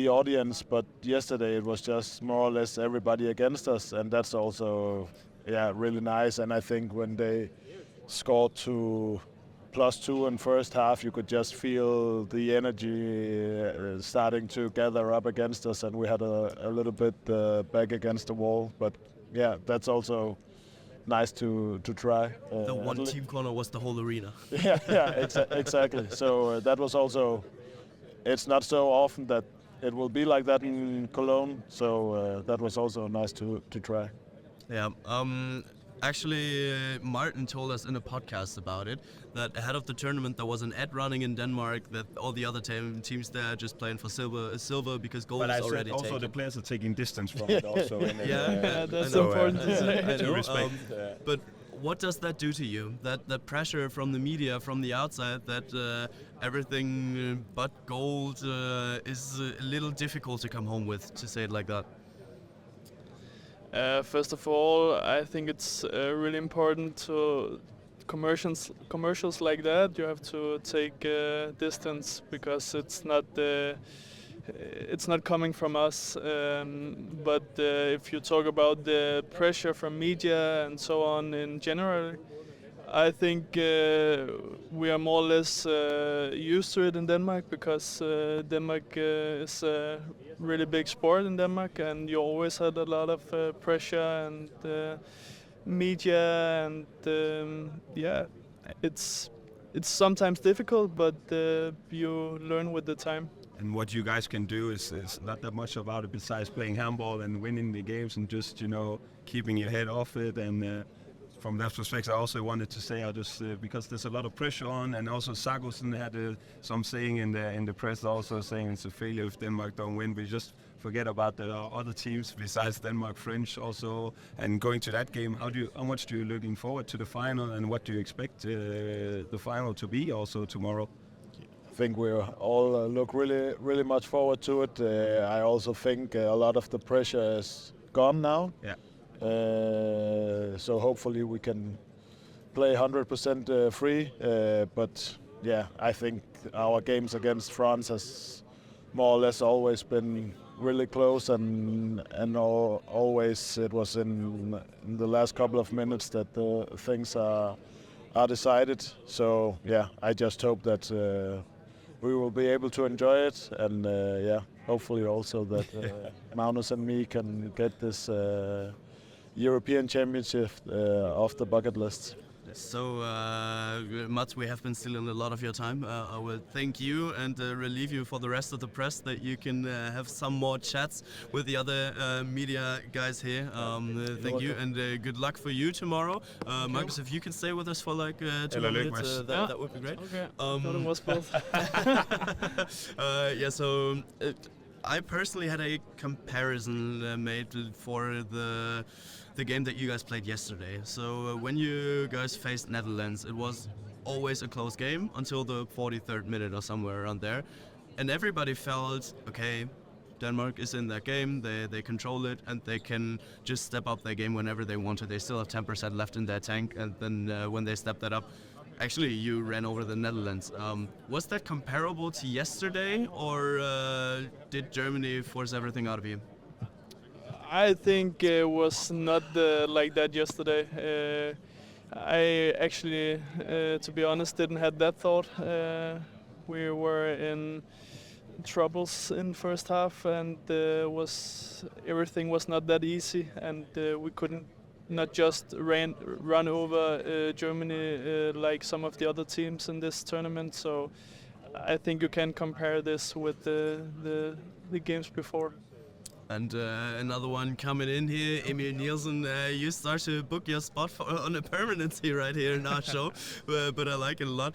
S10: audience. But yesterday it was just more or less everybody against us, and that's also really nice. And I think when they scored to +2 in first half, you could just feel the energy starting to gather up against us, and we had a little bit back against the wall. But yeah, that's also nice to try.
S4: The one team corner was the whole arena.
S10: Exactly. So that was also. It's not so often that it will be like that in Cologne. So that was also nice to try.
S4: Yeah. Actually, Martin told us in a podcast about it, that ahead of the tournament there was an ad running in Denmark that all the other teams there are just playing for silver because gold is already taken.
S13: Also the players are taking distance from it also.
S14: That's important to say.
S4: I know, but what does that do to you? That pressure from the media, from the outside, that everything but gold is a little difficult to come home with, to say it like that.
S14: First of all, I think it's really important to commercials like that. You have to take distance because it's not coming from us. But if you talk about the pressure from media and so on in general, I think we are more or less used to it in Denmark because Denmark is a really big sport in Denmark, and you always had a lot of pressure and media, and it's sometimes difficult, but you learn with the time.
S5: And what you guys can do is not that much about it besides playing handball and winning the games and just, keeping your head off it. And from that perspective, I also wanted to say, because there's a lot of pressure on, and also Sagosen had some saying in the press also saying it's a failure if Denmark don't win. We just forget about the other teams besides Denmark, French also. And going to that game, how much do you looking forward to the final, and what do you expect the final to be also tomorrow?
S10: I think we all look really much forward to it. I also think a lot of the pressure is gone now.
S5: Yeah.
S10: So hopefully we can play 100% free. But yeah, I think our games against France has more or less always been really close, and always it was in the last couple of minutes that the things are decided. So yeah, I just hope that we will be able to enjoy it, and hopefully also that Magnus and me can get this European Championship off the bucket list.
S4: So, Mats, we have been stealing a lot of your time. I will thank you and relieve you for the rest of the press that you can have some more chats with the other media guys here. Thank you, and good luck for you tomorrow. Marcus, if you can stay with us for like 2 minutes, that would be great.
S14: Okay, thought it was both.
S4: So I personally had a comparison made for the game that you guys played yesterday. So when you guys faced Netherlands, it was always a close game until the 43rd minute or somewhere around there. And everybody felt, okay, Denmark is in that game, they control it, and they can just step up their game whenever they want to. They still have 10% left in their tank, and then when they step that up, actually you ran over the Netherlands. Was that comparable to yesterday, or did Germany force everything out of you?
S14: I think it was not like that yesterday. I actually, to be honest, didn't have that thought. We were in troubles in first half, and everything was not that easy, and we couldn't not just run over Germany like some of the other teams in this tournament. So I think you can compare this with the games before.
S4: And another one coming in here, Emil Nielsen. You start to book your spot on a permanency right here in our show, but I like it a lot.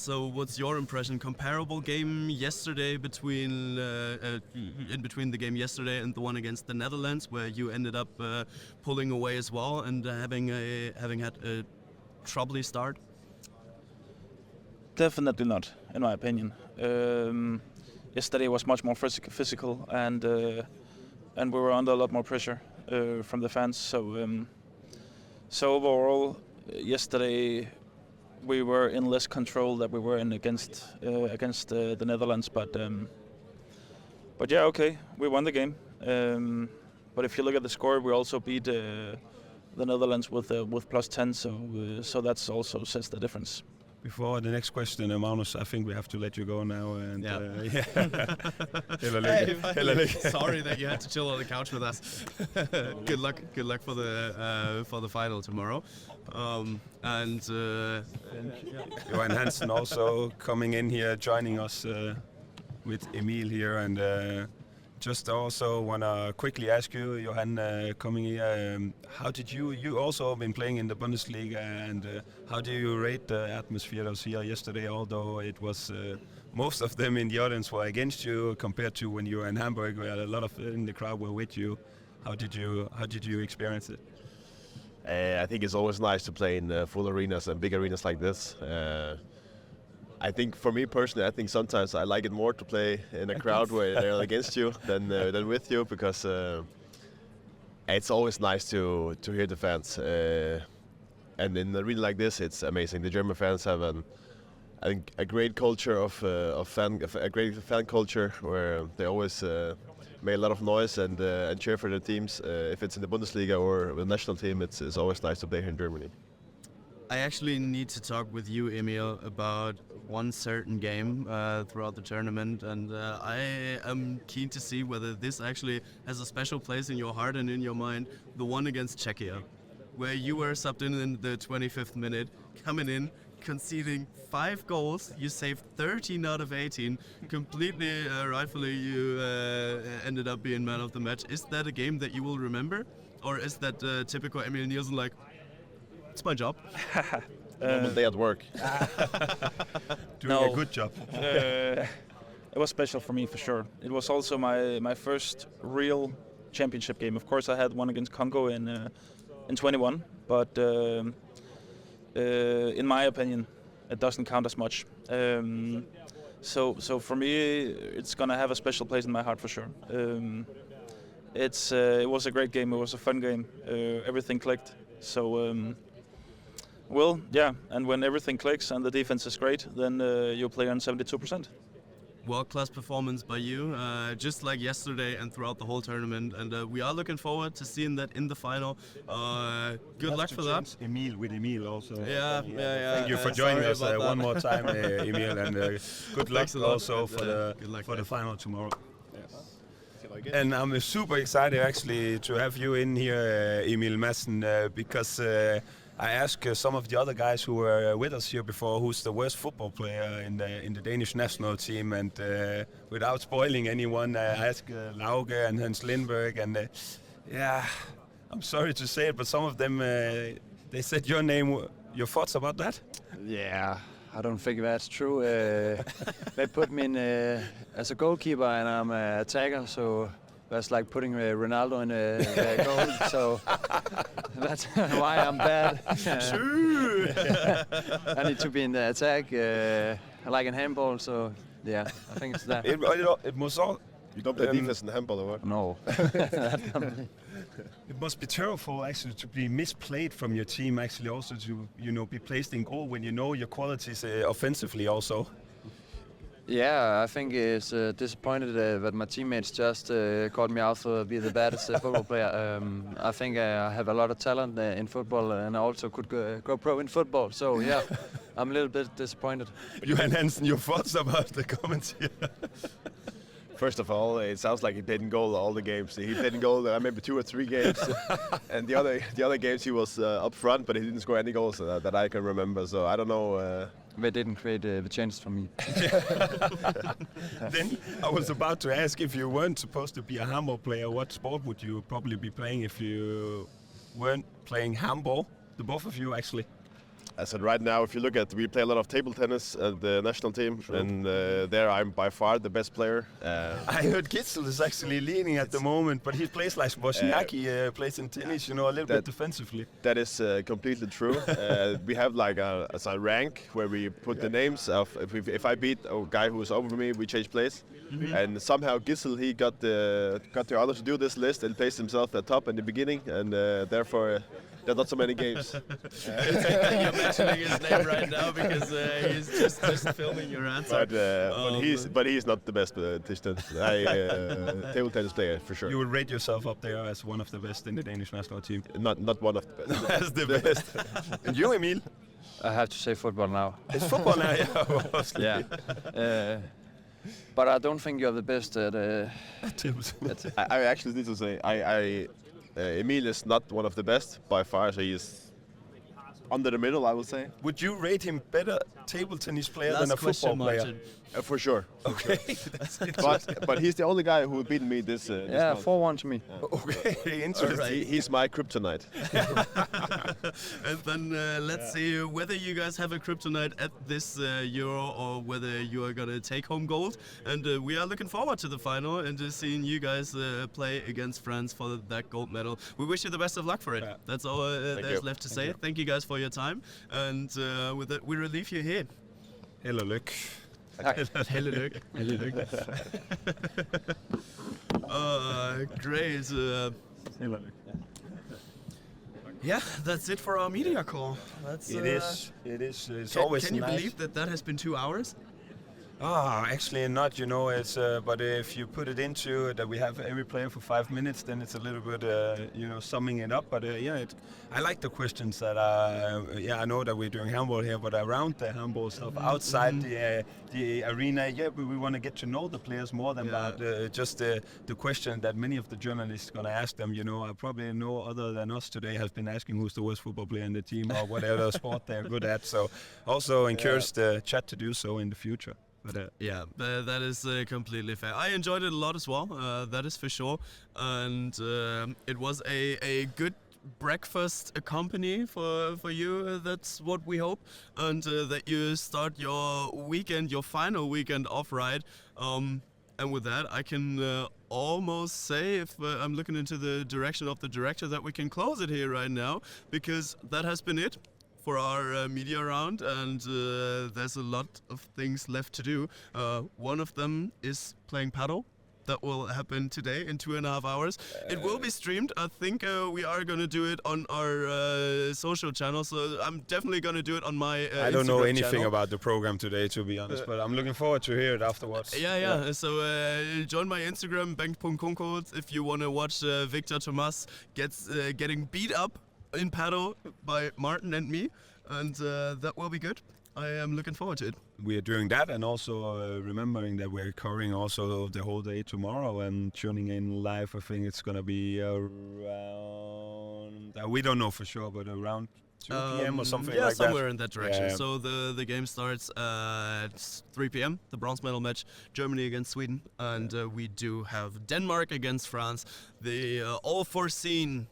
S4: So what's your impression? Comparable game yesterday between the game yesterday and the one against the Netherlands, where you ended up pulling away as well and having had a troubly start?
S12: Definitely not, in my opinion. Yesterday was much more physical, and we were under a lot more pressure from the fans. So overall, yesterday we were in less control than we were in against the Netherlands. But yeah, okay, we won the game. But if you look at the score, we also beat the Netherlands with +10. So that's also says the difference.
S5: Before the next question, Magnus, I think we have to let you go now. And
S4: Sorry that you had to chill on the couch with us. Good luck for the final tomorrow.
S5: Johan Hansen also coming in here, joining us with Emil here, and just also want to quickly ask you, Johan, coming here, how did you also been playing in the Bundesliga, and how do you rate the atmosphere of here yesterday, although it was most of them in the audience were against you compared to when you were in Hamburg, where a lot of in the crowd were with you. How did you experience it?
S15: I think it's always nice to play in full arenas and big arenas like this. I think for me personally, I think sometimes I like it more to play in a crowd where they're against you than with you, because it's always nice to hear the fans. And in an arena like this, it's amazing. The German fans have a great culture a great fan culture, where they always make a lot of noise and cheer for their teams. If it's in the Bundesliga or the national team, it's always nice to play here in Germany.
S4: I actually need to talk with you, Emil, about one certain game throughout the tournament, and I am keen to see whether this actually has a special place in your heart and in your mind. The one against Czechia. where you were subbed in the 25th minute, coming in, conceding 5 goals. You saved 13 out of 18. Completely rightfully, you ended up being man of the match. Is that a game that you will remember? Or is that typical Emil Nielsen, like, it's my job?
S15: Normal day at work.
S5: Doing a good job.
S12: It was special for me for sure. It was also my first real championship game. Of course, I had one against Congo in 21, but in my opinion, it doesn't count as much. So for me, it's gonna have a special place in my heart for sure. It was a great game. It was a fun game. Everything clicked. So. Well, yeah, and when everything clicks and the defense is great, then you play on 72%.
S4: World-class performance by you, just like yesterday and throughout the whole tournament, and we are looking forward to seeing that in the final. Good luck for that.
S5: Emil also.
S4: Yeah.
S5: Thank you for joining us one more time, Emil, and good luck also for the final tomorrow. Yes. And I'm super excited actually to have you in here, Emil Madsen, because I asked some of the other guys who were with us here before who's the worst football player in the Danish national team, and without spoiling anyone, I asked Lauge and Hans Lindberg, and yeah, I'm sorry to say it, but some of them they said your name. Your thoughts about that?
S17: Yeah, I don't think that's true. They put me in as a goalkeeper, and I'm an attacker, so that's like putting Ronaldo in a goal. So that's why I'm bad. I need to be in the attack, like in handball. So yeah, I think it's that.
S5: It must all.
S15: You don't play defense in handball, or what?
S17: No.
S5: It must be terrible actually to be misplayed from your team. Actually, also to be placed in goal when you know your qualities offensively also.
S17: Yeah, I think it's disappointed that my teammates just called me out for being the baddest football player. I think I have a lot of talent in football, and I also could go pro in football. So yeah, I'm a little bit disappointed.
S5: Johan Hansen, your thoughts about the comments here?
S15: First of all, it sounds like he played in goal all the games. He played in goal maybe 2 or 3 games, and the other games he was up front, but he didn't score any goals that I can remember. So I don't know.
S17: They didn't create the chances for me.
S5: Then I was about to ask, if you weren't supposed to be a handball player, what sport would you probably be playing if you weren't playing handball? The both of you actually.
S15: I said right now, if you look at, we play a lot of table tennis at the national team, and there I'm by far the best player.
S5: I heard Gitzel is actually leading at the moment, but he plays like Wozniacki plays in tennis, a little bit defensively.
S15: That is completely true. We have like a rank where we put the names of, if I beat a guy who's over me, we change place. And somehow Gitzel, he got the others to do this list and placed himself at top in the beginning, and therefore there are not so many games.
S4: You're mentioning his name right now because he's just filming your answer.
S15: But he's not the best table tennis player for sure.
S5: You would rate yourself up there as one of the best in the Danish national team.
S15: Not one of the best.
S5: As the best. And you, Emil?
S17: I have to say football now.
S5: It's football now, yeah.
S17: Yeah. But I don't think you're the best at.
S15: I actually need to say Emil is not one of the best by far, so he is under the middle, I would say.
S5: Would you rate him better table tennis player than a football player?
S15: For sure.
S5: Okay.
S15: But he's the only guy who beat me this
S17: yeah, 4-1 to me.
S5: Okay, interesting.
S15: Right. He's my kryptonite.
S4: And then let's see whether you guys have a kryptonite at this Euro or whether you are going to take home gold. And we are looking forward to the final and seeing you guys play against France for that gold medal. We wish you the best of luck for it. Yeah. That's all there's left to say. Thank you guys for your time. And with that, we relieve you here.
S5: Hello, Luke.
S4: Helle lykke. Great. Yeah, that's it for our media call. That's,
S5: it is. It's always
S4: Can you
S5: nice.
S4: believe that has been 2 hours?
S5: Actually not, you know, it's but if you put it into that we have every player for 5 minutes, then it's a little bit, you know, summing it up. But yeah, I like the questions that I know that we're doing handball here, but around the handball stuff, outside the arena, we want to get to know the players more than about just the question that many of the journalists are going to ask them. You know, probably no other than us today has been asking who's the worst football player in the team or whatever sport they're good at. So also encourage the chat to do so in the future. But,
S4: that is completely fair. I enjoyed it a lot as well, that is for sure. And it was a good breakfast company for you, that's what we hope. And that you start your weekend, your final weekend off right. And with that, I can almost say, if I'm looking into the direction of the director, that we can close it here right now, because that has been it for our media round, and there's a lot of things left to do. One of them is playing paddle. That will happen today in 2.5 hours. It will be streamed. I think we are going to do it on our social channel, so I'm definitely going to do it on my
S5: I don't know
S4: Instagram
S5: anything
S4: channel.
S5: about the program today, to be honest, but I'm looking forward to hear it afterwards.
S4: Yeah. So join my Instagram, bengt.kunkel, if you want to watch Victor Thomas getting beat up in paddle by Martin and me, and that will be good. I am looking forward to it.
S5: We are doing that, and also remembering that we're covering also the whole day tomorrow and tuning in live. I think it's gonna be around, we don't know for sure, but around 2 p.m. or something like that.
S4: Yeah, somewhere in that direction.
S5: Yeah.
S4: So the game starts at 3 p.m. The bronze medal match, Germany against Sweden, and we do have Denmark against France. The all-foreseen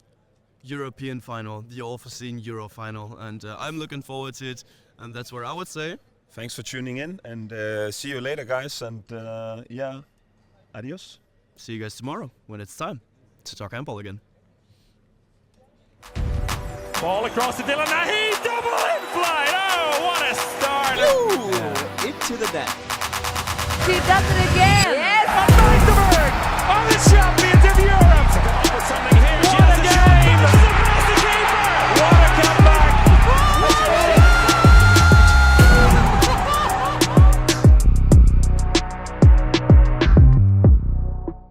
S4: European final, the all-foreseen Euro final, and I'm looking forward to it, and that's where I would say
S5: thanks for tuning in, and see you later, guys, and adios.
S4: See you guys tomorrow when it's time to talk handball again.
S18: Ball across to Dylan Nahi, double in flight. Oh, what a start!
S21: Into the net.
S23: She does it again. Yeah.